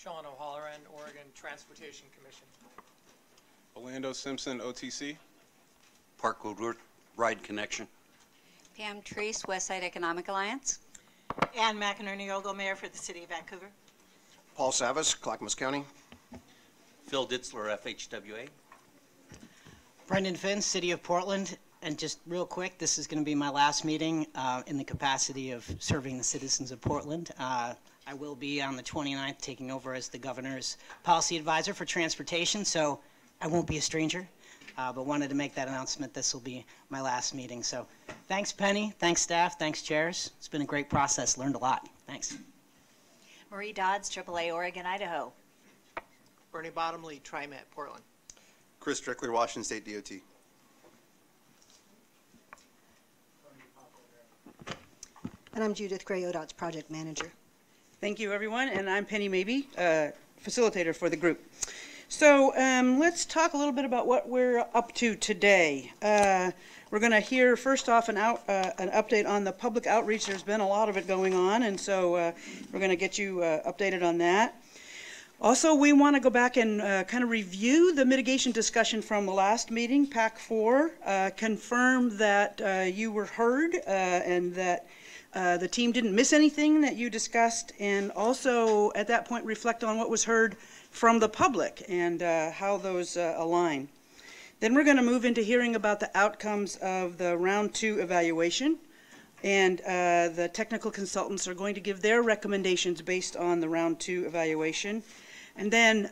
Sean O'Halloran, Oregon Transportation Commission. Orlando Simpson, OTC. Parkwood Ride Connection. Pam Treese, Westside Economic Alliance. Ann McInerney-Ogle, Mayor for the City of Vancouver. Paul Savas, Clackamas County. Phil Ditzler, FHWA. Brendan Finn, City of Portland. And just real quick, this is going to be my last meeting in the capacity of serving the citizens of Portland. I will be on the 29th taking over as the governor's policy advisor for transportation, so I won't be a stranger, but wanted to make that announcement. This will be my last meeting. So thanks, Penny. Thanks, staff. Thanks, chairs. It's been a great process. Learned a lot. Thanks. Marie Dodds, AAA, Oregon, Idaho. Bernie Bottomley, TriMet, Portland. Chris Strickler, Washington State DOT. And I'm Judith Gray, ODOT's project manager. Thank you, everyone, and I'm Penny Mabey, facilitator for the group. So let's talk a little bit about what we're up to today. We're going to hear first off an update on the public outreach. There's been a lot of it going on, and so we're going to get you updated on that. Also, we want to go back and kind of review the mitigation discussion from the last meeting, PAC 4, confirm that you were heard and that the team didn't miss anything that you discussed, and also at that point reflect on what was heard from the public and how those align. Then we're going to move into hearing about the outcomes of the round 2 evaluation, and the technical consultants are going to give their recommendations based on the round 2 evaluation. And then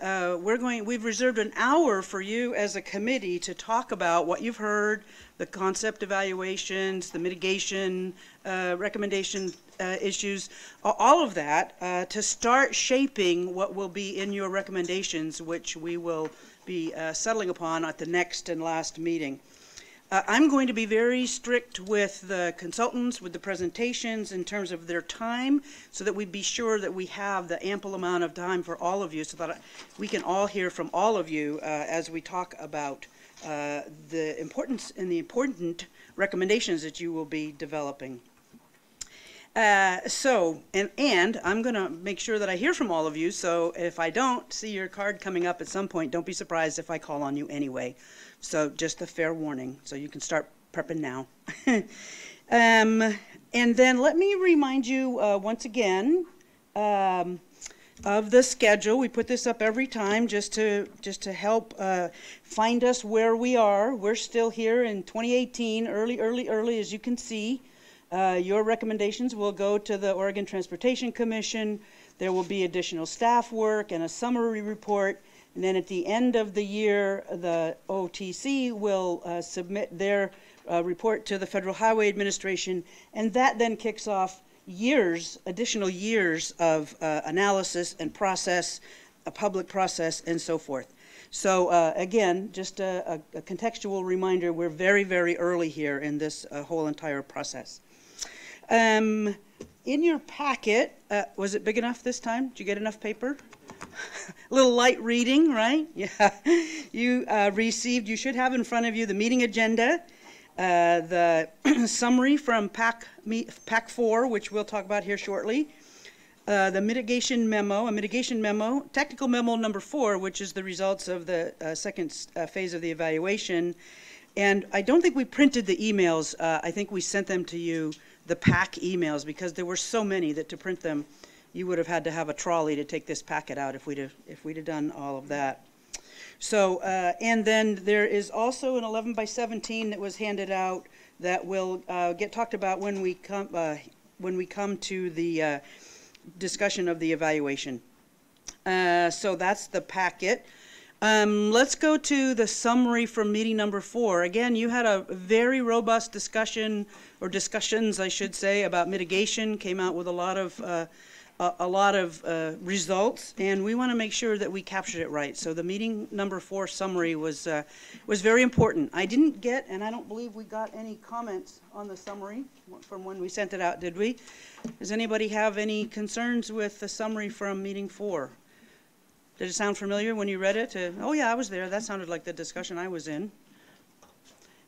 we've reserved an hour for you as a committee to talk about what you've heard, the concept evaluations, the mitigation recommendation issues, all of that to start shaping what will be in your recommendations, which we will be settling upon at the next and last meeting. I'm going to be very strict with the consultants, with the presentations in terms of their time, so that we be sure that we have the ample amount of time for all of you, so that we can all hear from all of you as we talk about the importance and the important recommendations that you will be developing. And I'm going to make sure that I hear from all of you, so if I don't see your card coming up at some point, don't be surprised if I call on you anyway. So just a fair warning, so you can start prepping now. And then let me remind you once again of the schedule. We put this up every time just to help find us where we are. We're still here in 2018, early, as you can see. Your recommendations will go to the Oregon Transportation Commission. There will be additional staff work and a summary report. And then at the end of the year, the OTC will submit their report to the Federal Highway Administration, and that then kicks off additional years of analysis and process, a public process, and so forth. So again, just a contextual reminder, we're very, very early here in this whole entire process. In your packet, was it big enough this time? Did you get enough paper? A little light reading, right? Yeah. You you should have in front of you the meeting agenda, the summary from PAC 4, which we'll talk about here shortly, the mitigation memo, technical memo number 4, which is the results of the second phase of the evaluation. And I don't think we printed the emails. I think we sent them to you, the PAC emails, because there were so many that to print them, you would have had to have a trolley to take this packet out if we'd have done all of that. So, and then there is also an 11 by 17 that was handed out that will get talked about when we come to the discussion of the evaluation. So that's the packet. Let's go to the summary from meeting number 4. Again, you had a very robust discussion, or discussions, I should say, about mitigation. Came out with a lot of results, and we want to make sure that we captured it right. So the meeting number 4 summary was very important. I didn't get, and I don't believe we got any comments on the summary from when we sent it out, did we? Does anybody have any concerns with the summary from meeting 4? Did it sound familiar when you read it? Oh yeah, I was there. That sounded like the discussion I was in.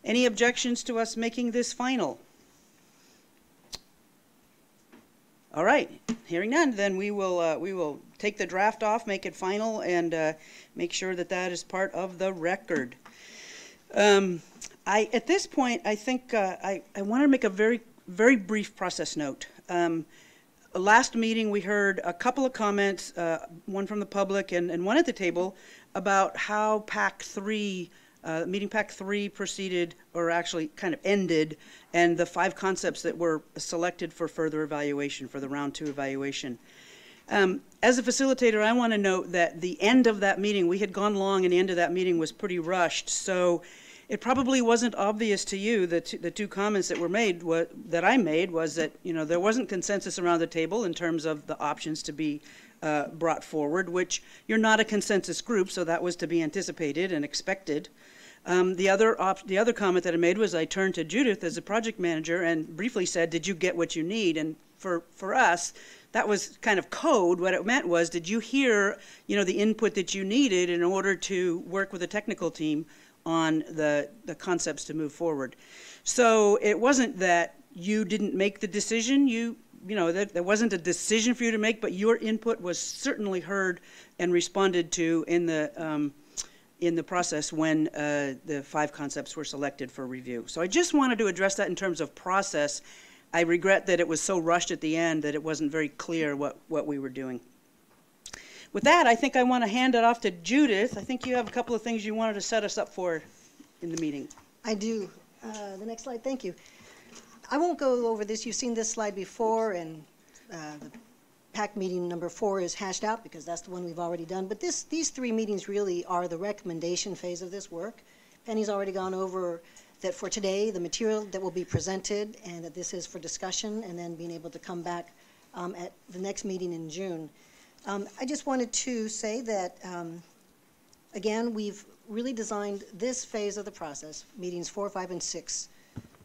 Any objections to us making this final? All right, hearing none, then we will take the draft off, make it final, and make sure that that is part of the record. At this point, I think I want to make a very brief process note. Last meeting, we heard a couple of comments, one from the public and one at the table, about how Pack 3, meeting Pack 3 proceeded, or actually kind of ended, and the 5 concepts that were selected for further evaluation, for the round 2 evaluation. As a facilitator, I want to note that the end of that meeting, we had gone long, and the end of that meeting was pretty rushed, so it probably wasn't obvious to you that the 2 comments that were made, that I made, was that, you know, there wasn't consensus around the table in terms of the options to be brought forward, which you're not a consensus group, so that was to be anticipated and expected. The other comment that I made was I turned to Judith as a project manager and briefly said, did you get what you need? And for us, that was kind of code. What it meant was, did you hear, you know, the input that you needed in order to work with the technical team on the concepts to move forward? So it wasn't that you didn't make the decision. You know, there wasn't a decision for you to make, but your input was certainly heard and responded to in the process when the 5 concepts were selected for review. So I just wanted to address that in terms of process. I regret that it was so rushed at the end that it wasn't very clear what we were doing. With that, I think I want to hand it off to Judith. I think you have a couple of things you wanted to set us up for in the meeting. I do. The next slide, thank you. I won't go over this. You've seen this slide before, and the PAC meeting number 4 is hashed out because that's the one we've already done. But these 3 meetings really are the recommendation phase of this work. Penny's already gone over that for today, the material that will be presented, and that this is for discussion, and then being able to come back at the next meeting in June. I just wanted to say that, again, we've really designed this phase of the process, meetings 4, 5, and 6,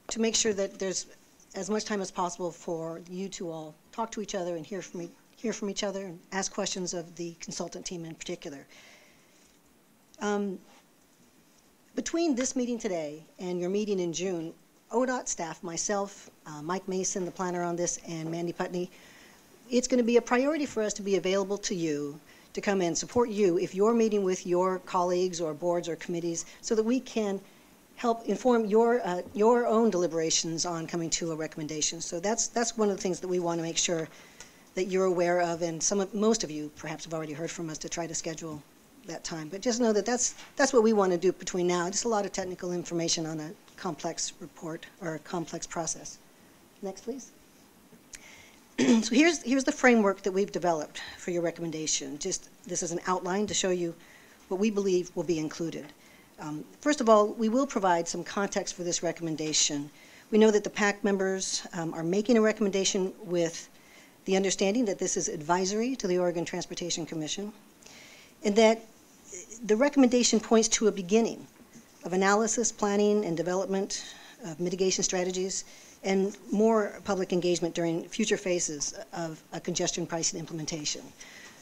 to make sure that there's as much time as possible for you to all talk to each other and hear from each other and ask questions of the consultant team in particular. Between this meeting today and your meeting in June, ODOT staff, myself, Mike Mason, the planner on this, and Mandy Putney, it's going to be a priority for us to be available to you, to come in, support you if you're meeting with your colleagues or boards or committees, so that we can help inform your own deliberations on coming to a recommendation. So that's one of the things that we want to make sure that you're aware of, and most of you perhaps have already heard from us to try to schedule that time. But just know that that's what we want to do between now. Just a lot of technical information on a complex report or a complex process. Next, please. So here's the framework that we've developed for your recommendation. This is an outline to show you what we believe will be included. First of all, we will provide some context for this recommendation. We know that the PAC members are making a recommendation with the understanding that this is advisory to the Oregon Transportation Commission, and that the recommendation points to a beginning of analysis, planning, and development of mitigation strategies, and more public engagement during future phases of a congestion pricing implementation.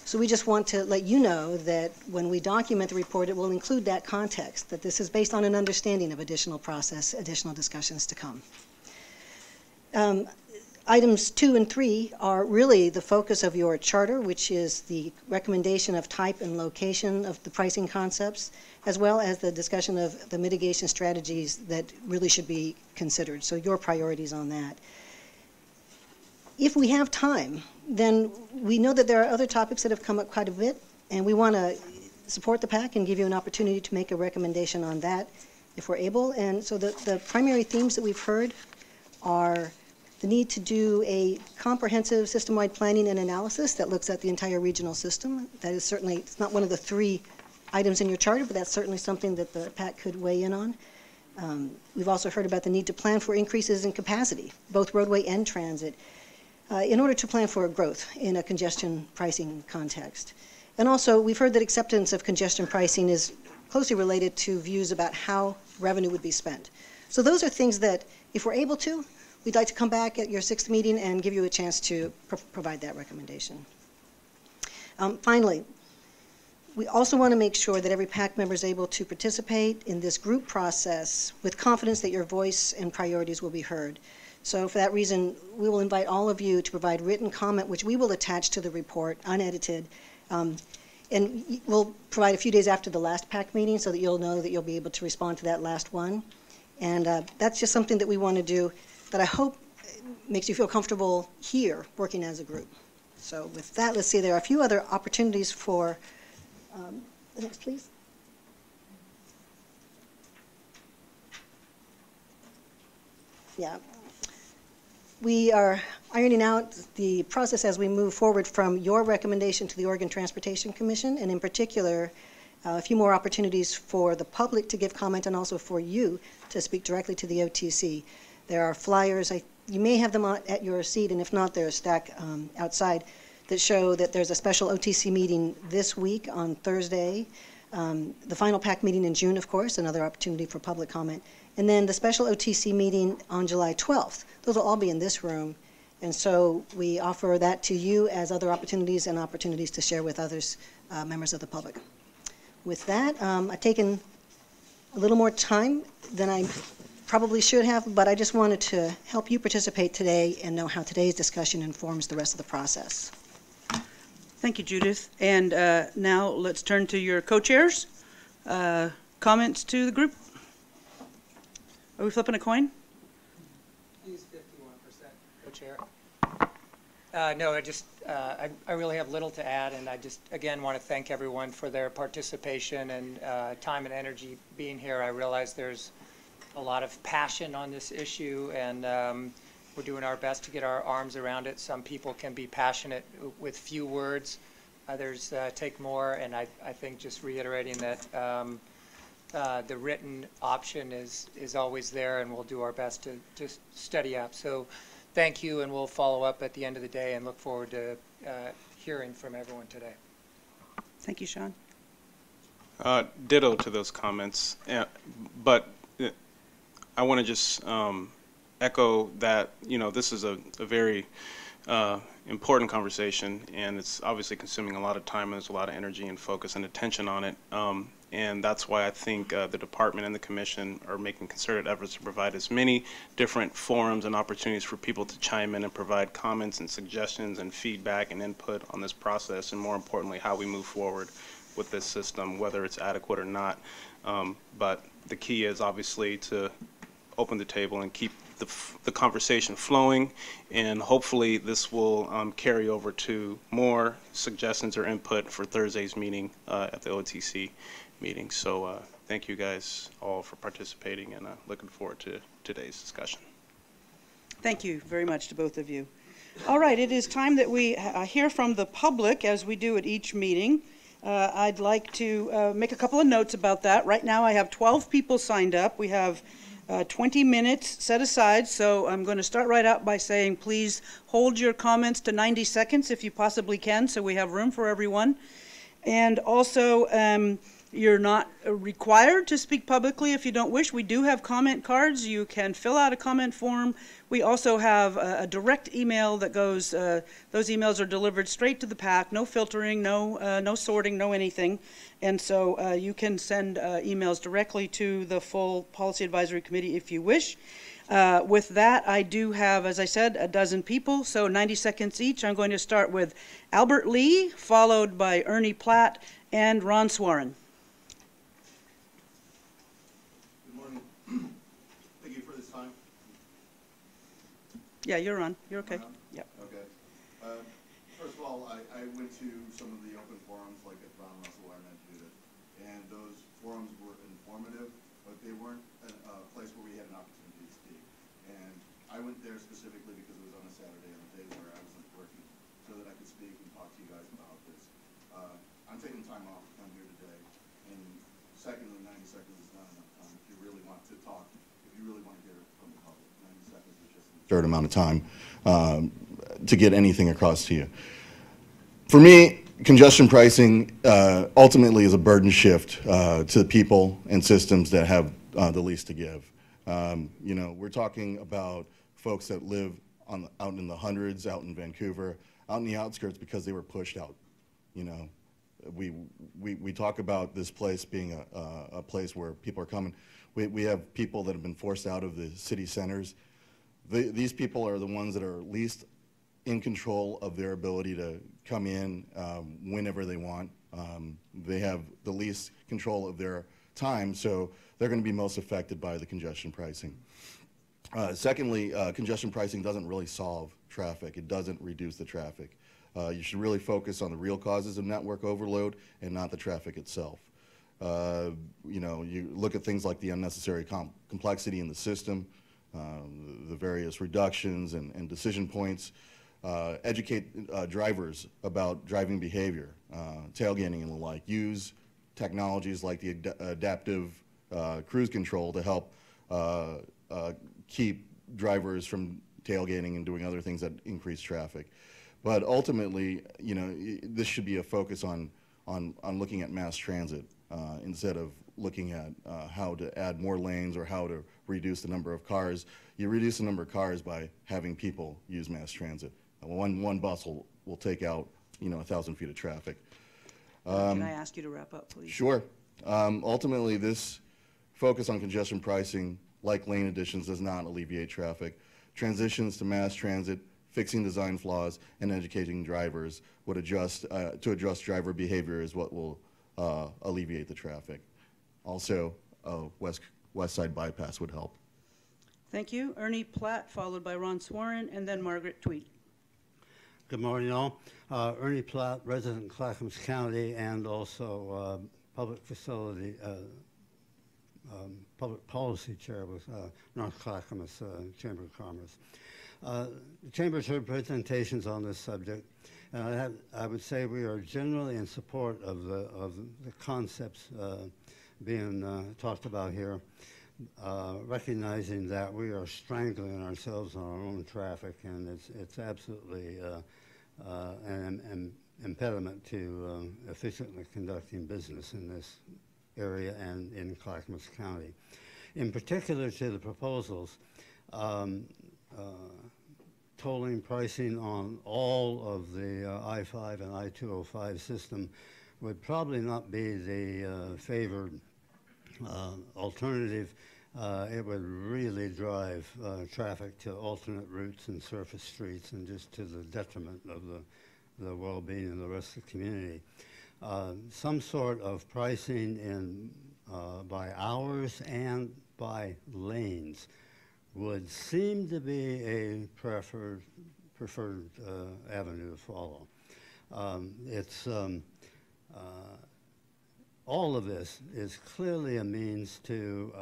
So we just want to let you know that when we document the report, it will include that context, that this is based on an understanding of additional process, additional discussions to come. Items 2 and 3 are really the focus of your charter, which is the recommendation of type and location of the pricing concepts, as well as the discussion of the mitigation strategies that really should be considered. So your priorities on that. If we have time, then we know that there are other topics that have come up quite a bit, and we want to support the PAC and give you an opportunity to make a recommendation on that if we're able. And so the primary themes that we've heard are the need to do a comprehensive system-wide planning and analysis that looks at the entire regional system. That is certainly, it's not one of the 3 items in your charter, but that's certainly something that the PAC could weigh in on. We've also heard about the need to plan for increases in capacity, both roadway and transit, in order to plan for growth in a congestion pricing context. And also, we've heard that acceptance of congestion pricing is closely related to views about how revenue would be spent. So those are things that, if we're able to, we'd like to come back at your 6th meeting and give you a chance to provide that recommendation. Finally, we also want to make sure that every PAC member is able to participate in this group process with confidence that your voice and priorities will be heard. So for that reason, we will invite all of you to provide written comment, which we will attach to the report, unedited. And we'll provide a few days after the last PAC meeting so that you'll know that you'll be able to respond to that last one. And that's just something that we want to do that I hope makes you feel comfortable here working as a group. So with that, let's see, there are a few other opportunities for, the next please. Yeah. We are ironing out the process as we move forward from your recommendation to the Oregon Transportation Commission, and in particular, a few more opportunities for the public to give comment and also for you to speak directly to the OTC. There are flyers, you may have them at your seat, and if not, they're a stack outside, that show that there's a special OTC meeting this week on Thursday, the final PAC meeting in June, of course, another opportunity for public comment, and then the special OTC meeting on July 12th. Those will all be in this room, and so we offer that to you as other opportunities and opportunities to share with others, members of the public. With that, I've taken a little more time than I probably should have, but I just wanted to help you participate today and know how today's discussion informs the rest of the process. Thank you, Judith. And now let's turn to your co-chairs. Comments to the group? Are we flipping a coin? He's 51% co-chair. No, I really have little to add, and I just, again, want to thank everyone for their participation and time and energy being here. I realize there's a lot of passion on this issue, and we're doing our best to get our arms around it. Some people can be passionate with few words. Others take more, and I think just reiterating that the written option is always there, and we'll do our best to just study up. So thank you, and we'll follow up at the end of the day and look forward to hearing from everyone today. Thank you, Sean. Ditto to those comments, but I want to just echo that, this is a very important conversation, and it's obviously consuming a lot of time, and there's a lot of energy and focus and attention on it. And that's why I think the department and the commission are making concerted efforts to provide as many different forums and opportunities for people to chime in and provide comments and suggestions and feedback and input on this process, and more importantly, how we move forward with this system, whether it's adequate or not. But the key is obviously to open the table and keep the conversation flowing, and hopefully this will carry over to more suggestions or input for Thursday's meeting at the OTC meeting. So thank you guys all for participating, and looking forward to today's discussion. Thank you very much to both of you. All right, it is time that we hear from the public, as we do at each meeting. I'd like to make a couple of notes about that. Right now I have 12 people signed up. We have 20 minutes set aside, so I'm going to start right out by saying please hold your comments to 90 seconds if you possibly can, so we have room for everyone. And also, you're not required to speak publicly if you don't wish. We do have comment cards. You can fill out a comment form. We also have a direct email that goes, those emails are delivered straight to the PAC, no filtering, no sorting, no anything. And so you can send emails directly to the full Policy Advisory Committee if you wish. With that, I do have, as I said, a dozen people, so 90 seconds each. I'm going to start with Albert Lee, followed by Ernie Platt and Ron Soren. Good morning. Thank you for this time. Yeah, you're on. You're okay. Yep. Okay. First of all, I went to some of the open forums like at Ron Russell where I met Judith, and those forums were informative, but they weren't a place where we had an opportunity to speak. And I went there specifically because it was on a Saturday, on a day where I wasn't working, so that I could speak and talk to you guys about this. I'm taking time off to come here today, and secondly, 90 seconds is not enough time if you really want to talk, if you really want to hear from the public. 90 seconds is just a short amount of time to get anything across to you. For me, congestion pricing ultimately is a burden shift to the people and systems that have the least to give. You know, we're talking about folks that live out in the hundreds, out in Vancouver, out in the outskirts because they were pushed out. You know, we talk about this place being a place where people are coming. We have people that have been forced out of the city centers. these people are the ones that are least in control of their ability to come in whenever they want. They have the least control of their time, so they're going to be most affected by the congestion pricing. Secondly, congestion pricing doesn't really solve traffic. It doesn't reduce the traffic. You should really focus on the real causes of network overload and not the traffic itself. You know, you look at things like the unnecessary complexity in the system, the various reductions and decision points. Educate drivers about driving behavior, tailgating and the like. Use technologies like the adaptive cruise control to help keep drivers from tailgating and doing other things that increase traffic. But ultimately, you know, this should be a focus on looking at mass transit instead of looking at how to add more lanes or how to reduce the number of cars. You reduce the number of cars by having people use mass transit. One bus will take out, you know, 1,000 feet of traffic. Can I ask you to wrap up, please? Sure. Ultimately, this focus on congestion pricing, like lane additions, does not alleviate traffic. Transitions to mass transit, fixing design flaws, and educating drivers would adjust to address driver behavior is what will alleviate the traffic. Also, West Side bypass would help. Thank you. Ernie Platt, followed by Ron Swarren, and then Margaret Tweek. Good morning, all. Ernie Platt, resident in Clackamas County, and also public facility, public policy chair with North Clackamas Chamber of Commerce. The Chamber's heard presentations on this subject, and I would say we are generally in support of the concepts being talked about here, recognizing that we are strangling ourselves on our own traffic, and it's absolutely an impediment to efficiently conducting business in this area and in Clackamas County. In particular to the proposals, tolling pricing on all of the I-5 and I-205 system would probably not be the favored alternative. It would really drive traffic to alternate routes and surface streets, and just to the detriment of the well-being of the rest of the community. Some sort of pricing in by hours and by lanes would seem to be a preferred avenue to follow. All of this is clearly a means to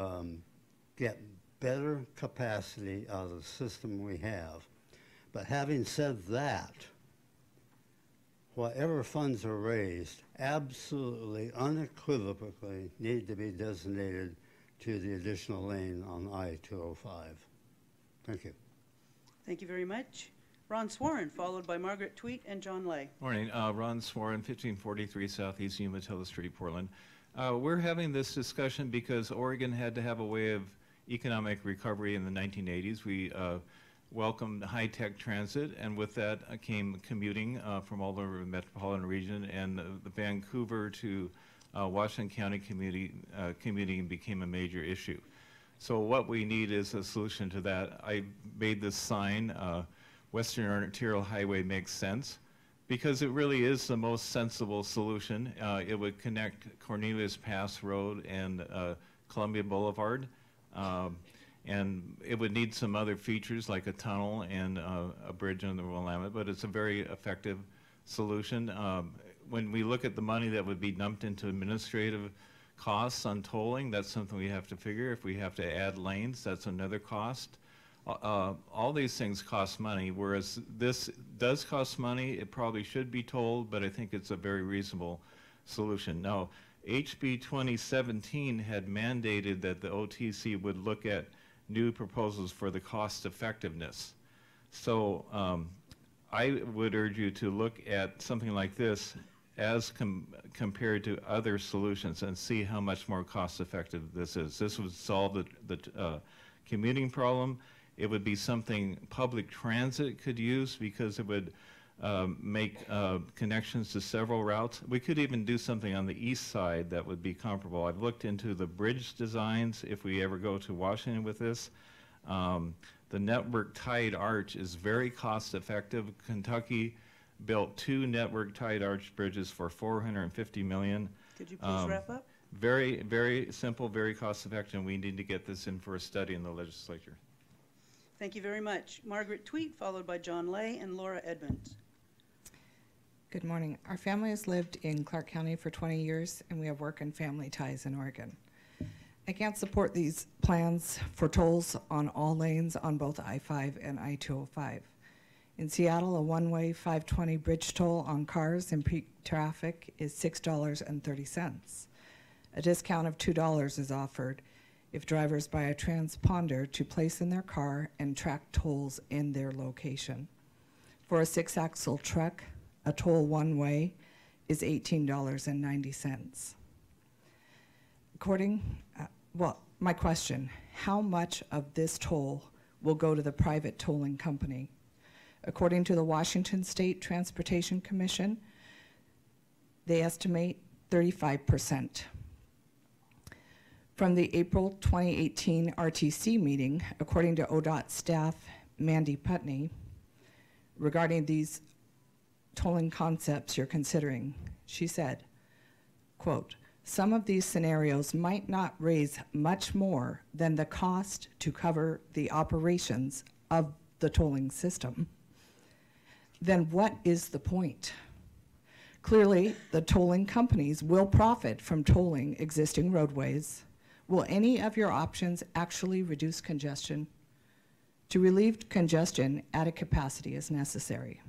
get better capacity out of the system we have. But having said that, whatever funds are raised absolutely unequivocally need to be designated to the additional lane on I-205. Thank you. Thank you very much. Ron Swarren, followed by Margaret Tweet and John Lay. Morning. Ron Swarren, 1543 Southeast Umatilla Street, Portland. We're having this discussion because Oregon had to have a way of economic recovery in the 1980s. We welcomed high-tech transit, and with that came commuting from all over the metropolitan region, and the Vancouver to Washington County commuting became a major issue. So what we need is a solution to that. I made this sign, Western Arterial Highway makes sense, because it really is the most sensible solution. It would connect Cornelius Pass Road and Columbia Boulevard. And it would need some other features like a tunnel and a bridge on the Willamette, but it's a very effective solution. When we look at the money that would be dumped into administrative costs on tolling, that's something we have to figure. If we have to add lanes, that's another cost. All these things cost money, whereas this does cost money. It probably should be tolled, but I think it's a very reasonable solution. Now, HB 2017 had mandated that the OTC would look at new proposals for the cost effectiveness. So I would urge you to look at something like this as compared to other solutions and see how much more cost effective this is. This would solve the commuting problem. It would be something public transit could use because it would make connections to several routes. We could even do something on the east side that would be comparable. I've looked into the bridge designs if we ever go to Washington with this. The network tied arch is very cost effective. Kentucky built 2 network tied arch bridges for $450 million. Could you please wrap up? Very, very simple, very cost effective, and we need to get this in for a study in the legislature. Thank you very much. Margaret Tweek, followed by John Lay and Laura Edmonds. Good morning. Our family has lived in Clark County for 20 years, and we have work and family ties in Oregon. I can't support these plans for tolls on all lanes on both I-5 and I-205. In Seattle, a one-way 520 bridge toll on cars in peak traffic is $6.30. A discount of $2 is offered if drivers buy a transponder to place in their car and track tolls in their location. For a 6-axle truck, a toll one way is $18.90. My question, how much of this toll will go to the private tolling company? According to the Washington State Transportation Commission, they estimate 35%. From the April 2018 RTC meeting, according to ODOT staff Mandy Putney, regarding these tolling concepts you're considering, she said, quote, some of these scenarios might not raise much more than the cost to cover the operations of the tolling system. Then what is the point? Clearly, the tolling companies will profit from tolling existing roadways. Will any of your options actually reduce congestion? To relieve congestion, added capacity is necessary.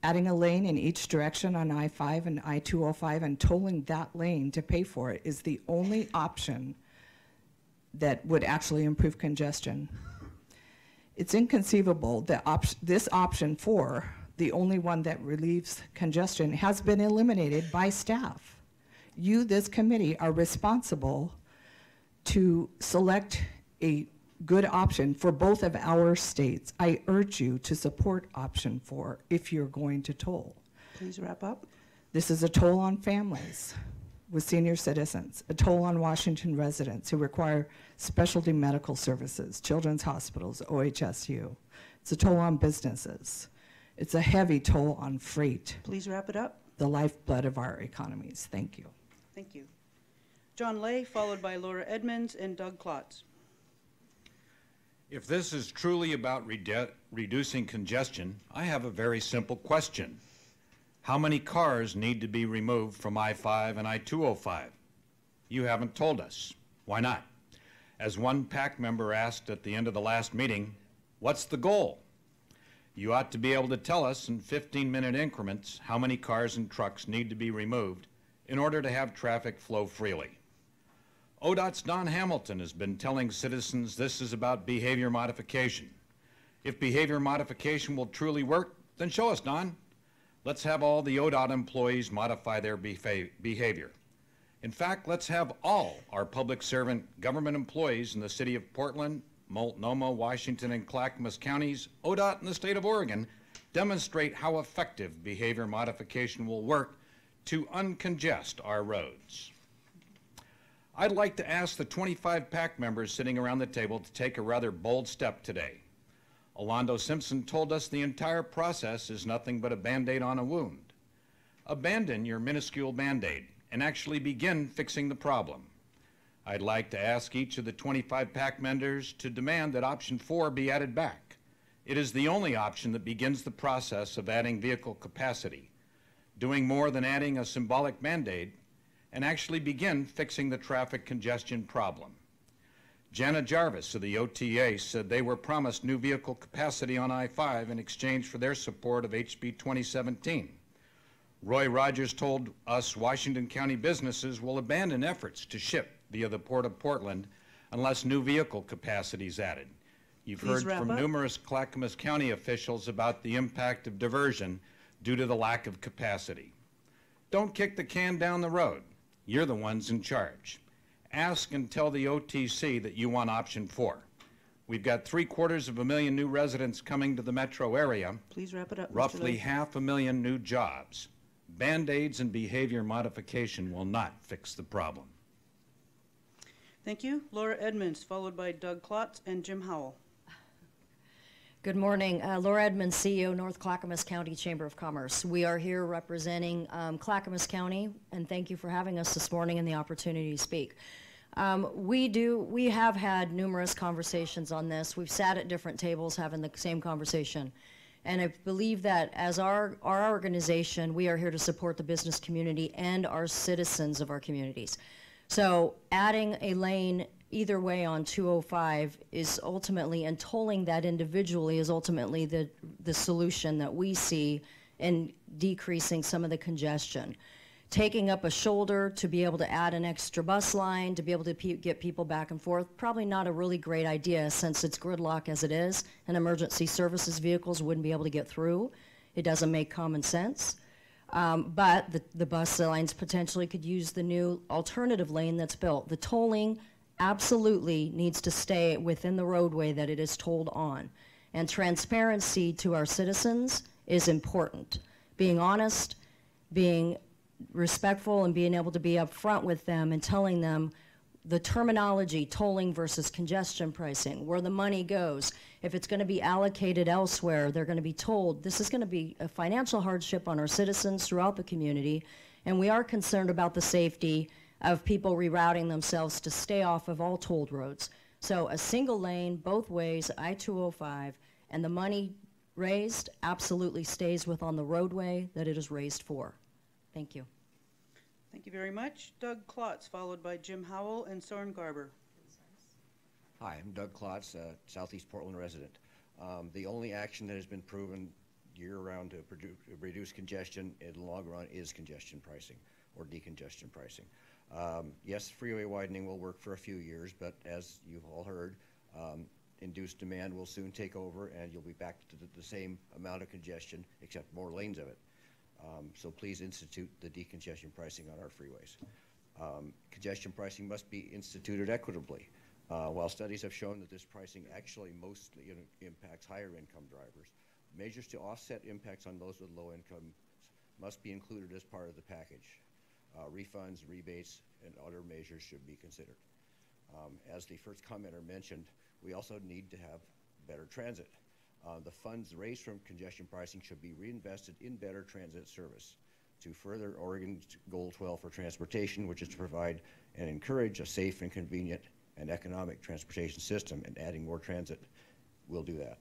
Adding a lane in each direction on I-5 and I-205 and tolling that lane to pay for it is the only option that would actually improve congestion. It's inconceivable that this option 4, the only one that relieves congestion, has been eliminated by staff. You, this committee, are responsible to select a good option for both of our states. I urge you to support option 4 if you're going to toll. Please wrap up. This is a toll on families with senior citizens, a toll on Washington residents who require specialty medical services, children's hospitals, OHSU. It's a toll on businesses. It's a heavy toll on freight. Please wrap it up. The lifeblood of our economies. Thank you. Thank you. John Lay, followed by Laura Edmonds and Doug Clots. If this is truly about reducing congestion, I have a very simple question. How many cars need to be removed from I-5 and I-205? You haven't told us. Why not? As one PAC member asked at the end of the last meeting, what's the goal? You ought to be able to tell us in 15-minute increments how many cars and trucks need to be removed in order to have traffic flow freely. ODOT's Don Hamilton has been telling citizens this is about behavior modification. If behavior modification will truly work, then show us, Don. Let's have all the ODOT employees modify their behavior. In fact, let's have all our public servant government employees in the city of Portland, Multnomah, Washington, and Clackamas counties, ODOT, and the state of Oregon demonstrate how effective behavior modification will work to uncongest our roads. I'd like to ask the 25 PAC members sitting around the table to take a rather bold step today. Alondo Simpson told us the entire process is nothing but a Band-Aid on a wound. Abandon your minuscule Band-Aid and actually begin fixing the problem. I'd like to ask each of the 25 PAC members to demand that option 4 be added back. It is the only option that begins the process of adding vehicle capacity, doing more than adding a symbolic Band-Aid, and actually begin fixing the traffic congestion problem. Jana Jarvis of the OTA said they were promised new vehicle capacity on I-5 in exchange for their support of HB 2017. Roy Rogers told us Washington County businesses will abandon efforts to ship via the Port of Portland unless new vehicle capacity is added. You've heard from numerous Clackamas County officials about the impact of diversion due to the lack of capacity. Don't kick the can down the road. You're the ones in charge. Ask and tell the OTC that you want option 4. We've got 750,000 new residents coming to the metro area. Please wrap it up, Roughly 500,000 new jobs. Band-Aids and behavior modification will not fix the problem. Thank you. Laura Edmonds, followed by Doug Clots and Jim Howell. Good morning. Laura Edmonds, CEO, North Clackamas County Chamber of Commerce. We are here representing Clackamas County, and thank you for having us this morning and the opportunity to speak. We have had numerous conversations on this. We've sat at different tables having the same conversation. And I believe that as our organization, we are here to support the business community and our citizens of our communities. So adding a lane either way on 205 is ultimately, and tolling that individually is ultimately the solution that we see in decreasing some of the congestion. Taking up a shoulder to be able to add an extra bus line, to be able to get people back and forth, probably not a really great idea since it's gridlock as it is, and emergency services vehicles wouldn't be able to get through. It doesn't make common sense. But the bus lines potentially could use the new alternative lane that's built. The tolling absolutely needs to stay within the roadway that it is tolled on. And transparency to our citizens is important. Being honest, being respectful, and being able to be upfront with them and telling them the terminology, tolling versus congestion pricing, where the money goes. If it's going to be allocated elsewhere, they're going to be told this is going to be a financial hardship on our citizens throughout the community, and we are concerned about the safety of people rerouting themselves to stay off of all tolled roads. So a single lane, both ways, I-205, and the money raised absolutely stays within the roadway that it is raised for. Thank you. Thank you very much. Doug Clots, followed by Jim Howell and Soren Garber. Hi, I'm Doug Clots, Southeast Portland resident. The only action that has been proven year-round to reduce congestion in the long run is congestion pricing or decongestion pricing. Yes, freeway widening will work for a few years, but as you've all heard, induced demand will soon take over and you'll be back to the same amount of congestion except more lanes of it. So please institute the decongestion pricing on our freeways. Congestion pricing must be instituted equitably. While studies have shown that this pricing actually mostly impacts higher income drivers, measures to offset impacts on those with low income must be included as part of the package. Refunds, rebates, and other measures should be considered. As the first commenter mentioned, we also need to have better transit. The funds raised from congestion pricing should be reinvested in better transit service to further Oregon's Goal 12 for transportation, which is to provide and encourage a safe and convenient and economic transportation system, and adding more transit will do that.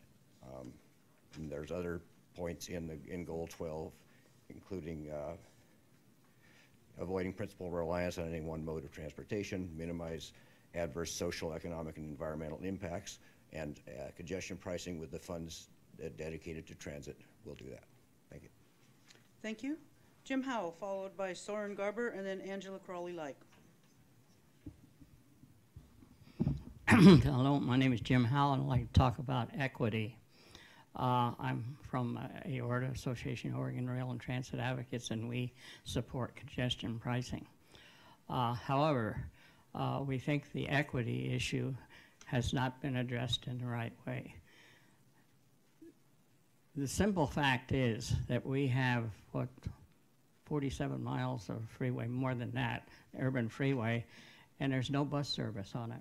And there's other points in Goal 12, including avoiding principal reliance on any one mode of transportation, minimize adverse social, economic, and environmental impacts, and congestion pricing with the funds dedicated to transit will do that. Thank you. Thank you. Jim Howell, followed by Soren Garber, and then Angela Crowley-Like. Hello, my name is Jim Howell, and I'd like to talk about equity. I'm from AORTA, Association of Oregon Rail and Transit Advocates, and we support congestion pricing. However, we think the equity issue has not been addressed in the right way. The simple fact is that we have, 47 miles of freeway, more than that, urban freeway, and there's no bus service on it.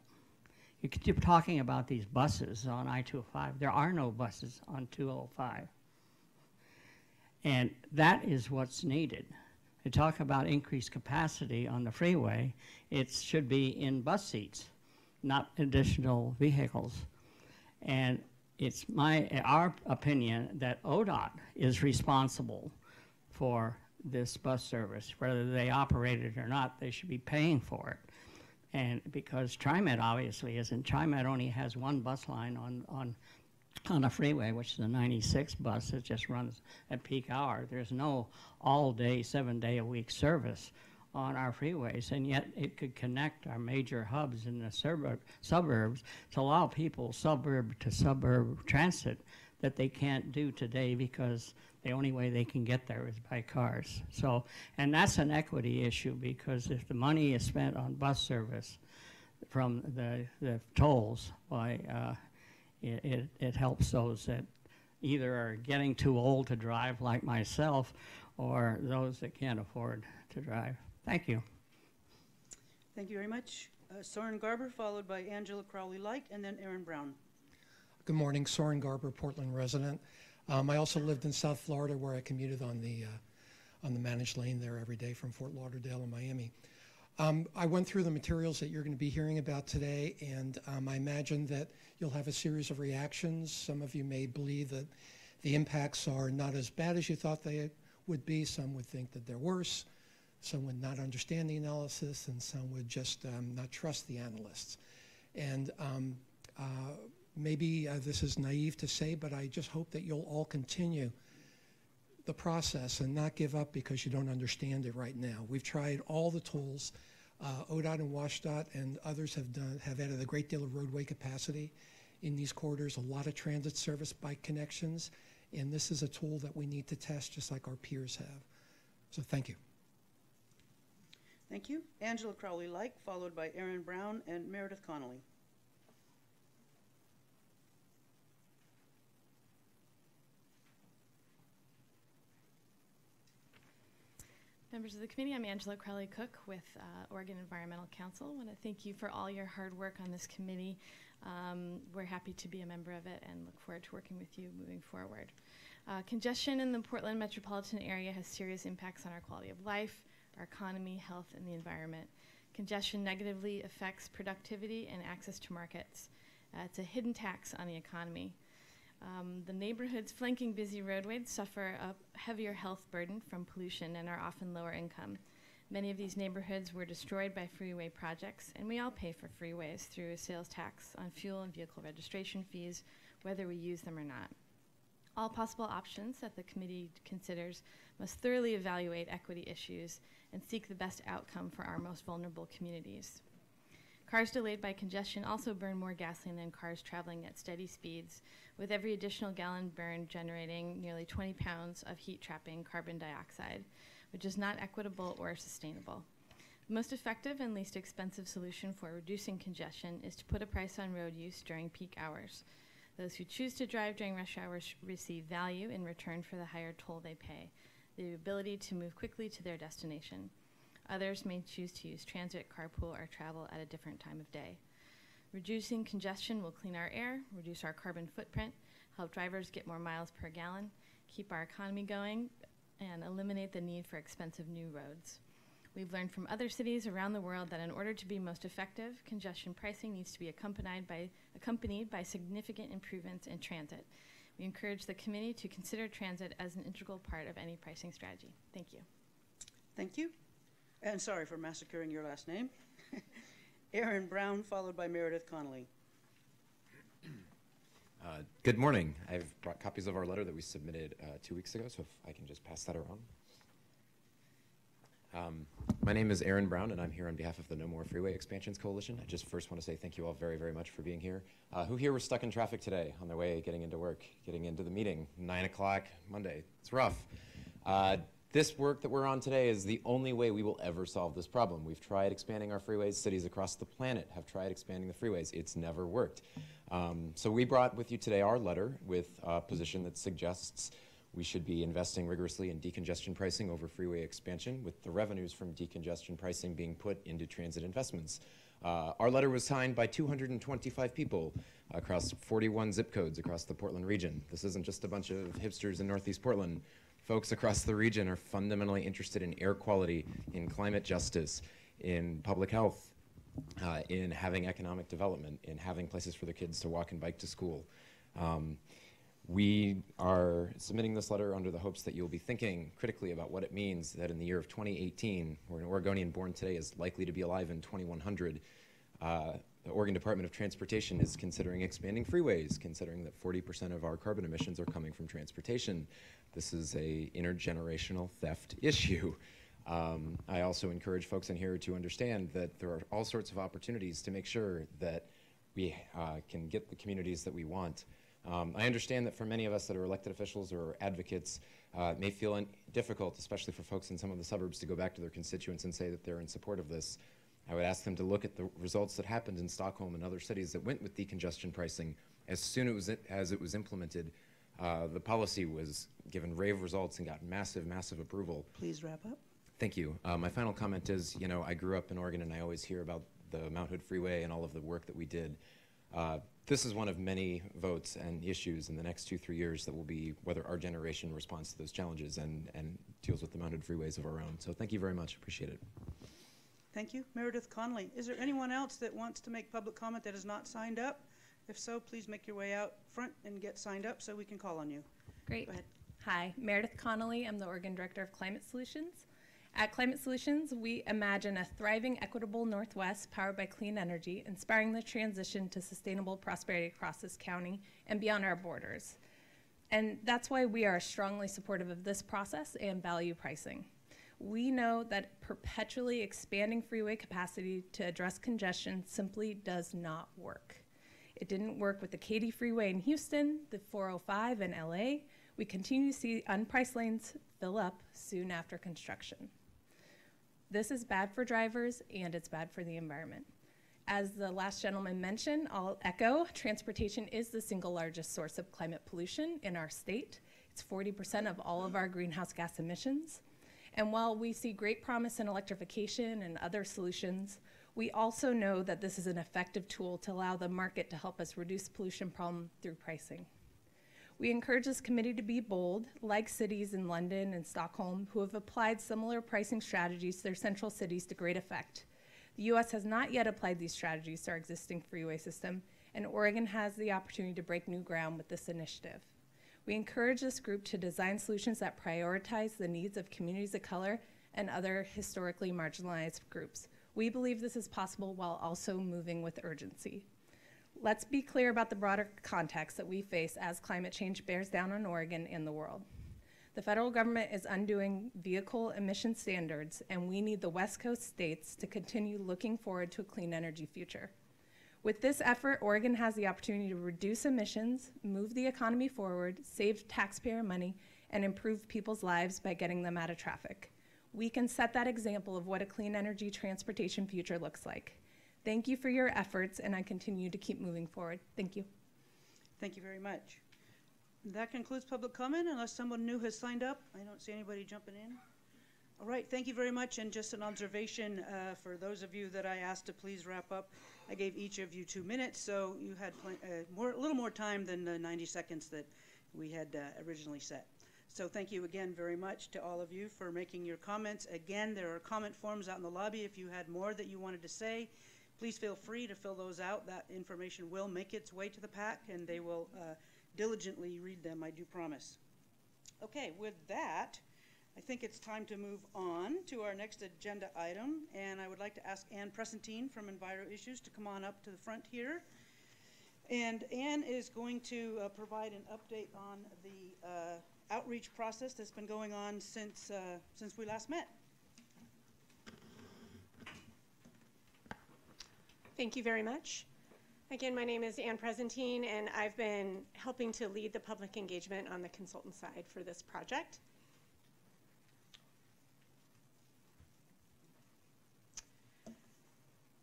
You keep talking about these buses on I-205. There are no buses on 205. And that is what's needed. To talk about increased capacity on the freeway, it should be in bus seats, not additional vehicles. And it's our opinion that ODOT is responsible for this bus service. Whether they operate it or not, they should be paying for it. And because TriMet obviously isn't. TriMet only has one bus line on a freeway, which is the 96 bus that just runs at peak hour. There's no all-day, 7-day-a-week service on our freeways, and yet it could connect our major hubs in the suburbs to allow people suburb to suburb transit that they can't do today because the only way they can get there is by cars. So, and that's an equity issue, because if the money is spent on bus service from the tolls, it helps those that either are getting too old to drive like myself, or those that can't afford to drive. Thank you. Thank you very much. Soren Garber, followed by Angela Crowley-Like, and then Aaron Brown. Good morning, Soren Garber, Portland resident. I also lived in South Florida, where I commuted on the managed lane there every day from Fort Lauderdale and Miami. I went through the materials that you're going to be hearing about today, and I imagine that you'll have a series of reactions. Some of you may believe that the impacts are not as bad as you thought they would be. Some would think that they're worse. Some would not understand the analysis, and some would just not trust the analysts. And maybe this is naive to say, but I just hope that you'll all continue the process and not give up because you don't understand it right now. We've tried all the tools. ODOT and WashDOT and others have added a great deal of roadway capacity in these corridors, a lot of transit service bike connections, and this is a tool that we need to test just like our peers have. So thank you. Thank you. Angela Crowley-Like, followed by Aaron Brown and Meredith Connolly. Members of the committee, I'm Angela Crowley-Cook with Oregon Environmental Council. I want to thank you for all your hard work on this committee. We're happy to be a member of it and look forward to working with you moving forward. Congestion in the Portland metropolitan area has serious impacts on our quality of life, our economy, health, and the environment. Congestion negatively affects productivity and access to markets. It's a hidden tax on the economy. The neighborhoods flanking busy roadways suffer a heavier health burden from pollution and are often lower income. Many of these neighborhoods were destroyed by freeway projects, and we all pay for freeways through a sales tax on fuel and vehicle registration fees, whether we use them or not. All possible options that the committee considers must thoroughly evaluate equity issues and seek the best outcome for our most vulnerable communities. Cars delayed by congestion also burn more gasoline than cars traveling at steady speeds, with every additional gallon burned generating nearly 20 pounds of heat-trapping carbon dioxide, which is not equitable or sustainable. The most effective and least expensive solution for reducing congestion is to put a price on road use during peak hours. Those who choose to drive during rush hours receive value in return for the higher toll they pay, the ability to move quickly to their destination. Others may choose to use transit, carpool, or travel at a different time of day. Reducing congestion will clean our air, reduce our carbon footprint, help drivers get more miles per gallon, keep our economy going, and eliminate the need for expensive new roads. We've learned from other cities around the world that in order to be most effective, congestion pricing needs to be accompanied by significant improvements in transit. We encourage the committee to consider transit as an integral part of any pricing strategy. Thank you. Thank you. And sorry for massacring your last name. Aaron Brown, followed by Meredith Connolly. Good morning. I've brought copies of our letter that we submitted 2 weeks ago, so if I can just pass that around. My name is Aaron Brown, and I'm here on behalf of the No More Freeway Expansions Coalition. I just first want to say thank you all very, very much for being here. Who here was stuck in traffic today on their way getting into work, getting into the meeting, 9 o'clock Monday? It's rough. This work that we're on today is the only way we will ever solve this problem. We've tried expanding our freeways. Cities across the planet have tried expanding the freeways. It's never worked. So we brought with you today our letter with a position that suggests we should be investing rigorously in decongestion pricing over freeway expansion, with the revenues from decongestion pricing being put into transit investments. Our letter was signed by 225 people across 41 zip codes across the Portland region. This isn't just a bunch of hipsters in Northeast Portland. Folks across the region are fundamentally interested in air quality, in climate justice, in public health, in having economic development, in having places for their kids to walk and bike to school. We are submitting this letter under the hopes that you'll be thinking critically about what it means that in the year of 2018, where an Oregonian born today is likely to be alive in 2100, the Oregon Department of Transportation is considering expanding freeways, considering that 40% of our carbon emissions are coming from transportation. This is a intergenerational theft issue. I also encourage folks in here to understand that there are all sorts of opportunities to make sure that we can get the communities that we want. I understand that for many of us that are elected officials or advocates, it may feel difficult, especially for folks in some of the suburbs, to go back to their constituents and say that they're in support of this. I would ask them to look at the results that happened in Stockholm and other cities that went with decongestion pricing. As soon as it was implemented, the policy was given rave results and got massive, massive approval. Please wrap up. Thank you. My final comment is, I grew up in Oregon and I always hear about the Mount Hood Freeway and all of the work that we did. This is one of many votes and issues in the next 2-3 years that will be whether our generation responds to those challenges and deals with the mounted freeways of our own. So thank you very much. Appreciate it. Thank you. Meredith Connolly. Is there anyone else that wants to make public comment that has not signed up? If so, please make your way out front and get signed up so we can call on you. Great. Go ahead. Hi, Meredith Connolly. I'm the Oregon Director of Climate Solutions. At Climate Solutions, we imagine a thriving, equitable Northwest powered by clean energy, inspiring the transition to sustainable prosperity across this county and beyond our borders. And that's why we are strongly supportive of this process and value pricing. We know that perpetually expanding freeway capacity to address congestion simply does not work. It didn't work with the Katy Freeway in Houston, the 405 in LA. We continue to see unpriced lanes fill up soon after construction. This is bad for drivers and it's bad for the environment. As the last gentleman mentioned, I'll echo, transportation is the single largest source of climate pollution in our state. It's 40% of all of our greenhouse gas emissions. And while we see great promise in electrification and other solutions, we also know that this is an effective tool to allow the market to help us reduce pollution problem through pricing. We encourage this committee to be bold, like cities in London and Stockholm who have applied similar pricing strategies to their central cities to great effect. The U.S. has not yet applied these strategies to our existing freeway system, and Oregon has the opportunity to break new ground with this initiative. We encourage this group to design solutions that prioritize the needs of communities of color and other historically marginalized groups. We believe this is possible while also moving with urgency. Let's be clear about the broader context that we face as climate change bears down on Oregon and the world. The federal government is undoing vehicle emission standards, and we need the West Coast states to continue looking forward to a clean energy future. With this effort, Oregon has the opportunity to reduce emissions, move the economy forward, save taxpayer money, and improve people's lives by getting them out of traffic. We can set that example of what a clean energy transportation future looks like. Thank you for your efforts, and I continue to keep moving forward. Thank you. Thank you very much. That concludes public comment, unless someone new has signed up. I don't see anybody jumping in. All right, thank you very much, and just an observation for those of you that I asked to please wrap up. I gave each of you 2 minutes, so you had a little more time than the 90 seconds that we had originally set. So thank you again very much to all of you for making your comments. Again, there are comment forms out in the lobby. If you had more that you wanted to say, please feel free to fill those out. That information will make its way to the PAC, and they will diligently read them, I do promise. Okay, with that, I think it's time to move on to our next agenda item, and I would like to ask Ann Presentine from Enviro Issues to come on up to the front here. And Ann is going to provide an update on the outreach process that's been going on since we last met. Thank you very much. Again, my name is Ann Presentine, and I've been helping to lead the public engagement on the consultant side for this project.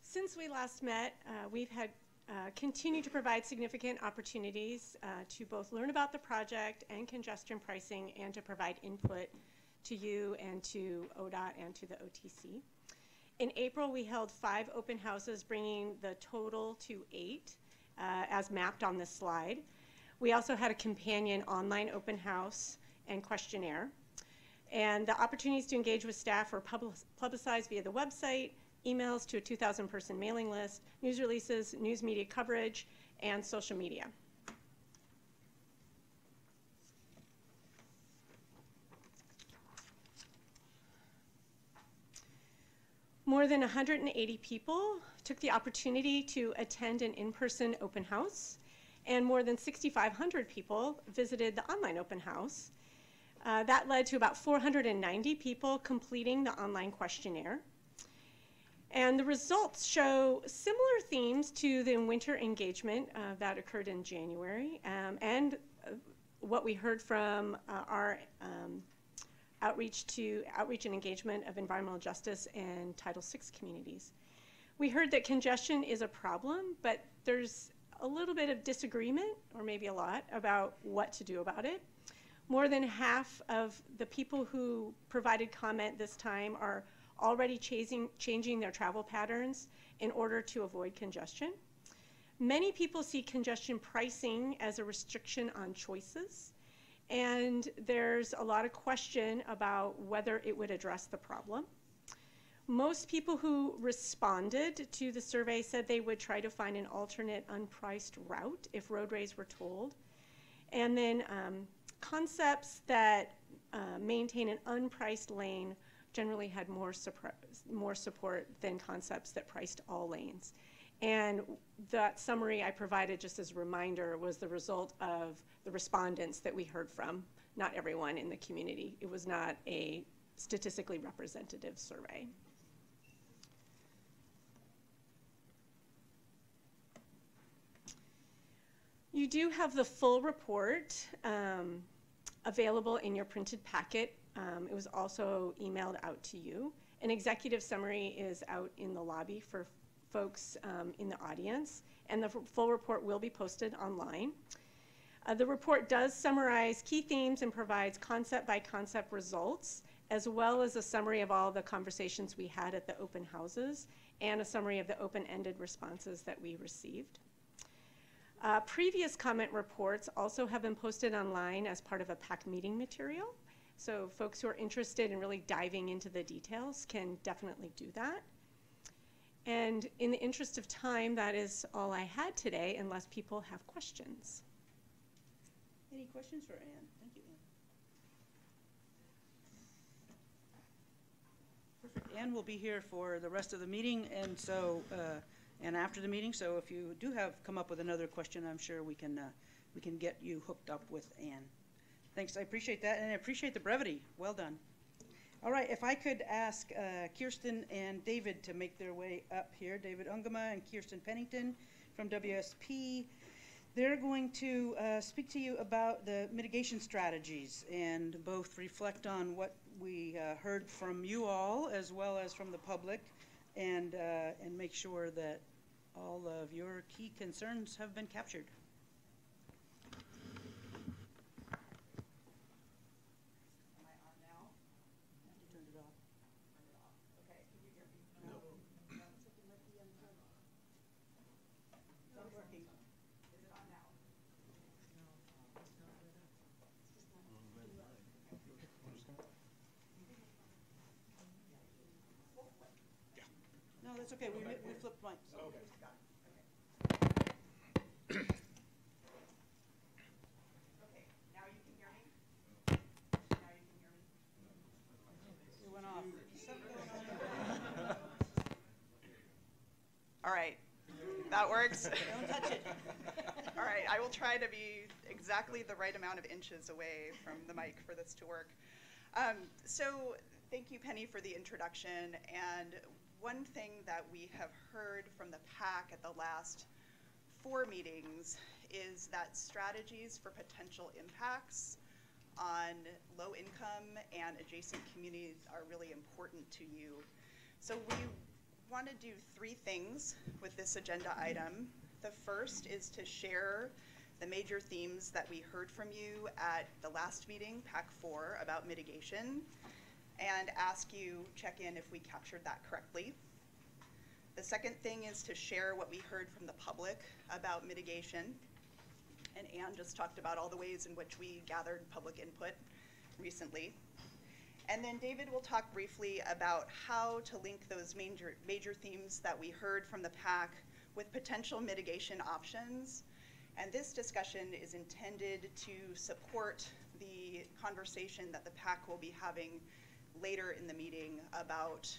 Since we last met, we've had continued to provide significant opportunities to both learn about the project and congestion pricing, and to provide input to you and to ODOT and to the OTC. In April, we held 5 open houses, bringing the total to 8, as mapped on this slide. We also had a companion online open house and questionnaire. And the opportunities to engage with staff were publicized via the website, emails to a 2,000-person mailing list, news releases, news media coverage, and social media. More than 180 people took the opportunity to attend an in-person open house, and more than 6,500 people visited the online open house. That led to about 490 people completing the online questionnaire. And the results show similar themes to the winter engagement that occurred in January, and what we heard from our outreach and engagement of environmental justice and Title VI communities. We heard that congestion is a problem, but there's a little bit of disagreement, or maybe a lot, about what to do about it. More than half of the people who provided comment this time are already changing their travel patterns in order to avoid congestion. Many people see congestion pricing as a restriction on choices, and there's a lot of question about whether it would address the problem. Most people who responded to the survey said they would try to find an alternate unpriced route if roadways were tolled. And then concepts that maintain an unpriced lane generally had more support than concepts that priced all lanes. And that summary I provided just as a reminder was the result of the respondents that we heard from, not everyone in the community. It was not a statistically representative survey. You do have the full report available in your printed packet. It was also emailed out to you. An executive summary is out in the lobby for folks in the audience, and the full report will be posted online. The report does summarize key themes and provides concept-by-concept results, as well as a summary of all the conversations we had at the open houses and a summary of the open-ended responses that we received. Previous comment reports also have been posted online as part of a PAC meeting material. So folks who are interested in really diving into the details can definitely do that. And in the interest of time, that is all I had today, unless people have questions. Any questions for Ann? Thank you, Ann. Perfect. Ann will be here for the rest of the meeting, and so and after the meeting. So if you do come up with another question, I'm sure we can get you hooked up with Ann. Thanks. I appreciate that, and I appreciate the brevity. Well done. All right. If I could ask Kirsten and David to make their way up here, David Ungama and Kirsten Pennington from WSP. They're going to speak to you about the mitigation strategies and both reflect on what we heard from you all as well as from the public, and make sure that all of your key concerns have been captured. Am I on now? You turned it off. Turn it off. Okay. Can you hear me? No. Something might be unturned. It's not working. Is it on now? No, that's okay. We flipped mics. So okay. Okay. Now you can hear me? Now you can hear me? It went off. All right. That works. Don't touch it. All right. I will try to be exactly the right amount of inches away from the mic for this to work. So thank you, Penny, for the introduction. And one thing that we have heard from the PAC at the last 4 meetings is that strategies for potential impacts on low income and adjacent communities are really important to you. So we want to do 3 things with this agenda item. The first is to share the major themes that we heard from you at the last meeting, PAC 4, about mitigation, and ask you check in if we captured that correctly. The second thing is to share what we heard from the public about mitigation. And Ann just talked about all the ways in which we gathered public input recently. And then David will talk briefly about how to link those major themes that we heard from the PAC with potential mitigation options. And this discussion is intended to support the conversation that the PAC will be having later in the meeting about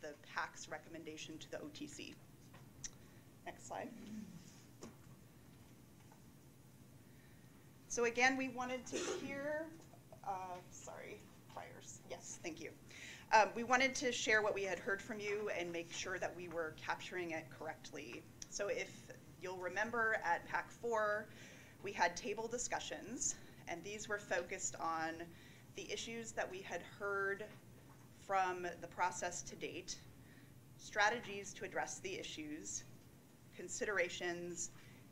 the PAC's recommendation to the OTC. Next slide. So again, we wanted to hear, yes, thank you. We wanted to share what we had heard from you and make sure that we were capturing it correctly. So if you'll remember at PAC 4, we had table discussions, and these were focused on the issues that we had heard from the process to date, strategies to address the issues, considerations,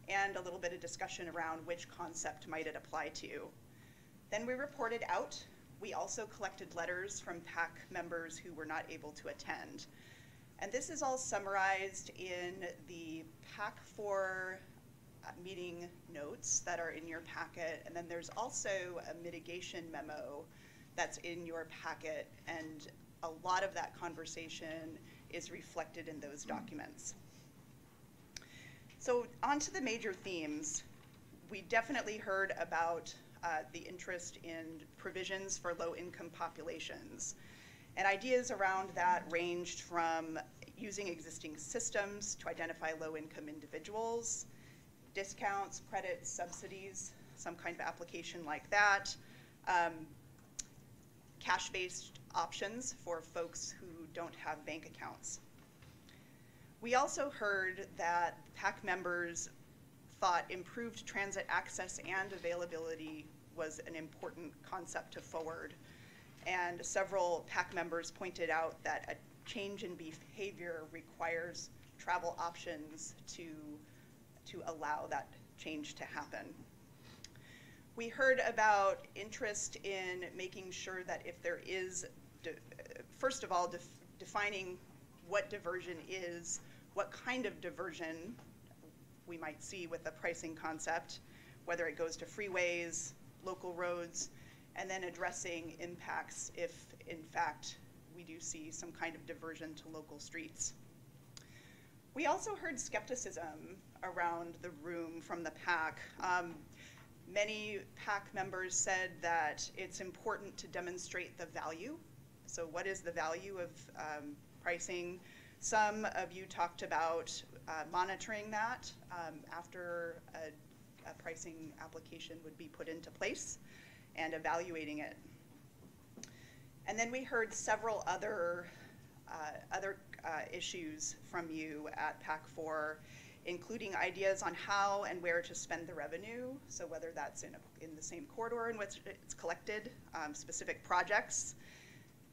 and a little bit of discussion around which concept might it apply to. Then we reported out. We also collected letters from PAC members who were not able to attend. And this is all summarized in the PAC 4 meeting notes that are in your packet, and then there's also a mitigation memo that's in your packet, and a lot of that conversation is reflected in those documents. So on to the major themes. We definitely heard about the interest in provisions for low-income populations. And ideas around that ranged from using existing systems to identify low-income individuals, discounts, credits, subsidies, some kind of application like that, cash-based options for folks who don't have bank accounts. We also heard that PAC members thought improved transit access and availability was an important concept to forward. And several PAC members pointed out that a change in behavior requires travel options to allow that change to happen. We heard about interest in making sure that if there is, first of all, defining what diversion is, what kind of diversion we might see with the pricing concept, whether it goes to freeways, local roads, and then addressing impacts if, in fact, we do see some kind of diversion to local streets. We also heard skepticism around the room from the PAC. Many PAC members said that it's important to demonstrate the value. So what is the value of pricing? Some of you talked about monitoring that after a pricing application would be put into place and evaluating it. And then we heard several other issues from you at PAC 4, including ideas on how and where to spend the revenue, so whether that's in the same corridor in which it's collected, specific projects.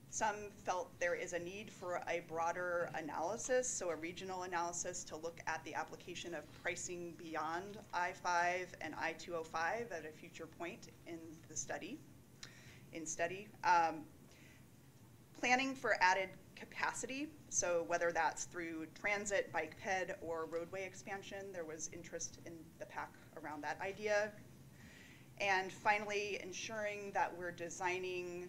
Some felt there is a need for a broader analysis, so a regional analysis to look at the application of pricing beyond I-5 and I-205 at a future point in the study. Planning for added capacity, so whether that's through transit, bike ped, or roadway expansion, there was interest in the PAC around that idea. And finally, ensuring that we're designing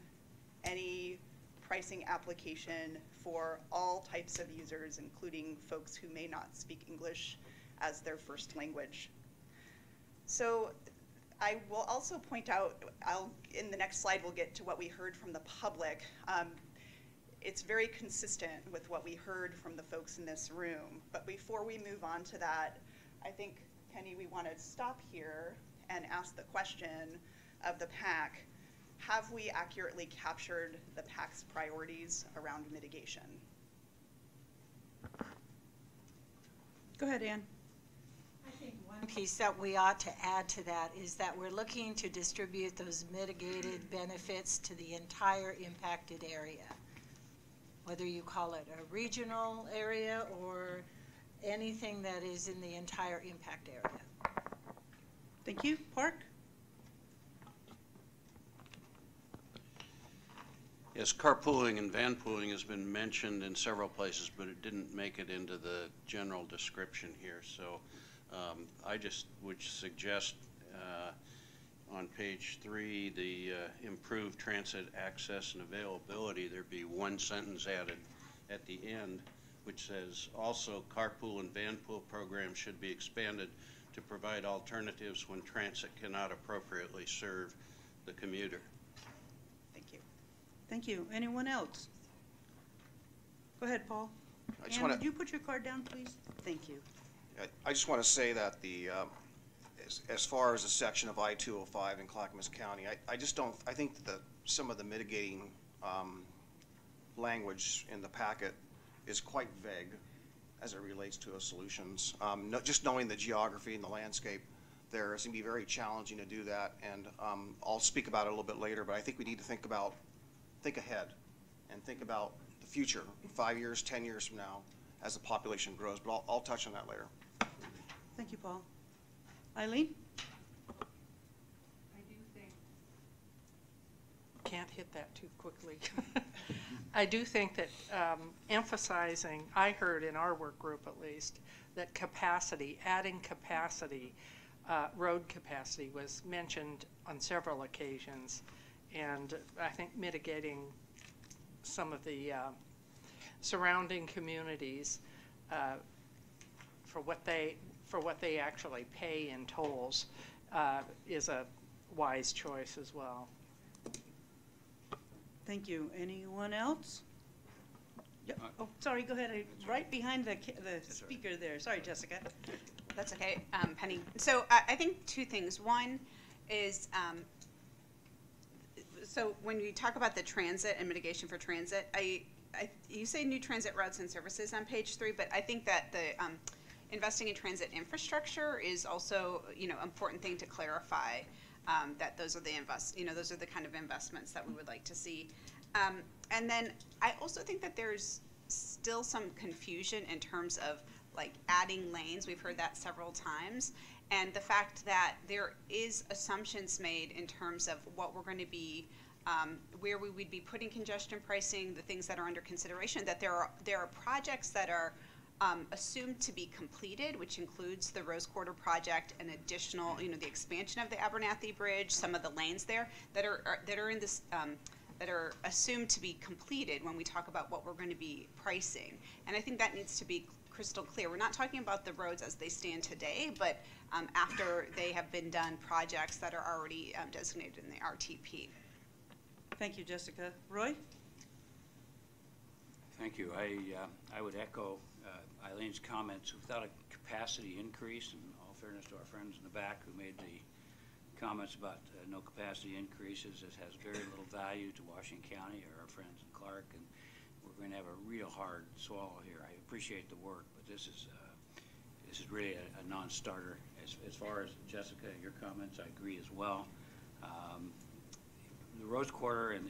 any pricing application for all types of users, including folks who may not speak English as their first language. So I will also point out, in the next slide we'll get to what we heard from the public. It's very consistent with what we heard from the folks in this room. But before we move on to that, I think, Penny, we want to stop here and ask the question of the PAC. Have we accurately captured the PAC's priorities around mitigation? Go ahead, Ann. I think one piece that we ought to add to that is that we're looking to distribute those mitigated benefits to the entire impacted area, whether you call it a regional area or anything that is in the entire impact area. Thank you. Park? Yes, carpooling and vanpooling has been mentioned in several places, but it didn't make it into the general description here. So I just would suggest on page 3, the improved transit access and availability, there be one sentence added at the end, which says, also carpool and vanpool programs should be expanded to provide alternatives when transit cannot appropriately serve the commuter. Thank you. Anyone else? Go ahead, Paul. Ann, would you put your card down, please? Thank you. I just want to say that the as far as the section of I-205 in Clackamas County, I think that some of the mitigating language in the packet is quite vague as it relates to solutions. Just knowing the geography and the landscape there, it's going to be very challenging to do that, and I'll speak about it a little bit later, but I think we need to think ahead and think about the future, 5 years, 10 years from now, as the population grows, but I'll touch on that later. Thank you, Paul. Eileen? I do think can't hit that too quickly. I do think that emphasizing, I heard in our work group at least, that capacity, adding capacity, road capacity was mentioned on several occasions, and I think mitigating some of the surrounding communities for what they actually pay in tolls is a wise choice as well. Thank you. Anyone else? Yep. Oh, sorry, go ahead. Right behind the speaker there. Sorry, Jessica. That's okay, Penny. So I think two things. One is, so when we talk about the transit and mitigation for transit, you say new transit routes and services on page 3, but I think that the investing in transit infrastructure is also, important thing to clarify. That those are the those are the kind of investments that we would like to see. And then I also think that there's still some confusion in terms of like adding lanes. We've heard that several times. And the fact that there is assumptions made in terms of what we're going to be, where we would be putting congestion pricing, the things that are under consideration, that there are projects that are assumed to be completed, which includes the Rose Quarter project and additional, the expansion of the Abernathy Bridge, some of the lanes there that are in this that are assumed to be completed when we talk about what we're going to be pricing. And I think that needs to be crystal clear. We're not talking about the roads as they stand today, but after they have been done, projects that are already designated in the RTP. Thank you, Jessica. Roy? Thank you. I would echo Eileen's comments. Without a capacity increase, in all fairness to our friends in the back who made the comments about no capacity increases, it has very little value to Washington County or our friends in Clark, and we're going to have a real hard swallow here. I appreciate the work, but this is really a non-starter. As far as Jessica, your comments, I agree as well. The Rose Quarter and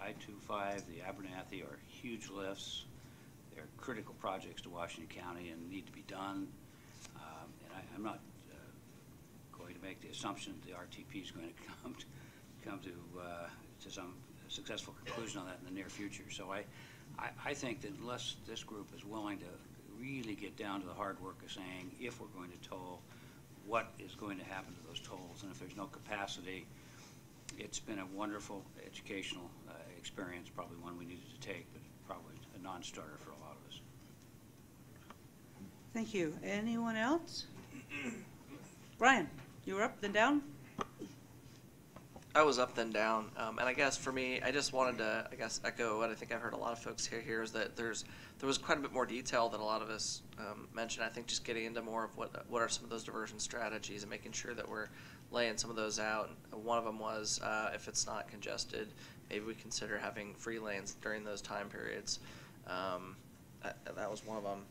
I-25, the Abernathy are huge lifts. They're critical projects to Washington County and need to be done. And I'm not going to make the assumption that the RTP is going to come to some successful conclusion on that in the near future. So I think that unless this group is willing to really get down to the hard work of saying if we're going to toll, what is going to happen to those tolls, and if there's no capacity, it's been a wonderful educational experience, probably one we needed to take, but probably a non-starter for a lot of us. Thank you. Anyone else? Brian, you were up, then down? I was up, then down. And I guess for me, I just wanted to, echo what I think I've heard a lot of folks here is that there was quite a bit more detail than a lot of us mentioned. I think just getting into more of what are some of those diversion strategies and making sure that we're laying some of those out. One of them was if it's not congested, maybe we consider having free lanes during those time periods. That was one of them.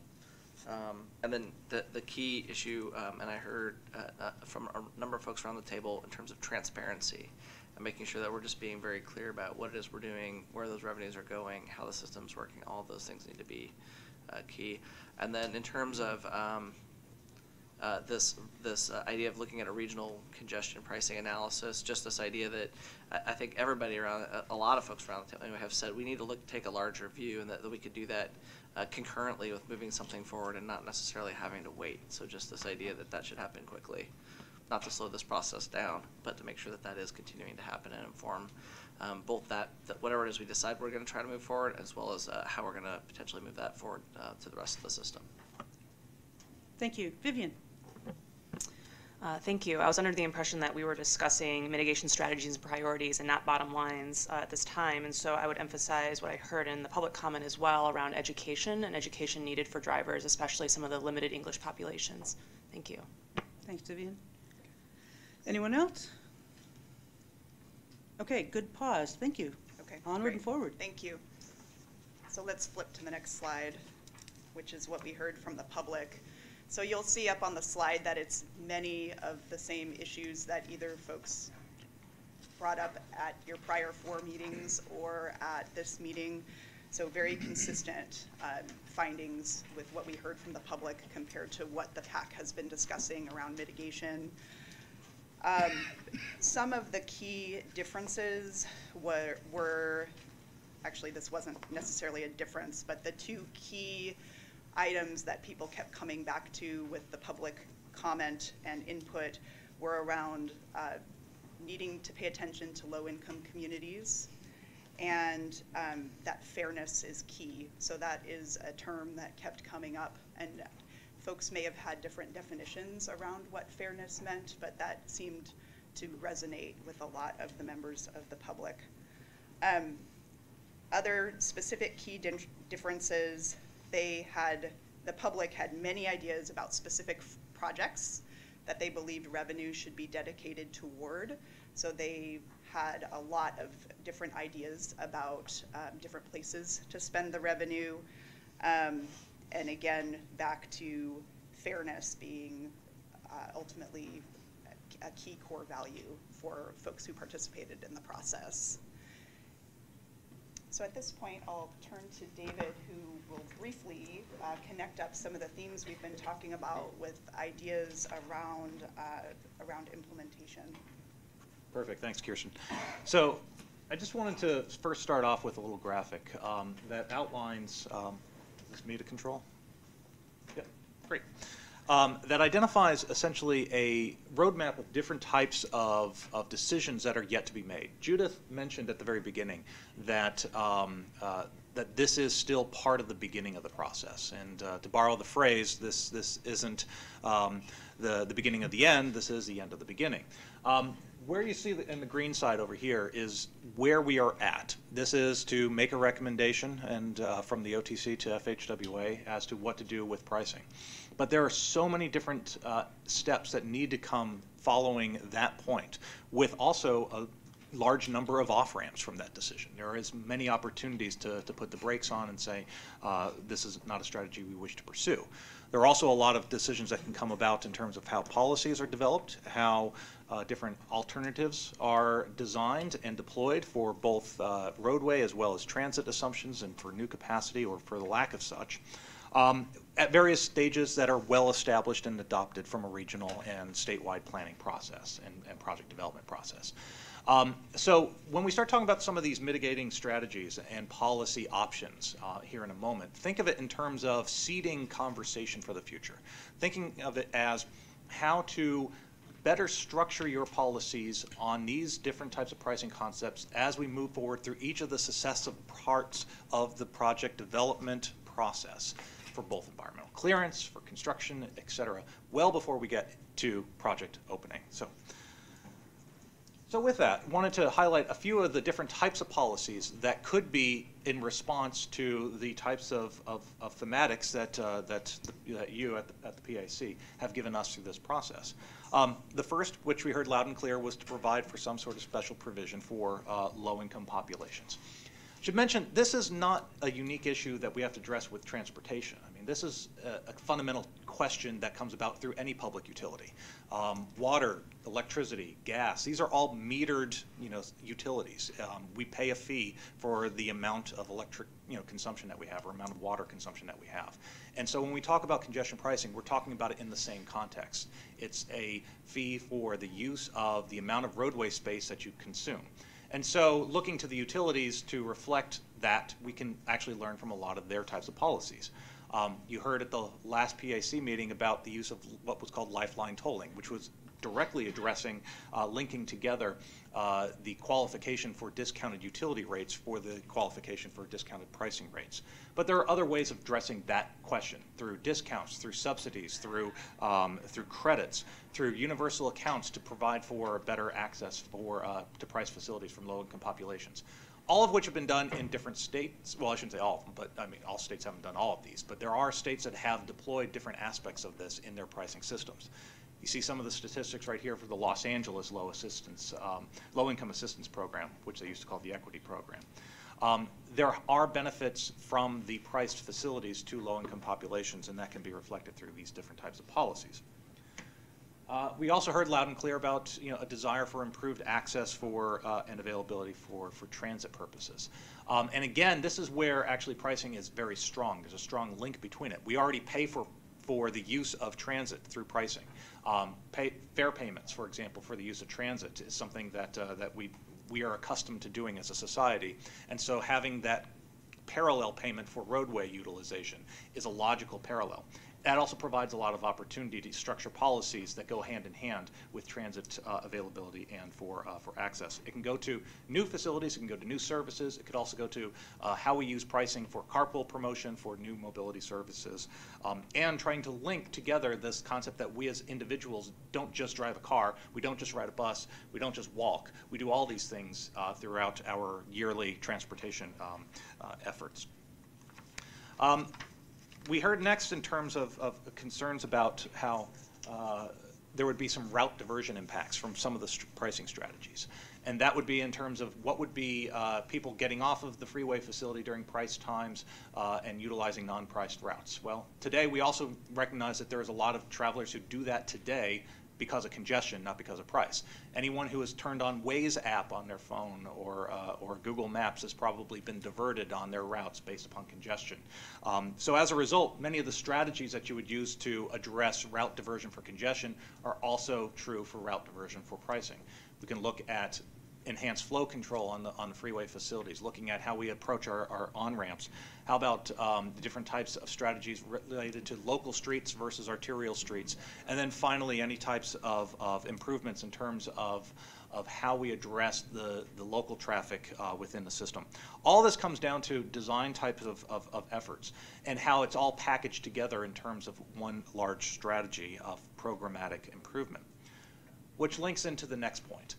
And then the key issue, and I heard from a number of folks around the table in terms of transparency and making sure that we're just being very clear about what it is we're doing, where those revenues are going, how the system's working. All of those things need to be key. And then in terms of this idea of looking at a regional congestion pricing analysis, just this idea that I think everybody around, a lot of folks around the table have said we need to take a larger view, and that we could do that concurrently with moving something forward and not necessarily having to wait. So just this idea that should happen quickly, not to slow this process down, but to make sure that is continuing to happen and inform both that whatever it is we decide we're going to try to move forward, as well as how we're going to potentially move that forward to the rest of the system. Thank you. Vivian. Thank you. I was under the impression that we were discussing mitigation strategies and priorities and not bottom lines at this time, and so I would emphasize what I heard in the public comment as well around education and education needed for drivers, especially some of the limited English populations. Thank you. Thanks, Vivian. Anyone else? Okay, good pause. Thank you. Okay. Onward and forward. Thank you. So let's flip to the next slide, which is what we heard from the public. So you'll see up on the slide that it's many of the same issues that either folks brought up at your prior 4 meetings or at this meeting. So very consistent findings with what we heard from the public compared to what the PAC has been discussing around mitigation. Some of the key differences were actually, this wasn't necessarily a difference, but the two key items that people kept coming back to with the public comment and input were around needing to pay attention to low-income communities, and that fairness is key. So that is a term that kept coming up, and folks may have had different definitions around what fairness meant, but that seemed to resonate with a lot of the members of the public. Other specific key differences, the public had many ideas about specific projects that they believed revenue should be dedicated toward. So they had a lot of different ideas about different places to spend the revenue. And again, back to fairness being ultimately a key core value for folks who participated in the process. So at this point, I'll turn to David, who will briefly connect up some of the themes we've been talking about with ideas around implementation. Perfect, thanks, Kirsten. So I just wanted to first start off with a little graphic that outlines, is me to control? Yeah, great. That identifies essentially a roadmap of different types of decisions that are yet to be made. Judith mentioned at the very beginning that that this is still part of the beginning of the process. And to borrow the phrase, this isn't the beginning of the end, this is the end of the beginning. Where you see in the green side over here is where we are at. This is to make a recommendation and from the OTC to FHWA as to what to do with pricing. But there are so many different steps that need to come following that point, with also a large number of off-ramps from that decision. There is many opportunities to put the brakes on and say, this is not a strategy we wish to pursue. There are also a lot of decisions that can come about in terms of how policies are developed, how different alternatives are designed and deployed for both roadway as well as transit assumptions and for new capacity or for the lack of such, at various stages that are well established and adopted from a regional and statewide planning process and project development process. So when we start talking about some of these mitigating strategies and policy options here in a moment, think of it in terms of seeding conversation for the future. Thinking of it as how to better structure your policies on these different types of pricing concepts as we move forward through each of the successive parts of the project development process for both environmental clearance, for construction, et cetera, well before we get to project opening. So with that, I wanted to highlight a few of the different types of policies that could be in response to the types of thematics that you at the PAC have given us through this process. The first, which we heard loud and clear, was to provide for some sort of special provision for low-income populations. I should mention, this is not a unique issue that we have to address with transportation. I mean, this is a fundamental question that comes about through any public utility. Water, electricity, gas, these are all metered, utilities. We pay a fee for the amount of electric, consumption that we have or amount of water consumption that we have. And so when we talk about congestion pricing, we're talking about it in the same context. It's a fee for the use of the amount of roadway space that you consume. And so looking to the utilities to reflect that, we can actually learn from a lot of their types of policies. You heard at the last PAC meeting about the use of what was called lifeline tolling, which was directly addressing, linking together the qualification for discounted utility rates for the qualification for discounted pricing rates. But there are other ways of addressing that question through discounts, through subsidies, through credits, through universal accounts to provide for better access to price facilities from low-income populations. All of which have been done in different states. Well, I shouldn't say all of them, but I mean, all states haven't done all of these. But there are states that have deployed different aspects of this in their pricing systems. You see some of the statistics right here for the Los Angeles low-income assistance program, which they used to call the equity program. There are benefits from the priced facilities to low-income populations, and that can be reflected through these different types of policies. We also heard loud and clear about a desire for improved access for and availability for transit purposes. And again, this is where actually pricing is very strong. There's a strong link between it. We already pay for for the use of transit through pricing. Fare payments, for example, for the use of transit is something that we are accustomed to doing as a society, and so having that parallel payment for roadway utilization is a logical parallel. That also provides a lot of opportunity to structure policies that go hand in hand with transit availability and for access. It can go to new facilities, it can go to new services, it could also go to how we use pricing for carpool promotion, for new mobility services, and trying to link together this concept that we as individuals don't just drive a car, we don't just ride a bus, we don't just walk, we do all these things throughout our yearly transportation efforts. We heard next in terms of concerns about how there would be some route diversion impacts from some of the pricing strategies. And that would be in terms of what would be people getting off of the freeway facility during price times and utilizing non-priced routes. Well, today we also recognize that there is a lot of travelers who do that today because of congestion, not because of price. Anyone who has turned on Waze app on their phone or Google Maps has probably been diverted on their routes based upon congestion. So as a result, many of the strategies that you would use to address route diversion for congestion are also true for route diversion for pricing. We can look at enhanced flow control on the freeway facilities, looking at how we approach our on-ramps. How about the different types of strategies related to local streets versus arterial streets? And then finally, any types of improvements in terms of how we address the local traffic within the system. All this comes down to design types of efforts and how it's all packaged together in terms of one large strategy of programmatic improvement, which links into the next point.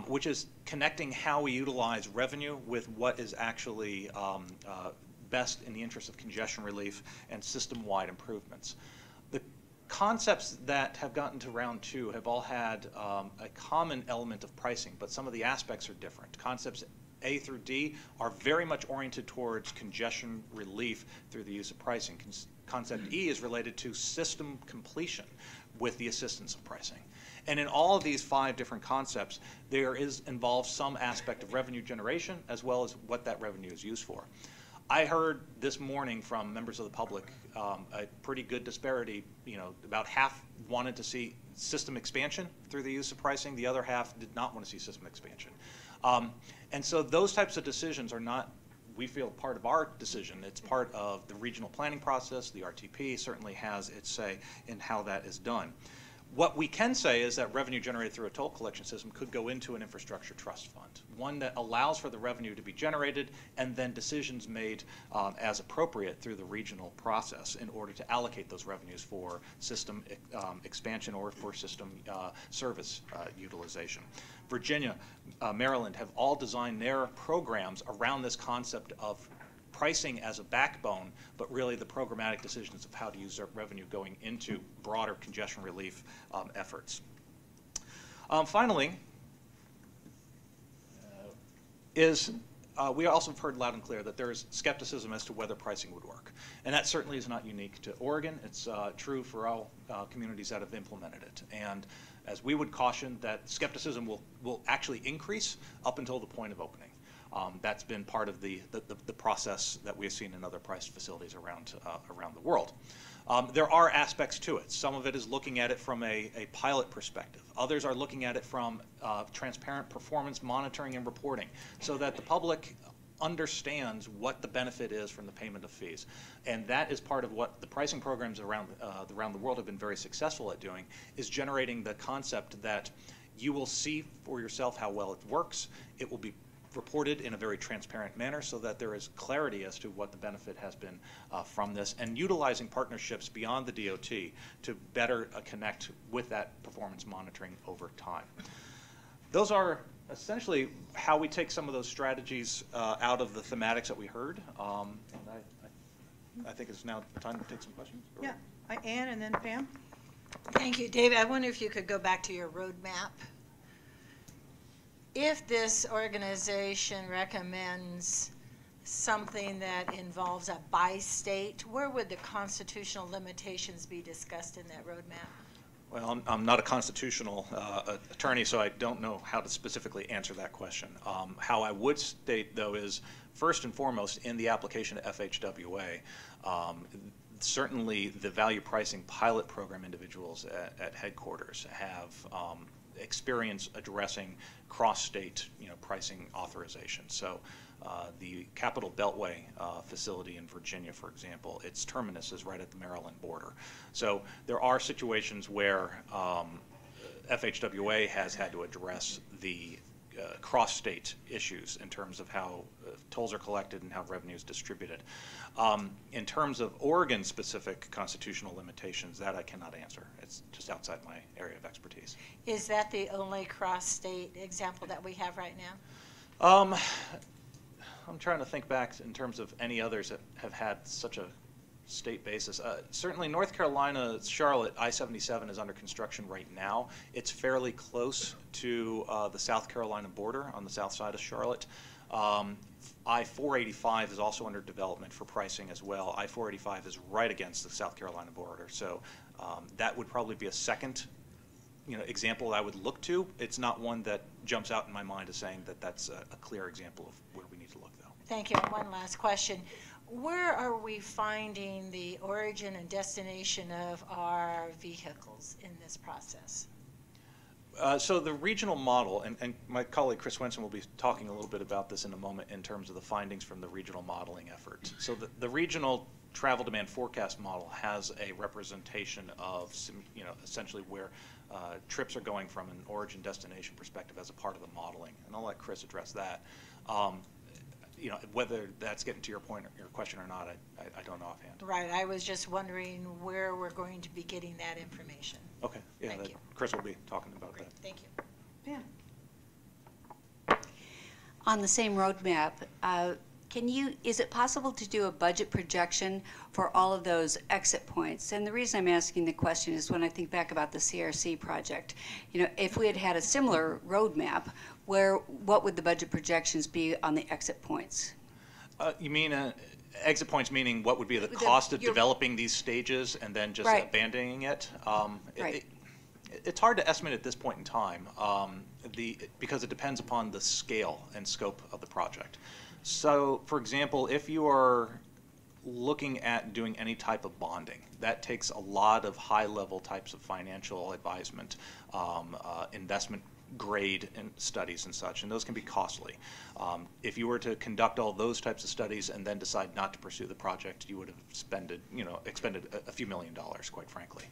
Which is connecting how we utilize revenue with what is actually best in the interest of congestion relief and system-wide improvements. The concepts that have gotten to round two have all had a common element of pricing, but some of the aspects are different. Concepts A through D are very much oriented towards congestion relief through the use of pricing. Concept E is related to system completion with the assistance of pricing. And in all of these 5 different concepts, there is involved some aspect of revenue generation as well as what that revenue is used for. I heard this morning from members of the public a pretty good disparity. About half wanted to see system expansion through the use of pricing. The other half did not want to see system expansion. And so those types of decisions are not, we feel, part of our decision. It's part of the regional planning process. The RTP certainly has its say in how that is done. What we can say is that revenue generated through a toll collection system could go into an infrastructure trust fund, one that allows for the revenue to be generated and then decisions made as appropriate through the regional process in order to allocate those revenues for system expansion or for system service utilization. Virginia, Maryland have all designed their programs around this concept of pricing as a backbone, but really the programmatic decisions of how to use their revenue going into broader congestion relief efforts. Finally, we also have heard loud and clear that there is skepticism as to whether pricing would work. And that certainly is not unique to Oregon. It's true for all communities that have implemented it. And as we would caution, that skepticism will actually increase up until the point of opening. That's been part of the process that we have seen in other priced facilities around the world. There are aspects to it. Some of it is looking at it from a pilot perspective. Others are looking at it from transparent performance monitoring and reporting so that the public understands what the benefit is from the payment of fees. And that is part of what the pricing programs around the world have been very successful at doing, is generating the concept that you will see for yourself how well it works. It will be reported in a very transparent manner so that there is clarity as to what the benefit has been from this, and utilizing partnerships beyond the DOT to better connect with that performance monitoring over time. Those are essentially how we take some of those strategies out of the thematics that we heard. And I think it's now time to take some questions. Yeah, Ann and then Pam. Thank you. David, I wonder if you could go back to your roadmap. If this organization recommends something that involves a bi-state, where would the constitutional limitations be discussed in that roadmap? Well, I'm not a constitutional attorney, so I don't know how to specifically answer that question. How I would state, though, is first and foremost in the application to FHWA, certainly the value pricing pilot program individuals at headquarters have experience addressing cross-state, pricing authorization. So the Capital Beltway facility in Virginia, for example, its terminus is right at the Maryland border. So there are situations where FHWA has had to address the cross-state issues in terms of how tolls are collected and how revenue is distributed. In terms of Oregon-specific constitutional limitations, that I cannot answer. It's just outside my area of expertise. Is that the only cross-state example that we have right now? I'm trying to think back in terms of any others that have had such a state basis. Certainly North Carolina, Charlotte, I-77 is under construction right now. It's fairly close to the South Carolina border on the south side of Charlotte. I-485 is also under development for pricing as well. I-485 is right against the South Carolina border. So that would probably be a second example I would look to. It's not one that jumps out in my mind as saying that that's a clear example of where we need to look, though. Thank you. And one last question. Where are we finding the origin and destination of our vehicles in this process? So the regional model, and my colleague Chris Wenson will be talking a little bit about this in a moment in terms of the findings from the regional modeling effort. So the regional travel demand forecast model has a representation of essentially where trips are going from an origin destination perspective as a part of the modeling. And I'll let Chris address that. Whether that's getting to your point or your question or not, I don't know offhand. Right. I was just wondering where we're going to be getting that information. Okay. Yeah. Chris will be talking about that. Thank you. Pam. On the same roadmap, is it possible to do a budget projection for all of those exit points? And the reason I'm asking the question is when I think back about the CRC project, if we had had a similar roadmap, what would the budget projections be on the exit points? You mean exit points meaning what would be the cost of developing these stages and then just abandoning it? It's hard to estimate at this point in time because it depends upon the scale and scope of the project. So, for example, if you are looking at doing any type of bonding, that takes a lot of high-level types of financial advisement, investment grade and studies and such, and those can be costly. If you were to conduct all those types of studies and then decide not to pursue the project, you would have expended a few $1 million, quite frankly.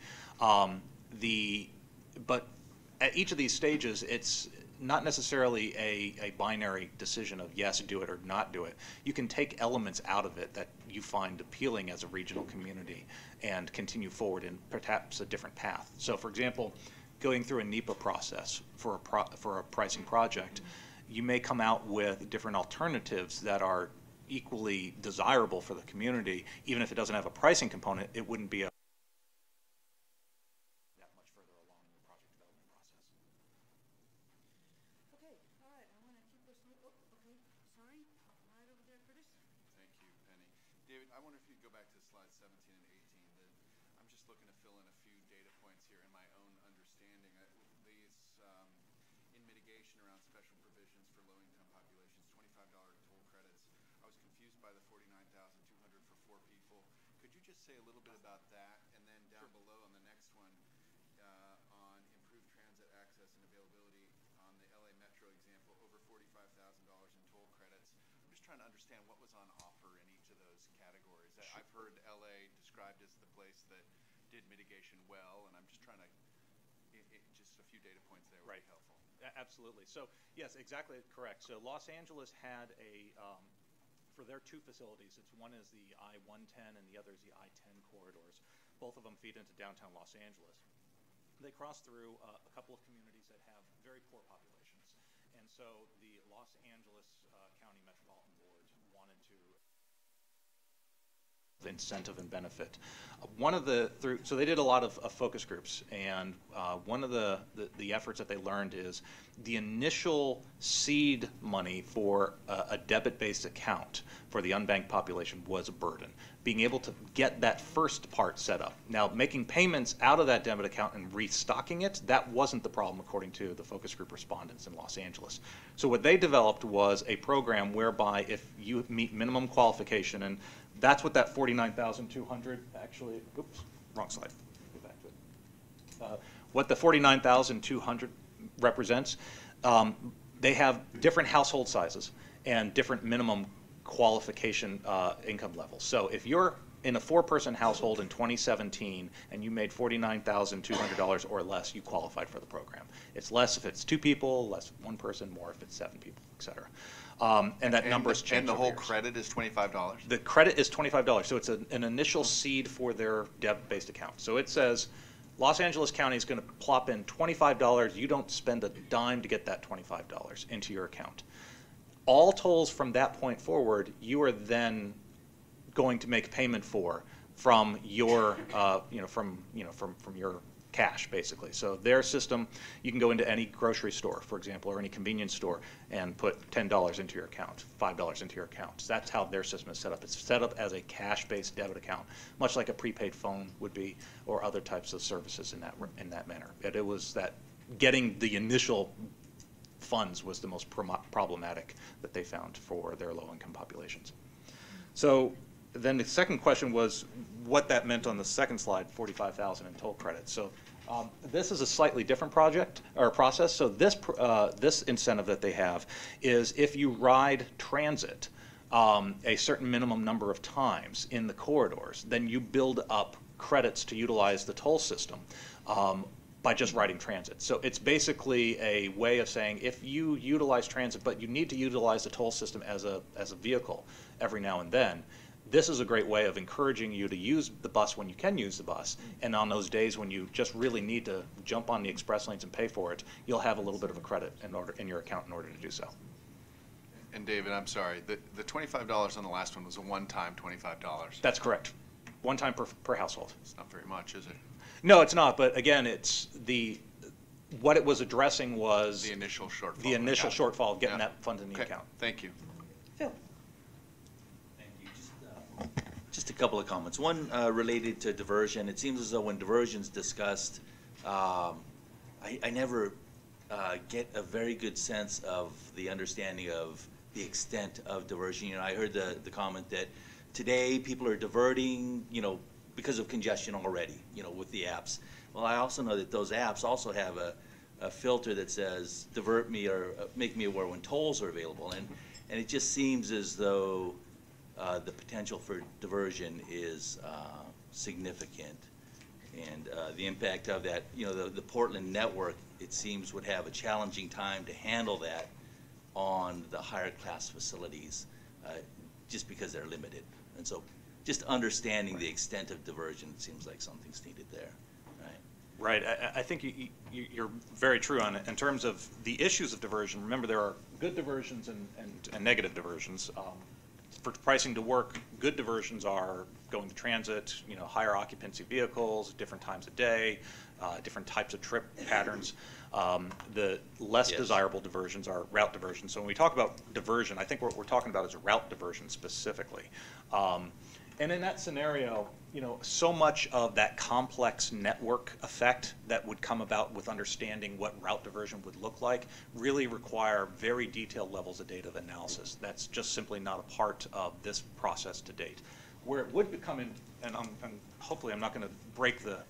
But at each of these stages, it's not necessarily a binary decision of yes, do it or not do it. You can take elements out of it that you find appealing as a regional community and continue forward in perhaps a different path. So, for example, going through a NEPA process for a pricing project, you may come out with different alternatives that are equally desirable for the community. Even if it doesn't have a pricing component, it wouldn't be that much further along in the project development process. Okay, all right, I want to keep this moving. Okay, sorry, right over there, Curtis. Thank you, Penny. David, I wonder if you'd go back to slides 17 and 18. I'm just looking to fill in a few data points here in my own understanding. In mitigation around special provisions for low-income populations, $25 toll credits. I was confused by the $49,200 for 4 people. Could you just say a little bit about that? And then down below on the next one, on improved transit access and availability on the LA Metro example, over $45,000 in toll credits. I'm just trying to understand what was on offer in each of those categories. I've heard LA described as the place that did mitigation well, and I'm just trying to, just a few data points there would be helpful. Absolutely. So, yes, exactly correct. So Los Angeles had for their 2 facilities, one is the I-110 and the other is the I-10 corridors. Both of them feed into downtown Los Angeles. They cross through a couple of communities that have very poor populations. And so the Los Angeles County Metropolitan Board wanted to incentive and benefit. So they did a lot of focus groups, and one of the efforts that they learned is the initial seed money for a debit-based account for the unbanked population was a burden. Being able to get that first part set up. Now, making payments out of that debit account and restocking it, that wasn't the problem according to the focus group respondents in Los Angeles. So what they developed was a program whereby if you meet minimum qualification, and That's what that 49,200 actually, oops, wrong slide. Go back to it. What the 49,200 represents, they have different household sizes and different minimum qualification income levels. So if you're in a 4-person household in 2017 and you made $49,200 or less, you qualified for the program. It's less if it's 2 people, less if 1 person, more if it's 7 people, et cetera. And that number has changed. And the whole credit is $25? The credit is $25. So it's an initial seed for their debt-based account. So it says Los Angeles County is going to plop in $25. You don't spend a dime to get that $25 into your account. All tolls from that point forward, you are then going to make payment for from your, from your cash, basically. So their system, you can go into any grocery store, for example, or any convenience store and put $10 into your account, $5 into your account. So that's how their system is set up. It's set up as a cash-based debit account, much like a prepaid phone would be, or other types of services in that manner. It was that getting the initial funds was the most problematic that they found for their low-income populations. So then the second question was what that meant on the second slide, 45,000 in toll credits. So this is a slightly different project or process. So this incentive that they have is if you ride transit a certain minimum number of times in the corridors, then you build up credits to utilize the toll system by just riding transit. So it's basically a way of saying if you utilize transit, but you need to utilize the toll system as a vehicle every now and then, this is a great way of encouraging you to use the bus when you can use the bus, and on those days when you just really need to jump on the express lanes and pay for it, you'll have a little bit of a credit in your account in order to do so. And David, I'm sorry, the $25 on the last one was a one-time $25. That's correct. One time per household. It's not very much, is it? No, it's not, but again, it's what it was addressing was the initial shortfall. The initial shortfall, getting that fund in the account. Thank you. Phil. Just a couple of comments. One related to diversion. It seems as though when diversion's discussed, I never get a very good sense of the understanding of the extent of diversion. You know, I heard the comment that today people are diverting, because of congestion already, with the apps. Well, I also know that those apps also have a filter that says divert me or make me aware when tolls are available, and it just seems as though the potential for diversion is significant, and the impact of that, the Portland network, it seems, would have a challenging time to handle that on the higher class facilities, just because they're limited. And so just understanding the extent of diversion, it seems like something's needed there. Right. I think you're very true on it. In terms of the issues of diversion, remember there are good diversions and negative diversions. For pricing to work, good diversions are going to transit, higher occupancy vehicles, different times of day, different types of trip patterns. The less desirable diversions are route diversions. So when we talk about diversion, I think what we're talking about is route diversion specifically. And in that scenario, so much of that complex network effect that would come about with understanding what route diversion would look like really require very detailed levels of data analysis. That's just simply not a part of this process to date. Where it would become in, and hopefully I'm not going to break the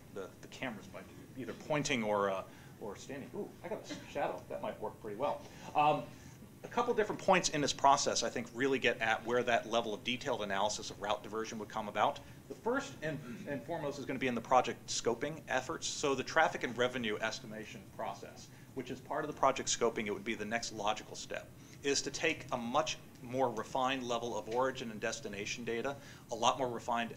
cameras by either pointing or standing. Ooh, I got a shadow. That might work pretty well. A couple different points in this process, I think, really get at where that level of detailed analysis of route diversion would come about. The first and foremost is going to be in the project scoping efforts. So the traffic and revenue estimation process, which is part of the project scoping, it would be the next logical step, is to take a much more refined level of origin and destination data, a lot more refined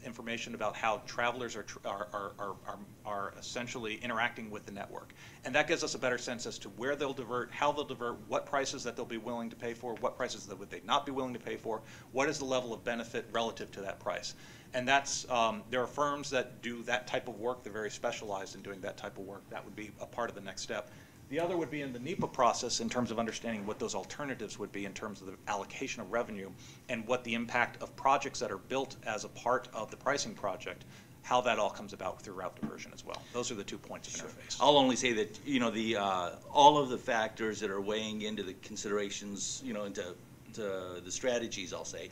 information about how travelers are essentially interacting with the network. And that gives us a better sense as to where they'll divert, how they'll divert, what prices that they'll be willing to pay for, what prices that would they not be willing to pay for, what is the level of benefit relative to that price. And that's, there are firms that do that type of work. They're very specialized in doing that type of work. That would be a part of the next step. The other would be in the NEPA process in terms of understanding what those alternatives would be in terms of the allocation of revenue and what the impact of projects that are built as a part of the pricing project, how that all comes about through route diversion as well. Those are the 2 points of interface. I'll only say that, all of the factors that are weighing into the considerations, into the strategies, I'll say,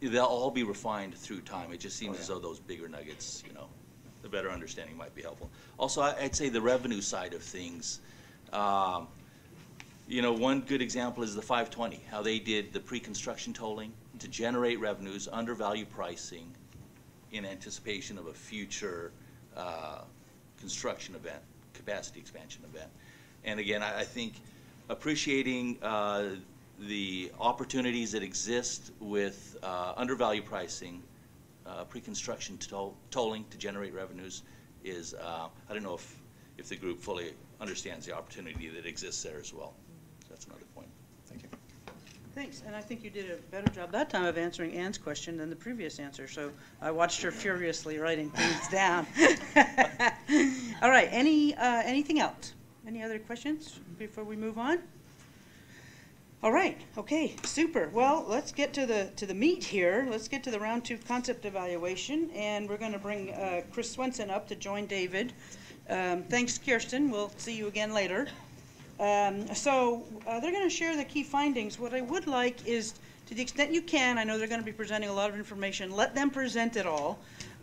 they'll all be refined through time. It just seems as though those bigger nuggets, you know, the better understanding might be helpful. Also, I'd say the revenue side of things, you know, one good example is the 520, how they did the pre-construction tolling to generate revenues, undervalue pricing in anticipation of a future construction event, capacity expansion event. And again, I think appreciating the opportunities that exist with undervalue pricing, pre-construction tolling to generate revenues is, I don't know if the group fully understands the opportunity that exists there as well. So that's another point. Thank you. Thanks, and I think you did a better job that time of answering Ann's question than the previous answer, so I watched her furiously writing things down. All right, anything else? Any other questions before we move on? All right, okay, super. Well, let's get to the meat here. Let's get to the round 2 concept evaluation, and we're going to bring Chris Swenson up to join David. Thanks, Kirsten. We'll see you again later. So they're going to share the key findings. What I would like is, to the extent you can, I know they're going to be presenting a lot of information, let them present it all.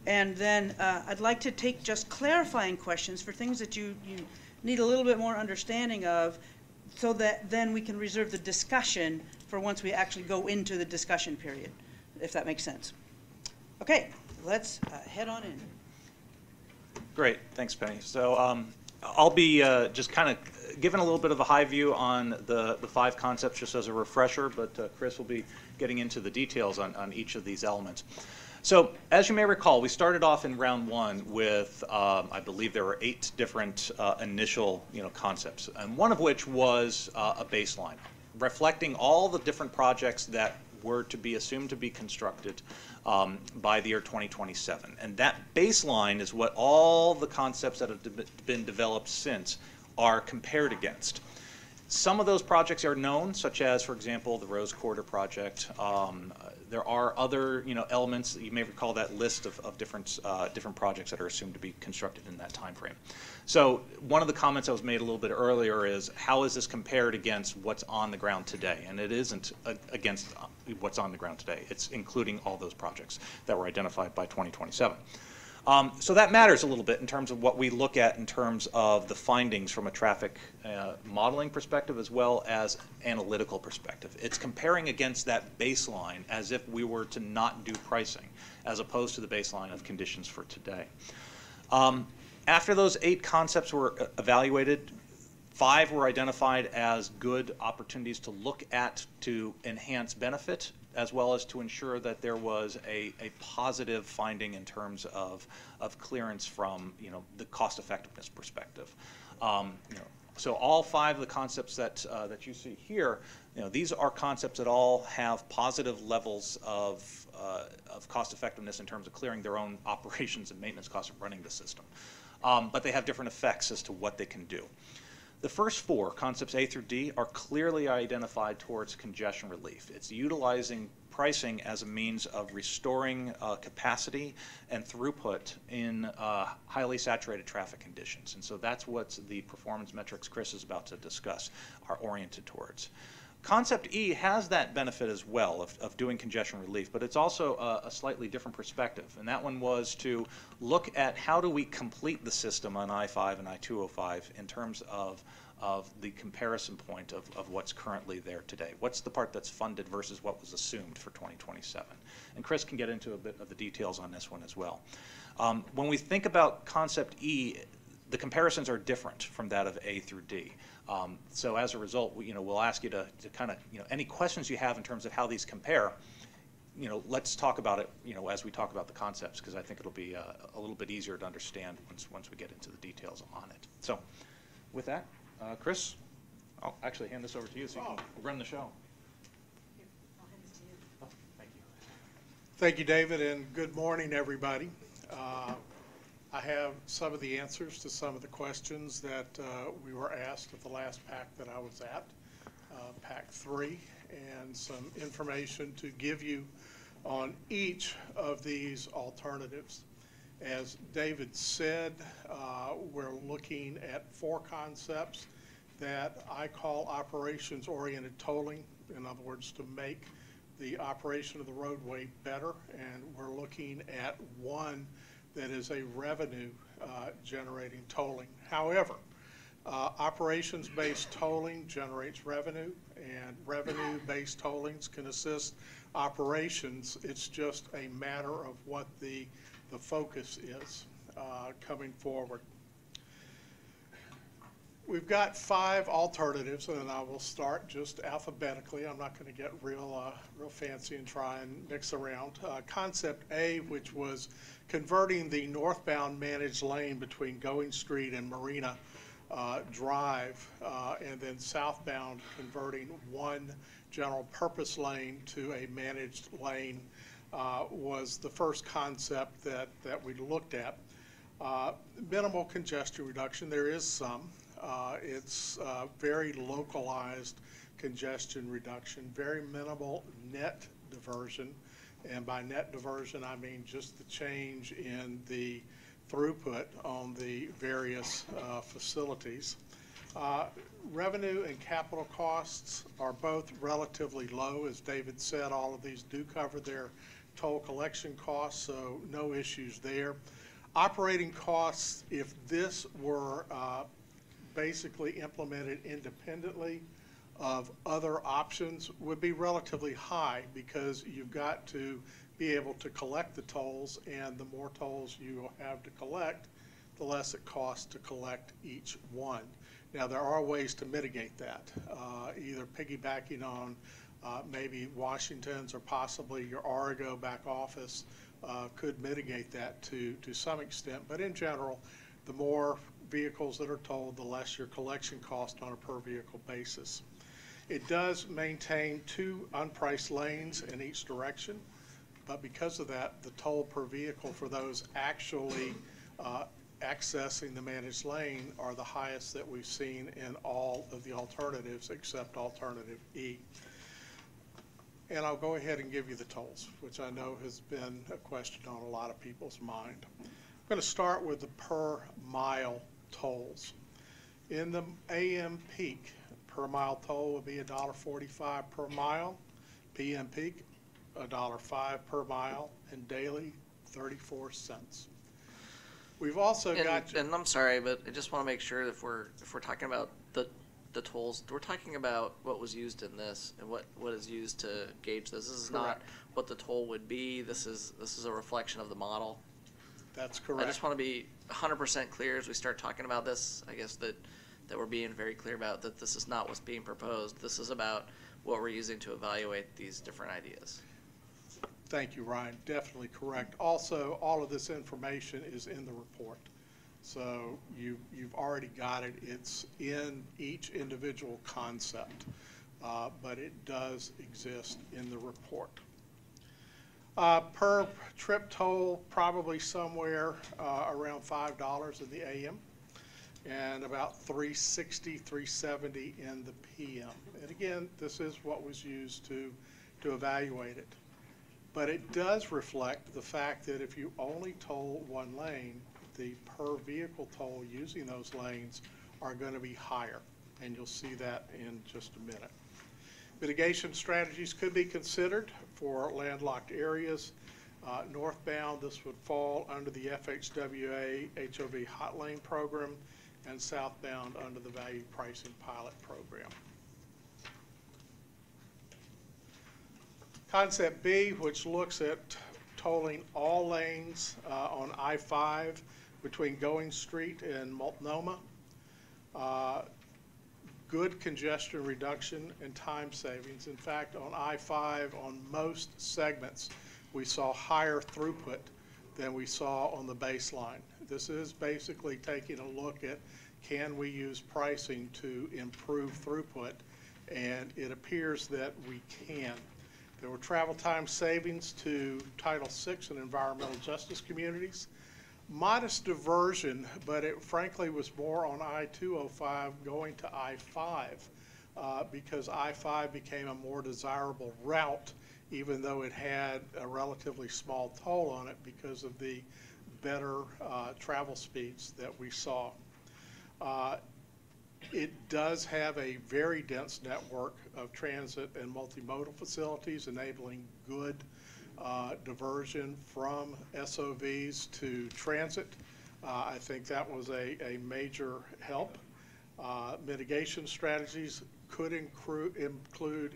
And then I'd like to take just clarifying questions for things that you need a little bit more understanding of, so that then we can reserve the discussion for once we actually go into the discussion period, if that makes sense. Okay, let's head on in. Great, thanks, Penny. So I'll be just kind of giving a little bit of a high view on the 5 concepts just as a refresher, but Chris will be getting into the details on each of these elements. So as you may recall, we started off in round 1 with, I believe there were 8 different initial concepts, and one of which was a baseline, reflecting all the different projects that were to be assumed to be constructed by the year 2027. And that baseline is what all the concepts that have been developed since are compared against. Some of those projects are known, such as, for example, the Rose Quarter project. There are other, elements. You may recall that list of different projects that are assumed to be constructed in that time frame. So one of the comments that was made a little bit earlier is, how is this compared against what's on the ground today? And it isn't against what's on the ground today. It's including all those projects that were identified by 2027. So that matters a little bit in terms of what we look at in terms of the findings from a traffic modeling perspective as well as analytical perspective. It's comparing against that baseline as if we were to not do pricing, as opposed to the baseline of conditions for today. After those 8 concepts were evaluated, 5 were identified as good opportunities to look at to enhance benefit, as well as to ensure that there was a positive finding in terms of clearance from the cost effectiveness perspective. So all 5 of the concepts that you see here, these are concepts that all have positive levels of cost effectiveness in terms of clearing their own operations and maintenance costs of running the system. But they have different effects as to what they can do. The first 4, concepts A through D, are clearly identified towards congestion relief. It's utilizing pricing as a means of restoring capacity and throughput in highly saturated traffic conditions. And so that's what the performance metrics Chris is about to discuss are oriented towards. Concept E has that benefit as well of doing congestion relief, but it's also a slightly different perspective. And that one was to look at how do we complete the system on I-5 and I-205 in terms of the comparison point of what's currently there today. What's the part that's funded versus what was assumed for 2027? And Chris can get into a bit of the details on this one as well. When we think about concept E, the comparisons are different from that of A through D. So as a result, we'll ask you to kind of, any questions you have in terms of how these compare, let's talk about it, as we talk about the concepts, because I think it'll be a little bit easier to understand once we get into the details on it. So with that, Chris, I'll actually hand this over to you so you can run the show. Oh, thank you. Thank you, David, and good morning, everybody. I have some of the answers to some of the questions that we were asked at the last PAC that I was at, PAC 3, and some information to give you on each of these alternatives. As David said, we're looking at 4 concepts that I call operations-oriented tolling. In other words, to make the operation of the roadway better, and we're looking at one that is a revenue generating tolling. However, operations-based tolling generates revenue, and revenue-based tollings can assist operations. It's just a matter of what the focus is coming forward. We've got 5 alternatives, and I will start just alphabetically. I'm not going to get real fancy and try and mix around. Concept A, which was converting the northbound managed lane between Going Street and Marina Drive, and then southbound converting one general purpose lane to a managed lane, was the first concept that we looked at. Minimal congestion reduction, there is some. It's very localized congestion reduction, very minimal net diversion, and by net diversion I mean just the change in the throughput on the various facilities. Revenue and capital costs are both relatively low. As David said, all of these do cover their toll collection costs, so no issues there. Operating costs, if this were basically implemented independently of other options, would be relatively high, because you've got to be able to collect the tolls, and the more tolls you have to collect, the less it costs to collect each one. Now, there are ways to mitigate that, either piggybacking on maybe Washington's or possibly your Origo back office could mitigate that to some extent, but in general, the more vehicles that are tolled, the less your collection cost on a per vehicle basis. It does maintain 2 unpriced lanes in each direction, but because of that, the toll per vehicle for those actually accessing the managed lane are the highest that we've seen in all of the alternatives except alternative E. And I'll go ahead and give you the tolls, which I know has been a question on a lot of people's mind. I'm going to start with the per mile tolls. In the AM peak, per mile toll would be $1.45 per mile, PM peak $1.05 per mile, and daily 34 cents. We've also got. And I'm sorry, but I just want to make sure that if we're talking about the tolls, we're talking about what was used in this and what is used to gauge this. This is not what the toll would be. This is a reflection of the model. That's correct. I just want to be 100% clear as we start talking about this. I guess that we're being very clear about that this is not what's being proposed. This is about what we're using to evaluate these different ideas. Thank you, Ryan. Definitely correct. Also, all of this information is in the report. So you've already got it. It's in each individual concept, but it does exist in the report. Per trip toll, probably somewhere around $5 in the AM, and about $3.60, $3.70 in the PM. And again, this is what was used to evaluate it. But it does reflect the fact that if you only toll one lane, the per vehicle toll using those lanes are going to be higher, and you'll see that in just a minute. Mitigation strategies could be considered for landlocked areas. Northbound, this would fall under the FHWA HOV Hot Lane Program, and southbound under the Value Pricing Pilot Program. Concept B, which looks at tolling all lanes on I-5 between Going Street and Multnomah. Good congestion reduction and time savings. In fact, on I-5, on most segments, we saw higher throughput than we saw on the baseline. This is basically taking a look at, can we use pricing to improve throughput, and it appears that we can. There were travel time savings to Title VI and environmental justice communities. Modest diversion, but it frankly was more on I-205 going to I-5 because I-5 became a more desirable route, even though it had a relatively small toll on it because of the better travel speeds that we saw. It does have a very dense network of transit and multimodal facilities enabling good diversion from SOVs to transit. I think that was a major help. Mitigation strategies could include